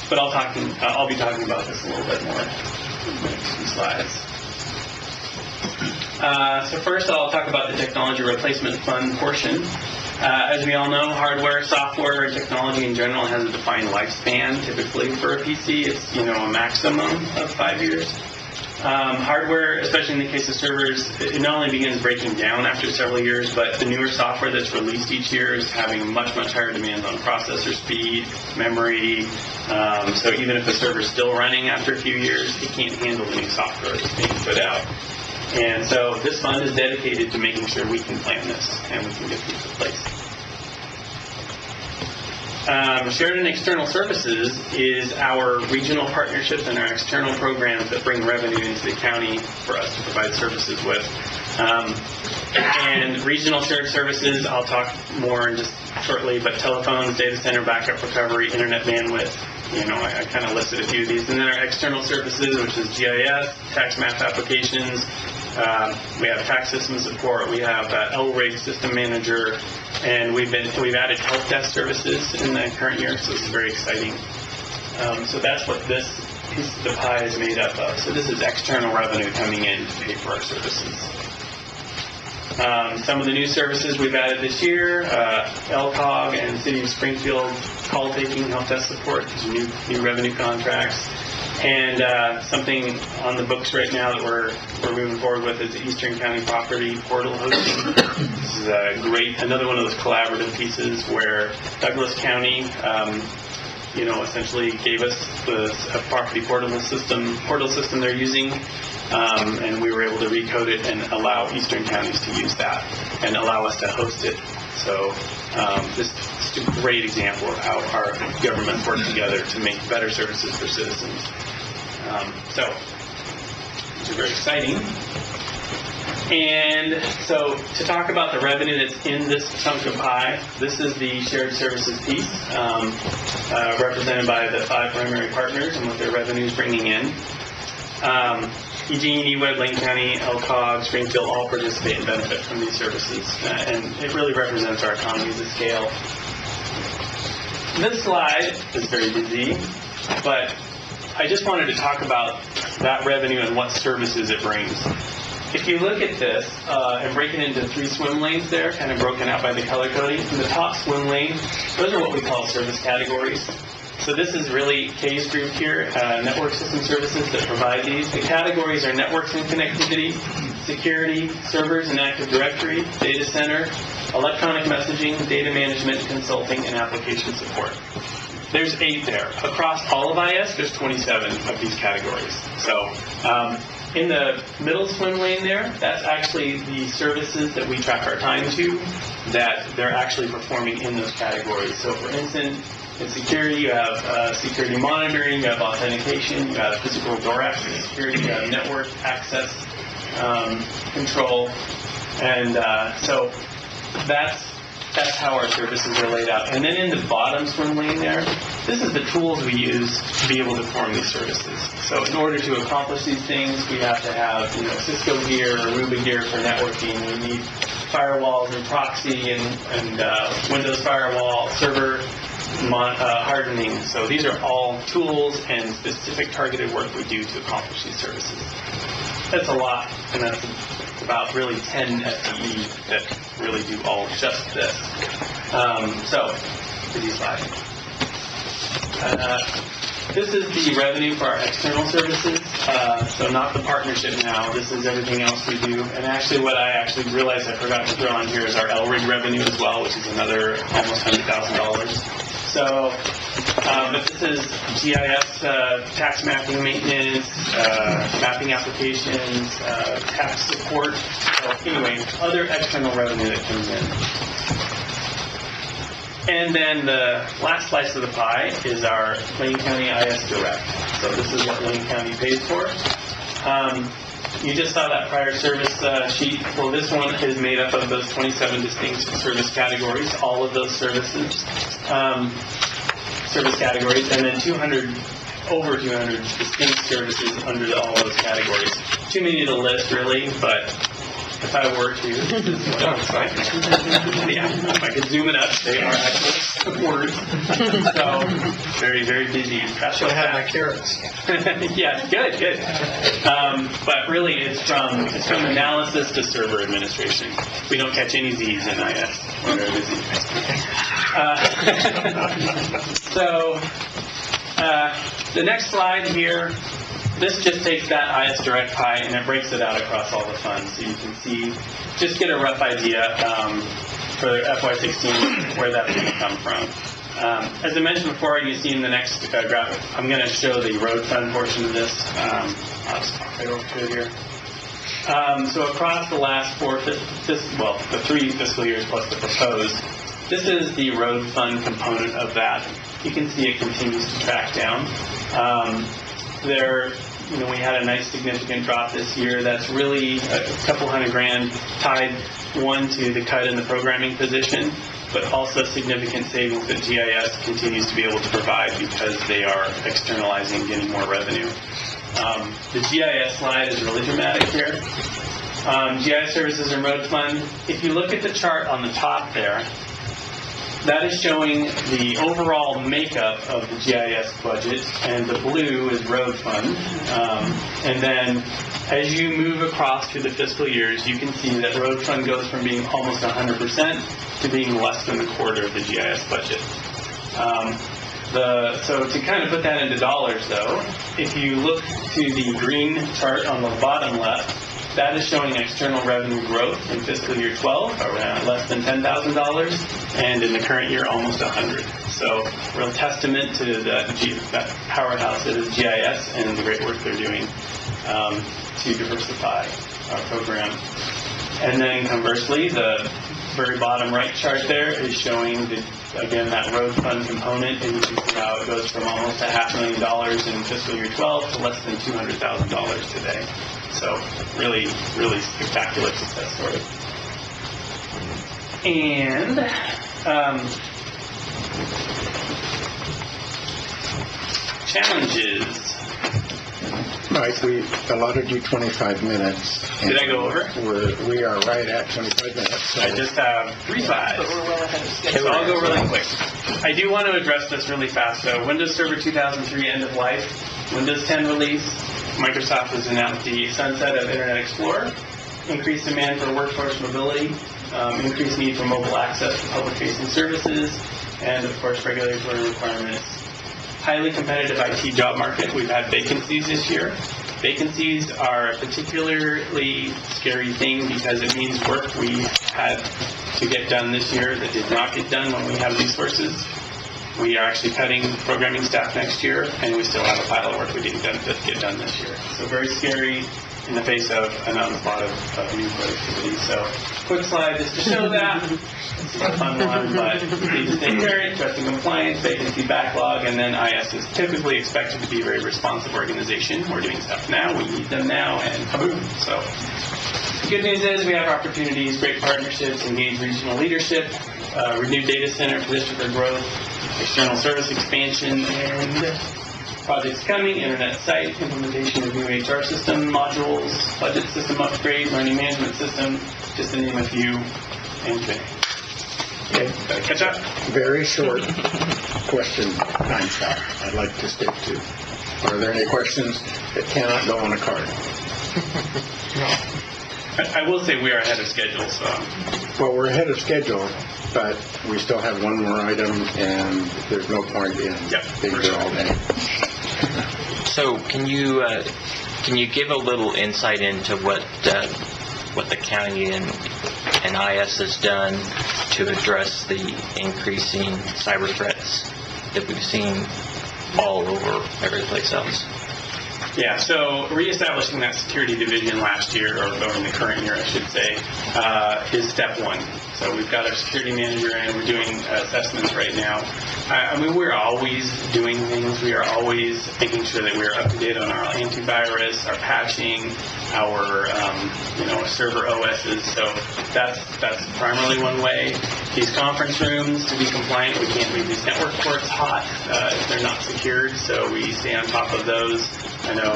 S: but I'll be talking about this a little bit more in the next few slides. So first I'll talk about the technology replacement fund portion. As we all know, hardware, software, and technology in general has a defined lifespan. Typically for a PC, it's a maximum of 5 years. Hardware, especially in the case of servers, it not only begins breaking down after several years, but the newer software that's released each year is having much higher demands on processor speed, memory. So even if the server's still running after a few years, it can't handle the new software that's being put out. And so this fund is dedicated to making sure we can plan this and we can get these in place. Shared and external services is our regional partnerships and our external programs that bring revenue into the county for us to provide services with. And regional shared services, I'll talk more in just shortly, but telephones, data center, backup recovery, internet bandwidth, I kind of listed a few of these. And then our external services, which is GIS, tax map applications, we have tax system support, we have LRIG system manager, and we've added help desk services in the current year, so this is very exciting. So that's what this piece of the pie is made up of. So this is external revenue coming in to pay for our services. Some of the new services we've added this year, LCOG and City of Springfield call taking, help desk support, these are new revenue contracts. And something on the books right now that we're moving forward with is the Eastern County Property Portal hosting. This is another one of those collaborative pieces where Douglas County, essentially gave us the property portal system they're using, and we were able to recode it and allow Eastern counties to use that and allow us to host it. So this is a great example of how our governments work together to make better services for citizens. So it's very exciting. And so to talk about the revenue that's in this chunk of pie, this is the shared services piece, represented by the 5 primary partners and what their revenue is bringing in. Eugene, eWeb, Lane County, LCOG, Springfield all participate and benefit from these services, and it really represents our economies of scale. This slide is very busy, but I just wanted to talk about that revenue and what services it brings. If you look at this and break it into 3 swim lanes there, kind of broken out by the color coding, in the top swim lane, those are what we call service categories. So this is really Kay's group here, network system services that provide these. The categories are networks and connectivity, security, servers and Active Directory, data center, electronic messaging, data management, consulting, and application support. There's 8 there. Across all of IS, there's 27 of these categories. So in the middle swim lane there, that's actually the services that we track our time to that they're actually performing in those categories. So for instance, in security, you have security monitoring, you have authentication, you have physical door access security, you have network access control, and so that's how our services are laid out. And then in the bottom swim lane there, this is the tools we use to be able to perform these services. So in order to accomplish these things, we have to have Cisco gear or Aruba gear for networking. We need firewalls and proxy and Windows firewall, server hardening. So these are all tools and specific targeted work we do to accomplish these services. That's a lot, and that's about really 10 FTE that really do all just this. So, busy slide. This is the revenue for our external services. So not the partnership now. This is everything else we do. And actually what I actually realized I forgot to throw on here is our LRIG revenue as well, which is another almost $100,000. So, but this is GIS, tax mapping maintenance, mapping applications, tax support. So anyway, other external revenue that comes in. And then the last slice of the pie is our Lane County IS Direct. So this is what Lane County pays for. You just saw that prior service sheet. Well, this one is made up of those 27 distinct service categories, all of those services, service categories, and then over 200 distinct services under all those categories. Too many to list, really, but if I were to, this is what it looks like. Yeah, if I could zoom it up, they are actual words. So, very, very busy. That's what I have my carrots. Yeah, good. But really, it's from analysis to server administration. We don't catch any Z's in IS. We're very busy. The next slide here, this just takes that IS Direct pie and it breaks it out across all the funds. So you can see, just get a rough idea for FY16 where that's going to come from. As I mentioned before, you see in the next graphic, I'm going to show the road fund portion of this. I'll just talk right over to it here. So across the last the 3 fiscal years plus the proposed, this is the road fund component of that. You can see it continues to track down. We had a nice significant drop this year. That's really a couple $100,000 tied, one, to the cut in the programming position, but also significant savings that GIS continues to be able to provide because they are externalizing, getting more revenue. The GIS slide is really dramatic here. GIS services and road fund. If you look at the chart on the top there, that is showing the overall makeup of the GIS budget, and the blue is road fund. And then as you move across through the fiscal years, you can see that road fund goes from being almost 100% to being less than a quarter of the GIS budget. So to kind of put that into dollars, though, if you look to the green chart on the bottom left, That is showing external revenue growth in fiscal year 12, around less than $10,000, and in the current year, almost 100. So, real testament to that powerhouse that is GIS and the great work they're doing to diversify our program. And then conversely, the very bottom right chart there is showing, again, that road fund component, and you can see how it goes from almost $500,000 in fiscal year 12 to less than $200,000 today. So really, really spectacular success story. And challenges.
A: Mike, we allotted you 25 minutes.
S: Did I go over?
A: We are right at 25 minutes. So.
S: I just have 3 slides. So I'll go really quick. I do want to address this really fast, though. Windows Server 2003 end of life, Windows 10 release, Microsoft has announced the sunset of Internet Explorer, increased demand for workforce mobility, increased need for mobile access to public-facing services, and, of course, regulatory requirements. Highly competitive IT job market. We've had vacancies this year. Vacancies are a particularly scary thing because it means work we had to get done this year that did not get done when we have resources. We are actually cutting programming staff next year, and we still have a pile of work we didn't get done this year. So very scary in the face of an onslaught of new productivity. So quick slide just to show that. It's a fun one, but need to stay current, trust and compliance, vacancy backlog, and then IS is typically expected to be a very responsive organization. We're doing stuff now, we need them now, and kaboom. So the good news is we have opportunities, great partnerships, engaged regional leadership, renewed data center for district for growth, external service expansion, and projects coming, internet site, implementation of new HR system modules, budget system upgrade, learning management system, just to name a few, and today.
A: Okay.
S: Catch up.
A: Very short question time shot I'd like to stick to. Are there any questions that cannot go on a card?
S: I will say we are ahead of schedule, so.
A: Well, we're ahead of schedule, but we still have one more item, and there's no point in being here all day.
L: So can you give a little insight into what the county and IS has done to address the increasing cyber threats that we've seen all over every place else?
S: Yeah, so reestablishing that security division last year, or in the current year, I should say, is step one. So we've got our security manager in, we're doing assessments right now. I mean, we're always doing things. We are always making sure that we're up to date on our antivirus, our patching, our server OSs. So that's primarily one way. These conference rooms, to be compliant, we can't leave these network ports hot if they're not secured. So we stay on top of those. I know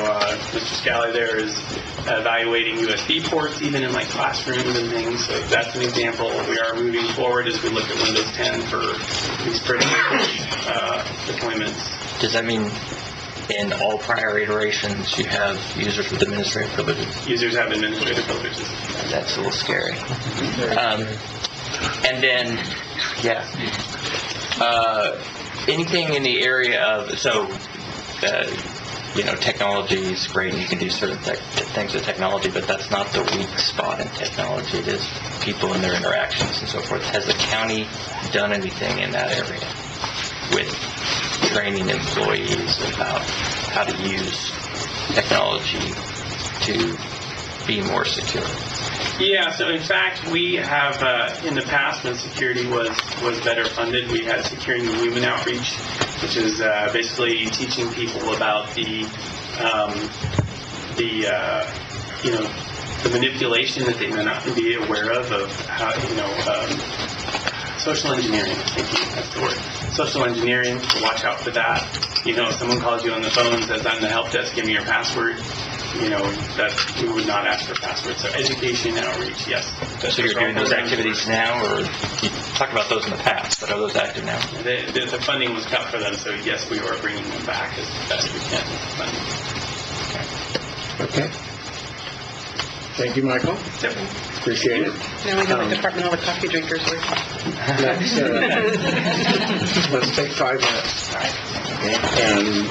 S: Mr. Scally there is evaluating USB ports, even in like classrooms and things. So that's an example. We are moving forward as we look at Windows 10 for these critical deployments.
L: Does that mean in all prior iterations you have users with administrative privileges?
S: Users have administrative privileges.
L: That's a little scary. And then, anything in the area of, technology is great and you can do certain things with technology, but that's not the weak spot in technology. It is people and their interactions and so forth. Has the county done anything in that area with training employees about how to use technology to be more secure?
S: Yeah, so in fact, we have, in the past, when security was better funded, we had Securing the Human Outreach, which is basically teaching people about the manipulation that they may not be aware of how, social engineering. Thank you, that's the word. Social engineering, watch out for that. If someone calls you on the phone and says, I'm the help desk, give me your password, that we would not ask for passwords. So education, outreach, yes.
L: So you're doing those activities now, or you talked about those in the past, but are those active now?
S: The funding was cut for them, so yes, we are bringing them back as best we can with funding.
A: Okay. Thank you, Michael.
S: Yep.
A: Appreciate it.
H: Now we know what department all the coffee drinkers were.
A: Let's take 5 minutes. Okay. And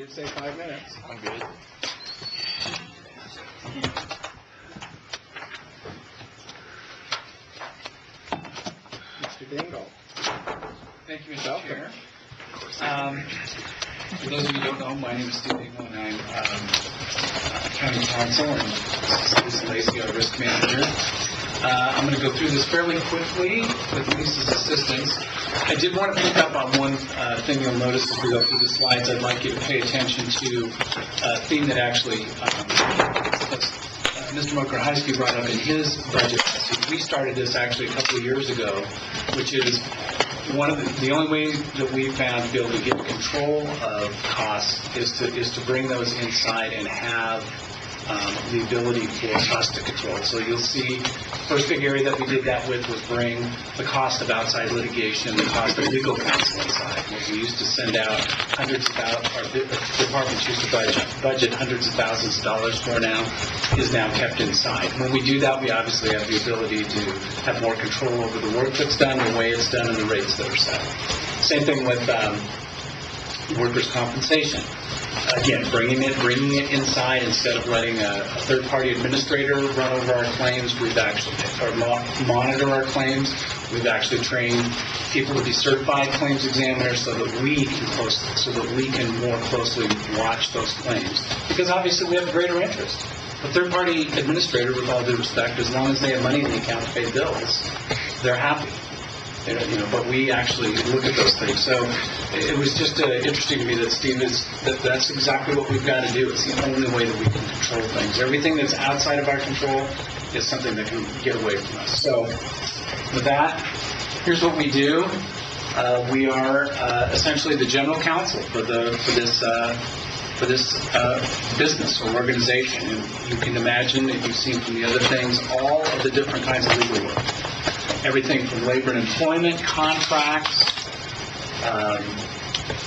A: did say 5 minutes.
L: I'm good.
A: Mr. Dingle.
T: Thank you, Mr. Chair. For those of you who don't know, my name is Steve Dingle, and I'm county counsel, and this is Lacey, our risk manager. I'm going to go through this fairly quickly with Lisa's assistance. I did want to pick up on one thing you'll notice as we go through the slides. I'd like you to pay attention to a theme that actually Mr. Mokrahysky brought up in his budget. We started this actually a couple of years ago, which is one of the only way that we found to be able to get control of costs is to bring those inside and have the ability for us to control. So you'll see, first big area that we did that with was bring the cost of outside litigation, the cost of legal counsel inside. What we used to send out hundreds of our departments used to budget hundreds of thousands of dollars for now is now kept inside. When we do that, we obviously have the ability to have more control over the work that's done, the way it's done, and the rates that are set. Same thing with workers' compensation. Again, bringing it inside instead of letting a third-party administrator run over our claims. We've actually, or monitor our claims. We've actually trained people to be certified claims examiners so that we can more closely watch those claims. Because obviously we have a greater interest. A third-party administrator, with all due respect, as long as they have money in the account to pay bills, they're happy. But we actually look at those things. So it was just interesting to me that Steve that's exactly what we've got to do. It's the only way that we can control things. Everything that's outside of our control is something that can get away from us. So with that, here's what we do. We are essentially the general counsel for this business or organization. And you can imagine that you've seen from the other things all of the different kinds of legal work. Everything from labor and employment, contracts,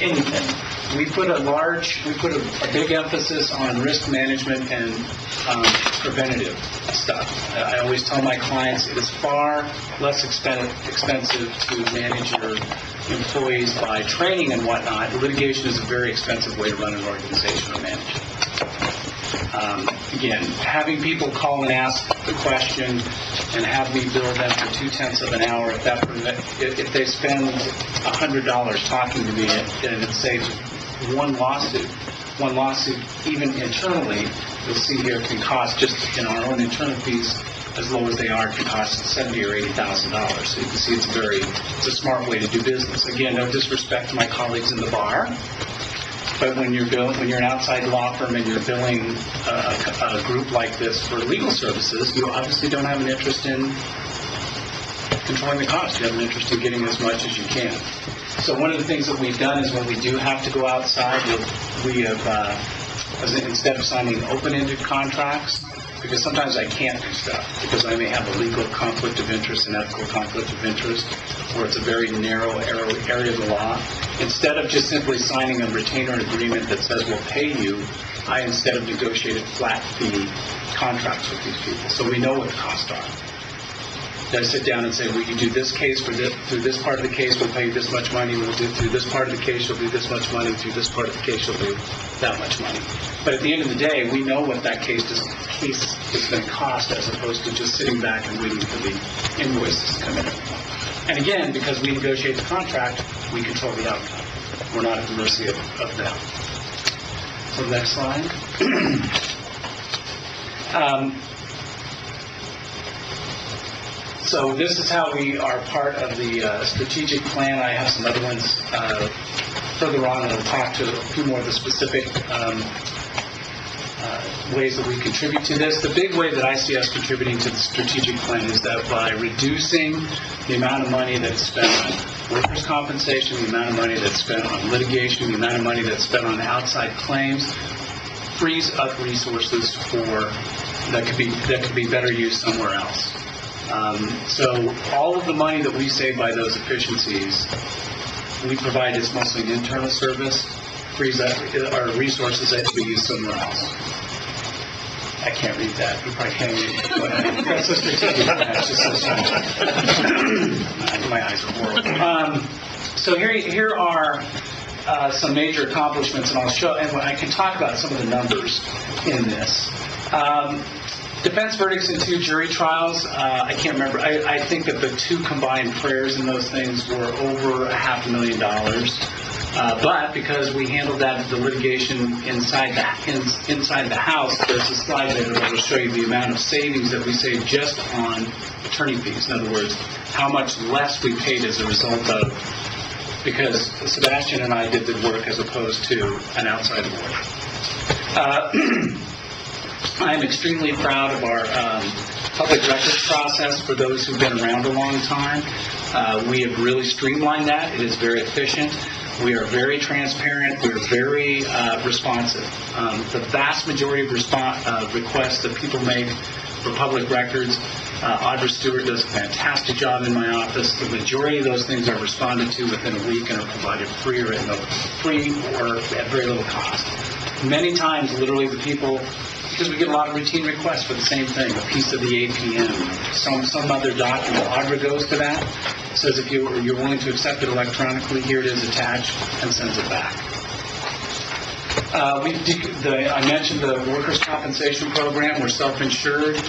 T: anything. We put a big emphasis on risk management and preventative stuff. I always tell my clients it is far less expensive to manage your employees by training and whatnot. Litigation is a very expensive way to run an organization or manage it. Again, having people call and ask the question and have me bill them for 0.2 of an hour, if they spend $100 talking to me and it saves one lawsuit, even internally, you'll see here can cost just in our own internal fees, as low as they are, can cost $70,000 or $80,000. So you can see it's a smart way to do business. Again, no disrespect to my colleagues in the bar. But when you're an outside law firm and you're billing a group like this for legal services, you obviously don't have an interest in controlling the cost. You have an interest in getting as much as you can. So one of the things that we've done is when we do have to go outside, we have, instead of signing open-ended contracts, because sometimes I can't do stuff, because I may have a legal conflict of interest, an ethical conflict of interest, or it's a very narrow area of the law. Instead of just simply signing a retainer agreement that says we'll pay you, I instead have negotiated flat fee contracts with these people, so we know what the costs are. Then I sit down and say, well, you do this case through this part of the case, we'll pay you this much money. We'll do through this part of the case, you'll do this much money. Through this part of the case, you'll do that much money. But at the end of the day, we know what that case is going to cost, as opposed to just sitting back and waiting for the invoices to come in. And again, because we negotiate the contract, we control the outcome. We're not at the mercy of them. So next slide. So this is how we are part of the strategic plan. I have some other ones further on, and I'll talk to a few more of the specific ways that we contribute to this. The big way that I see us contributing to the strategic plan is that by reducing the amount of money that's spent on workers' compensation, the amount of money that's spent on litigation, the amount of money that's spent on outside claims, frees up resources that could be better used somewhere else. So all of the money that we save by those efficiencies, we provide as mostly an internal service, frees up our resources that could be used somewhere else. I can't read that. You probably can't read it. But that's a strategic plan. It's just so small. My eyes are horrible. So here are some major accomplishments, and I'll show, and I can talk about some of the numbers in this. Defense verdicts in 2 jury trials, I can't remember. I think that the 2 combined prayers in those things were over $500,000. But because we handled the litigation inside the house, there's a slide there that will show you the amount of savings that we saved just on attorney fees. In other words, how much less we paid as a result of, because Sebastian and I did the work as opposed to an outside lawyer. I'm extremely proud of our public records process for those who've been around a long time. We have really streamlined that. It is very efficient. We are very transparent. We're very responsive. The vast majority of requests that people make for public records, Audra Stewart does a fantastic job in my office. The majority of those things are responded to within a week and are provided free or at very little cost. Many times, literally, the people, because we get a lot of routine requests for the same thing, a piece of the APM, some other document. Audra goes to that, says if you're willing to accept it electronically, here it is attached, and sends it back. I mentioned the workers' compensation program. We're self-insured.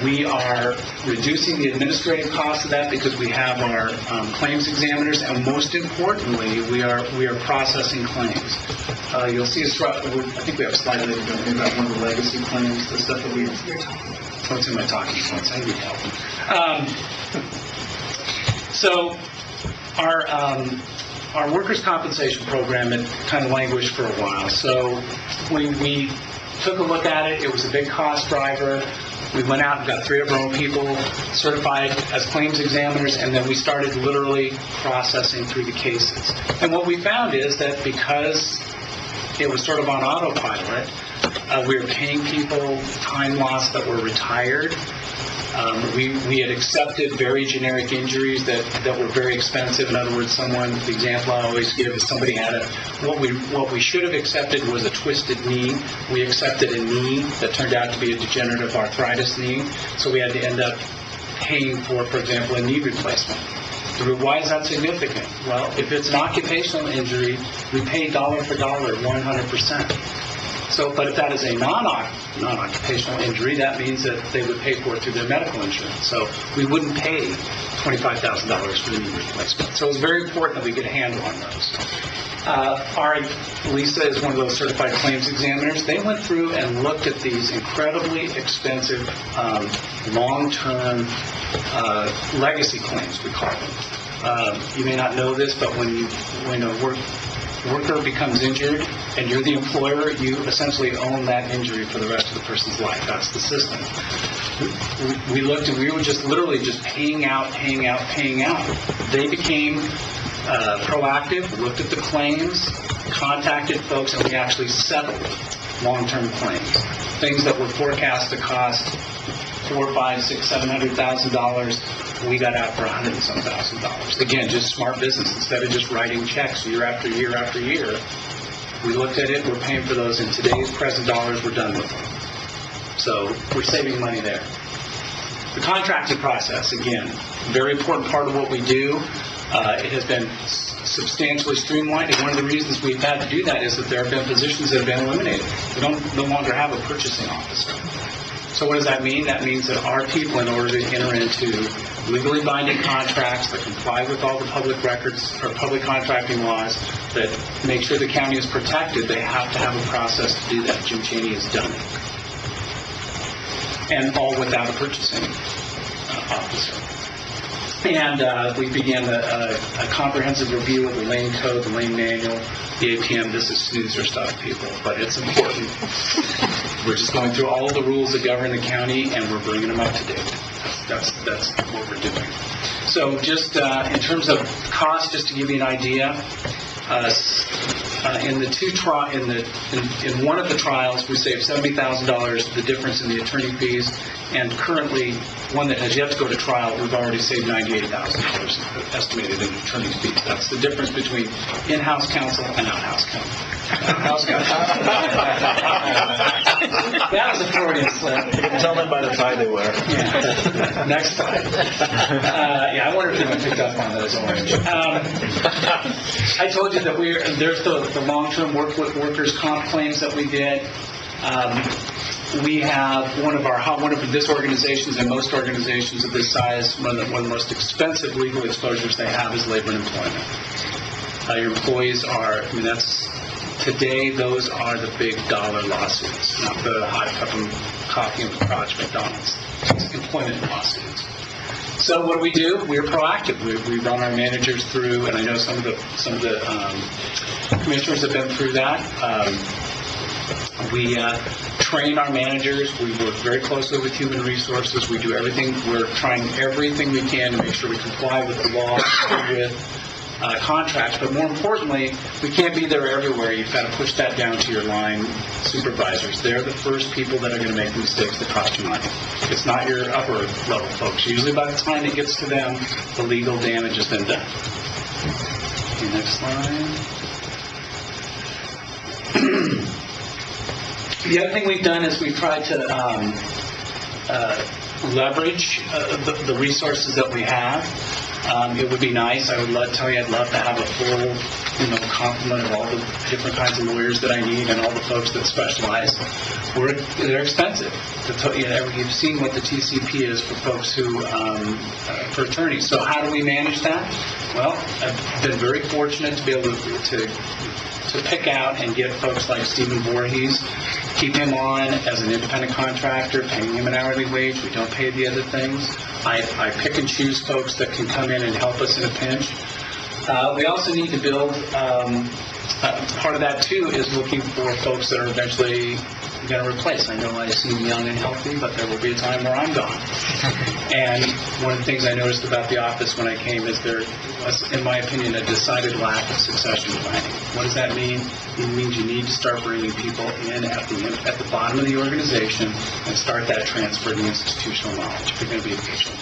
T: We are reducing the administrative costs of that because we have our claims examiners, and most importantly, we are processing claims. You'll see I think we have a slide later about one of the legacy claims, the stuff that we... What's in my talking points? I need help. So our workers' compensation program had kind of languished for a while. So we took a look at it. It was a big cost driver. We went out and got 3 of our own people certified as claims examiners, and then we started literally processing through the cases. And what we found is that because it was sort of on autopilot, we were paying people time loss that were retired. We had accepted very generic injuries that were very expensive. In other words, the example I always give is somebody had what we should have accepted was a twisted knee. We accepted a knee that turned out to be a degenerative arthritis knee. So we had to end up paying for example, a knee replacement. Why is that significant? Well, if it's an occupational injury, we pay dollar for dollar, 100%. But if that is a non-occupational injury, that means that they would pay for it through their medical insurance. So we wouldn't pay $25,000 for the knee replacement. So it's very important that we get a handle on those. Lisa is one of those certified claims examiners. They went through and looked at these incredibly expensive, long-term legacy claims, we call them. You may not know this, but when a worker becomes injured and you're the employer, you essentially own that injury for the rest of the person's life. That's the system. We looked and we were just literally just paying out. They became proactive, looked at the claims, contacted folks, and we actually settled long-term claims. Things that were forecast to cost $400,000, $500,000, $600,000, $700,000. We got out for $100,000 and some $1,000. Again, just smart business. Instead of just writing checks year after year after year, we looked at it, we're paying for those in today's present dollars, we're done with them. So we're saving money there. The contracting process, again, very important part of what we do. It has been substantially streamlined, and one of the reasons we've had to do that is that there have been positions that have been eliminated. We no longer have a purchasing officer. So what does that mean? That means that our people, in order to enter into legally binding contracts that comply with all the public records or public contracting laws that make sure the county is protected, they have to have a process to do that. Jim Chaney has done it. And all without a purchasing officer. And we began a comprehensive review of the lane code, the lane manual, the APM. This is snoozer stuff, people, but it's important. We're just going through all the rules that govern the county, and we're bringing them up to date. That's what we're doing. So just in terms of cost, just to give you an idea, in one of the trials, we saved $70,000, the difference in the attorney fees, and currently, one that has yet to go to trial, we've already saved $98,000 estimated in attorney fees. That's the difference between in-house counsel and out-house counsel. House counsel. That was a Freudian slip.
F: Tell them by the tie they wear.
T: Yeah. Next slide. Yeah, I wonder if anyone picked up on those orange. I told you that there's the long-term workers' comp claims that we did. We have one of this organization's and most organizations of this size, one of the most expensive legal exposures they have is labor and employment. Your employees today, those are the big dollar lawsuits, not the hot cup of coffee and crotch McDonald's. It's employment lawsuits. So what do? We're proactive. We run our managers through, and I know some of the commissioners have been through that. We train our managers. We work very closely with human resources. We do everything. We're trying everything we can to make sure we comply with the law, with contracts, but more importantly, we can't be there everywhere. You've got to push that down to your line supervisors. They're the first people that are going to make mistakes that cost you money. It's not your upper level folks. Usually by the time it gets to them, the legal damage has been done. Okay, next slide. The other thing we've done is we've tried to leverage the resources that we have. It would be nice. I'd love to have a full, complement of all the different kinds of lawyers that I need and all the folks that specialize. They're expensive. You've seen what the TCP is for folks for attorneys. So how do we manage that? Well, I've been very fortunate to be able to pick out and get folks like Stephen Voorhees, keep him on as an independent contractor, paying him an hourly wage. We don't pay the other things. I pick and choose folks that can come in and help us in a pinch. We also need to build, part of that too is looking for folks that are eventually going to replace. I know I seem young and healthy, but there will be a time where I'm gone. And one of the things I noticed about the office when I came is there was, in my opinion, a decided lack of succession planning. What does that mean? It means you need to start bringing people in at the bottom of the organization and start that transfer of the institutional knowledge if you're going to be efficient.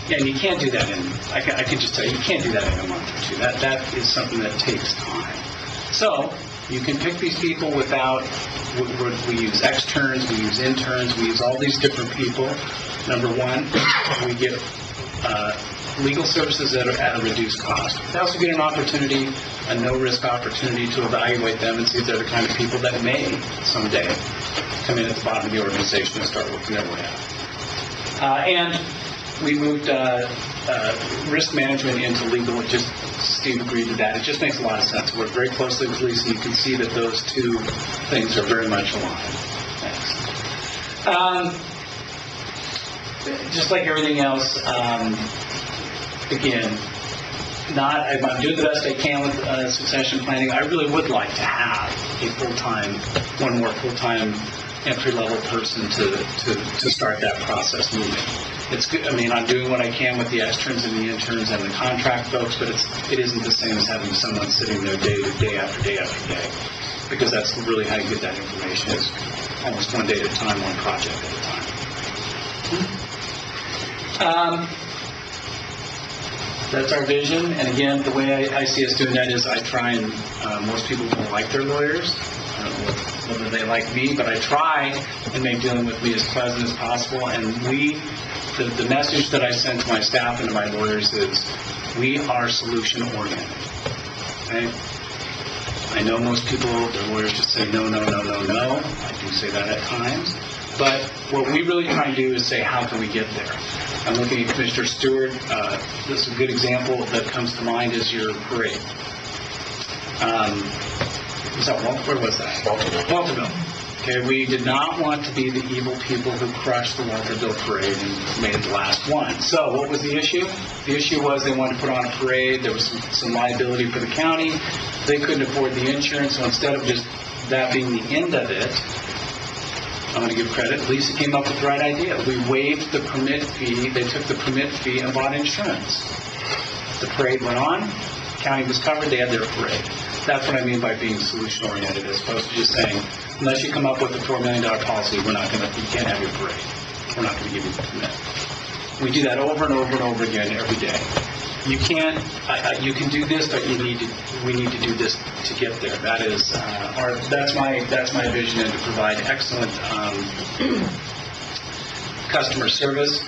T: Yeah, and you can't do that I can just tell you can't do that in a month or two. That is something that takes time. So you can pick these people without, we use externs, we use interns, we use all these different people. Number one, we get legal services at a reduced cost. They also get an opportunity, a no-risk opportunity to evaluate them and see if they're the kind of people that may someday come in at the bottom of the organization and start working their way out. And we moved risk management into legal. Steve agreed to that. It just makes a lot of sense. We work very closely with Lisa. You can see that those two things are very much aligned. Just like everything else, again, I'm doing the best I can with succession planning. I really would like to have one more full-time entry-level person to start that process moving. It's good. I mean, I'm doing what I can with the externs and the interns and the contract folks, but it isn't the same as having someone sitting there day after day after day, because that's really how you get that information. It's almost one day at a time, one project at a time. That's our vision, and again, the way I see us doing that is I try and most people don't like their lawyers. I don't know whether they like me, but I try and make dealing with me as pleasant as possible. And the message that I send to my staff and to my lawyers is we are solution-oriented. Okay? I know most people, their lawyers just say no, no, no, no, no. I do say that at times. But what we really try and do is say, how can we get there? I'm looking at Commissioner Stewart. This is a good example that comes to mind is your parade. Where was that? Walterville. Okay, we did not want to be the evil people who crushed the Walterville parade and made it the last one. So what was the issue? The issue was they wanted to put on a parade. There was some liability for the county. They couldn't afford the insurance, so instead of just that being the end of it, I'm going to give credit. Lisa came up with the right idea. We waived the permit fee. They took the permit fee and bought insurance. The parade went on. County was covered. They had their parade. That's what I mean by being solution-oriented, as opposed to just saying, unless you come up with a $4 million policy, you can't have your parade. We're not going to give you the permit. We do that over and over and over again every day. You can't. You can do this, but we need to do this to get there. That is that's my vision, and to provide excellent customer service.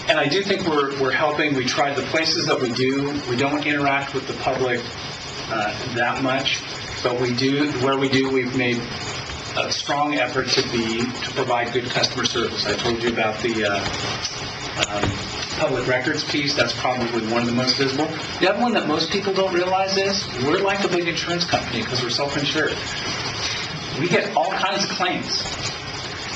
T: And I do think we're helping. We try the places that we do. We don't interact with the public that much, but we do, where we do, we've made a strong effort to provide good customer service. I told you about the public records piece. That's probably one of the most visible. The other one that most people don't realize is we're like a big insurance company because we're self-insured. We get all kinds of claims.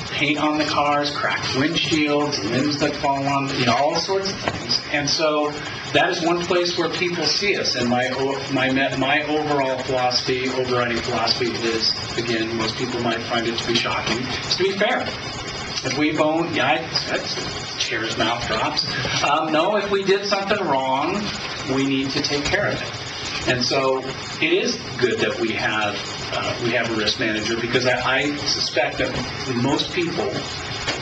T: Paint on the cars, cracked windshields, limbs that fall on, all sorts of things. And so that is one place where people see us. And my overall philosophy, overriding philosophy is, again, most people might find it to be shocking, is to be fair. If we bone, that's chair's mouth drops. No, if we did something wrong, we need to take care of it. And so it is good that we have a risk manager, because I suspect that most people,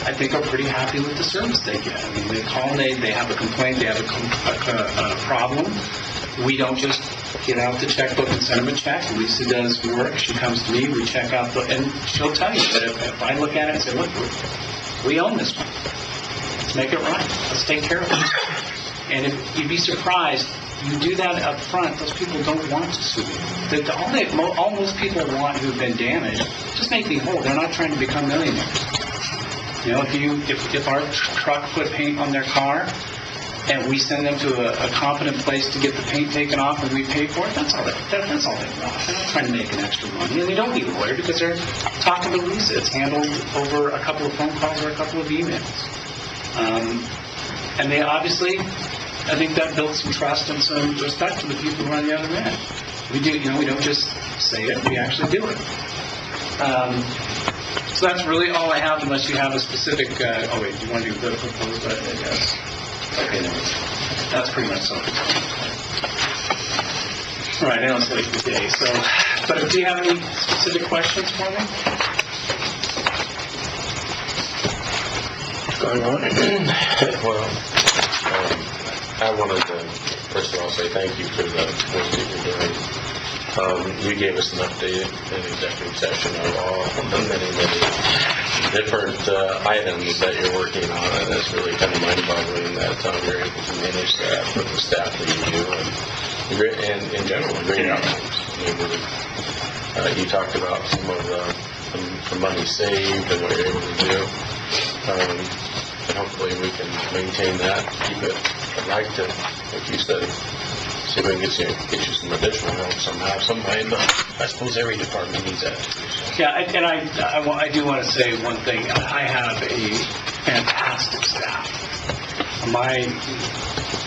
T: I think, are pretty happy with the service they get. I mean, they call, they have a complaint, they have a problem. We don't just get out the checkbook and send them a check. Lisa does work. She comes to me. We check out and she'll tell you that if I look at it and say, look, we own this one. Let's make it right. Let's take care of it. And if you'd be surprised, you do that up front, those people don't want to sue you. All most people want who've been damaged, just make me whole. They're not trying to become millionaires. If our truck put paint on their car and we send them to a competent place to get the paint taken off and we pay for it, that's all they want. They're not trying to make an extra money. And they don't need a lawyer because they're talking to Lisa. It's handled over a couple of phone calls or a couple of emails. And they obviously, I think that builds some trust and some respect for the people who are on the other end. We do, we don't just say it, we actually do it. So that's really all I have, unless you have a specific, do you want to do political post? Yes. Okay, no. That's pretty much something. All right, I know it's late in the day, but do you have any specific questions for me?
N: Going on? Well, I wanted to, first of all, say thank you for the work that you're doing. You gave us an update in executive session of all the many different items that you're working on, and it's really kind of mind-boggling that you're able to manage that with the staff that you do, and in general, great outcomes. You talked about some of the money saved and what you're able to do. And hopefully we can maintain that, keep it. I'd like to, like you said, see if we can get you some additional help somehow, some way. But I suppose every department needs that.
T: Yeah, and I do want to say one thing. I have a fantastic staff.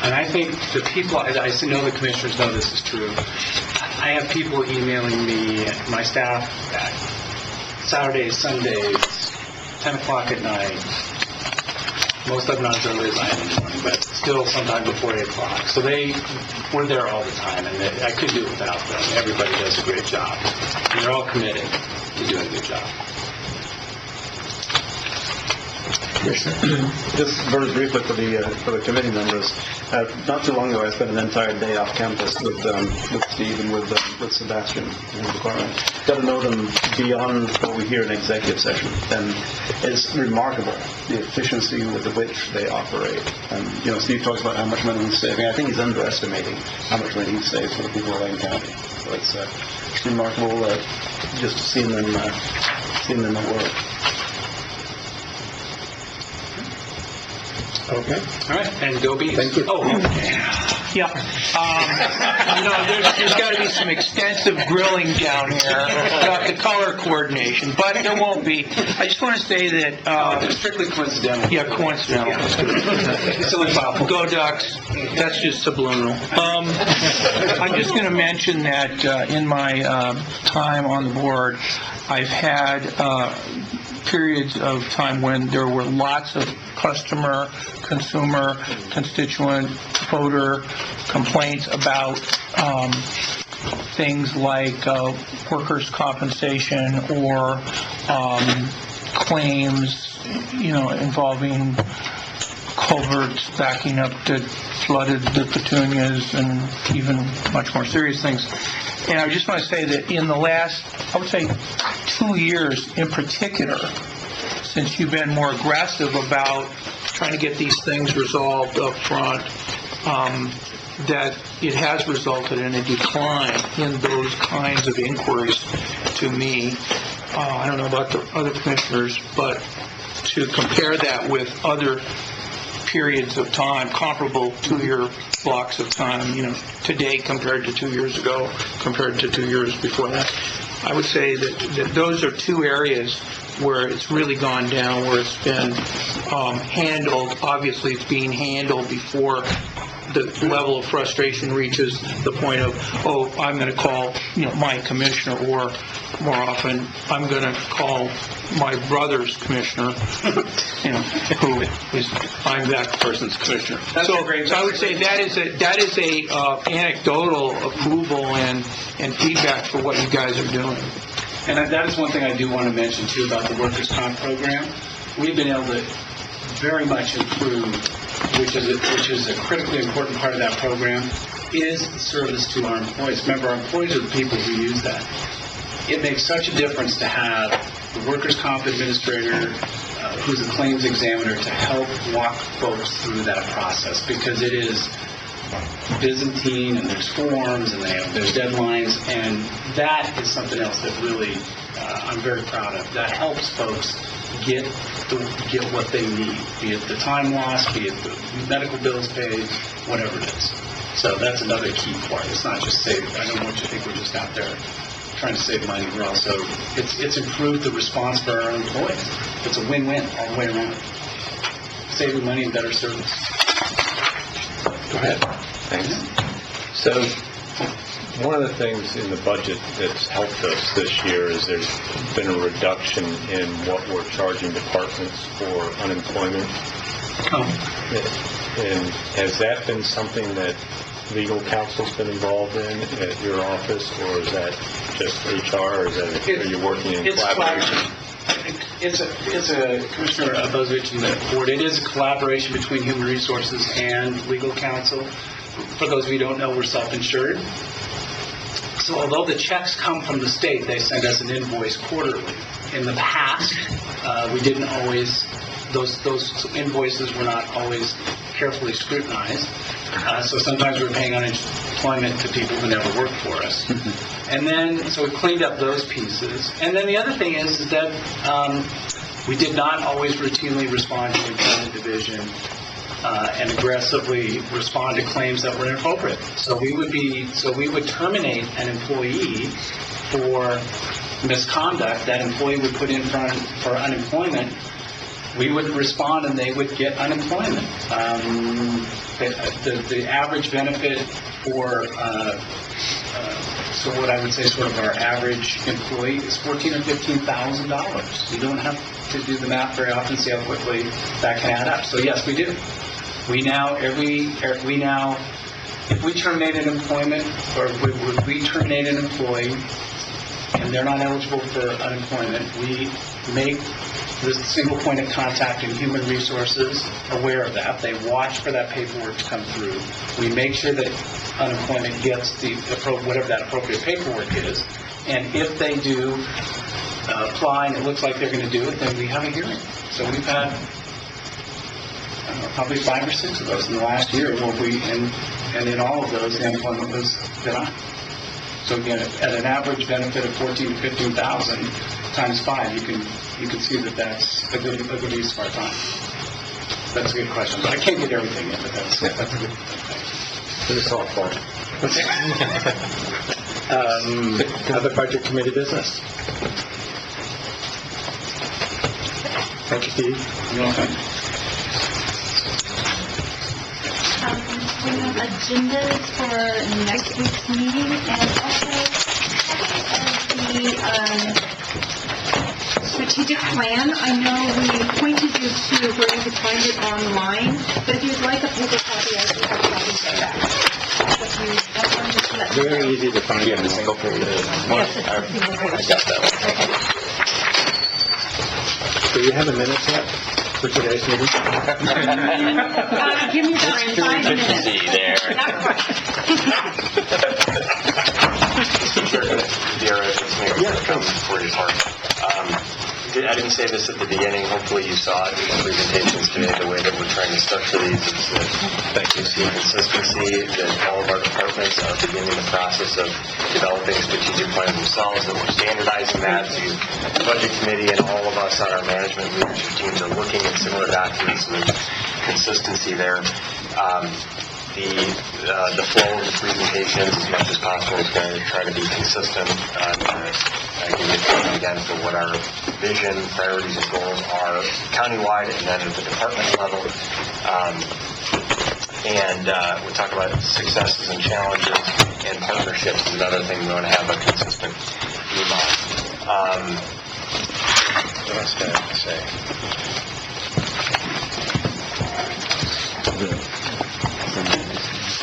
T: And I think the people, I know the commissioners know this is true. I have people emailing me, my staff, Saturdays, Sundays, 10 o'clock at night. Most of them not as early as I am in the morning, but still sometime before 8 o'clock. So we're there all the time, and I couldn't do it without them. Everybody does a great job. And they're all committed to doing a good job.
C: Just very briefly for the committee members. Not too long ago, I spent an entire day off campus with Steve and with Sebastian in the department. Got to know them beyond what we hear in executive session, and it's remarkable the efficiency with which they operate. And Steve talks about how much money he's saving. I think he's underestimating how much money he saves for the people of Lane County. So it's remarkable just seeing them at work.
T: Okay. All right. And go Bees.
C: Thank you.
T: Oh,
Q: Yeah. There's got to be some extensive grilling down here about the color coordination, but there won't be. I just want to say that...
T: strictly coincidental.
Q: Yeah, coincidental. Go Ducks. That's just subliminal. I'm just going to mention that in my time on the board, I've had periods of time when there were lots of customer, consumer, constituent, voter complaints about things like workers' compensation or claims, involving culverts backing up that flooded the Petunias and even much more serious things. And I just want to say that in the last, I would say, 2 years in particular, since you've been more aggressive about trying to get these things resolved up front, that it has resulted in a decline in those kinds of inquiries to me. I don't know about the other commissioners, but to compare that with other periods of time, comparable 2-year blocks of time, today compared to 2 years ago, compared to 2 years before that, I would say that those are two areas where it's really gone down, where it's been handled. Obviously, it's being handled before the level of frustration reaches the point of, I'm going to call, my commissioner, or more often, I'm going to call my brother's commissioner, who is, I'm that person's commissioner. So I would say that is a anecdotal approval and feedback for what you guys are doing.
T: And that is one thing I do want to mention, too, about the workers' comp program. We've been able to very much improve, which is a critically important part of that program, is service to our employees. Remember, our employees are the people who use that. It makes such a difference to have the workers' comp administrator, who's a claims examiner, to help walk folks through that process, because it is Byzantine, and there's forms, and there's deadlines, and that is something else that really I'm very proud of. That helps folks get what they need, be it the time lost, be it the medical bills paid, whatever it is. So that's another key part. It's not just save. I don't want you to think we're just out there trying to save money. We're also, it's improved the response for our employees. It's a win-win all the way around. Saving money and better service.
K: Go ahead. Thanks. So, one of the things in the budget that's helped us this year is there's been a reduction in what we're charging departments for unemployment. And has that been something that legal counsel's been involved in at your office, or is that just HR, or are you working in collaboration?
T: It's a Commissioner Bozovich and the board. It is a collaboration between Human Resources and legal counsel. For those of you who don't know, we're self-insured. So although the checks come from the state, they send us an invoice quarterly. In the past, we didn't always, those invoices were not always carefully scrutinized. So sometimes we were paying unemployment to people who never worked for us. And then, so we cleaned up those pieces. And then the other thing is that we did not always routinely respond to the employment division and aggressively respond to claims that were inappropriate. So we would terminate an employee for misconduct. That employee would put in for unemployment. We would respond and they would get unemployment. The average benefit for so what I would say sort of our average employee is $14,000 or $15,000. You don't have to do the math very often to see how quickly that can add up. So yes, we do. We now, if we terminate an employment, or if we terminate an employee and they're not eligible for unemployment, we make the single point of contact in Human Resources aware of that. They watch for that paperwork to come through. We make sure that unemployment gets whatever that appropriate paperwork is. And if they do apply and it looks like they're going to do it, then we have a hearing. So we've had probably 5 or 6 of those in the last year, and in all of those, the unemployment was denied. So again, at an average benefit of $14,000 to $15,000 times 5, you can see that that's a good use of our time. That's a good question. But I can't get everything in, but that's a good thing.
A: It's all fun. Other budget committee business? Thank you, Steve.
T: You're welcome.
U: We have agendas for next week's meeting, and also the strategic plan. I know we pointed you to where you could find it online, but if you'd like a paper copy, I do have copies of that. So if you don't want to let me know.
A: Very easy to find.
L: You have the single page.
U: Yes, it's a single page.
L: I got that one.
A: Do you have a minute yet for today's meeting?
U: Give me that in 5 minutes.
L: Efficiency there.
U: Not quite.
V: Sure. Dear, it's me. Come for your part.
R: I didn't say this at the beginning, hopefully you saw it in the presentations today, the way that we're trying to structure these is that you see consistency, that all of our departments are beginning the process of developing strategic plans themselves, that we're standardizing that to the budget committee, and all of us on our management leadership teams are looking at similar documents, so there's consistency there. The flow of the presentations, as much as possible, is going to try to be consistent. Give you a feeling again for what our vision, priorities, and goals are countywide and then at the department level. We talk about successes and challenges, and partnerships is another thing we want to have a consistent theme on. What else did I have to say?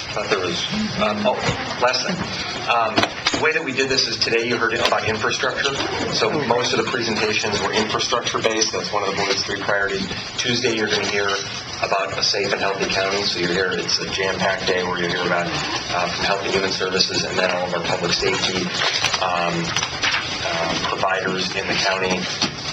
R: I thought there was, last thing. The way that we did this is today you heard about infrastructure. So most of the presentations were infrastructure-based. That's one of the board's 3 priorities. Tuesday you're going to hear about a safe and healthy county. So you're here, it's a jam-packed day where you'll hear about from Health and Human Services and then all of our public safety providers in the county.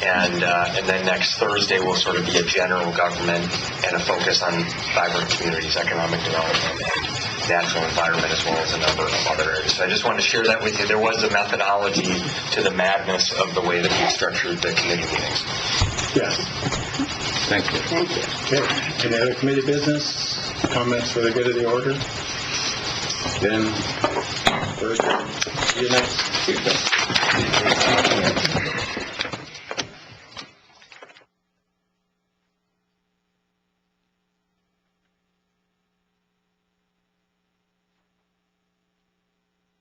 R: And then next Thursday will sort of be a general government and a focus on vibrant communities, economic development, and natural environment, as well as a number of other areas. So I just wanted to share that with you. There was a methodology to the madness of the way that we structured the committee meetings.
A: Yes. Thank you. Thank you. Okay. Any other committee business? Comments for the good of the order? Then, see you next Tuesday.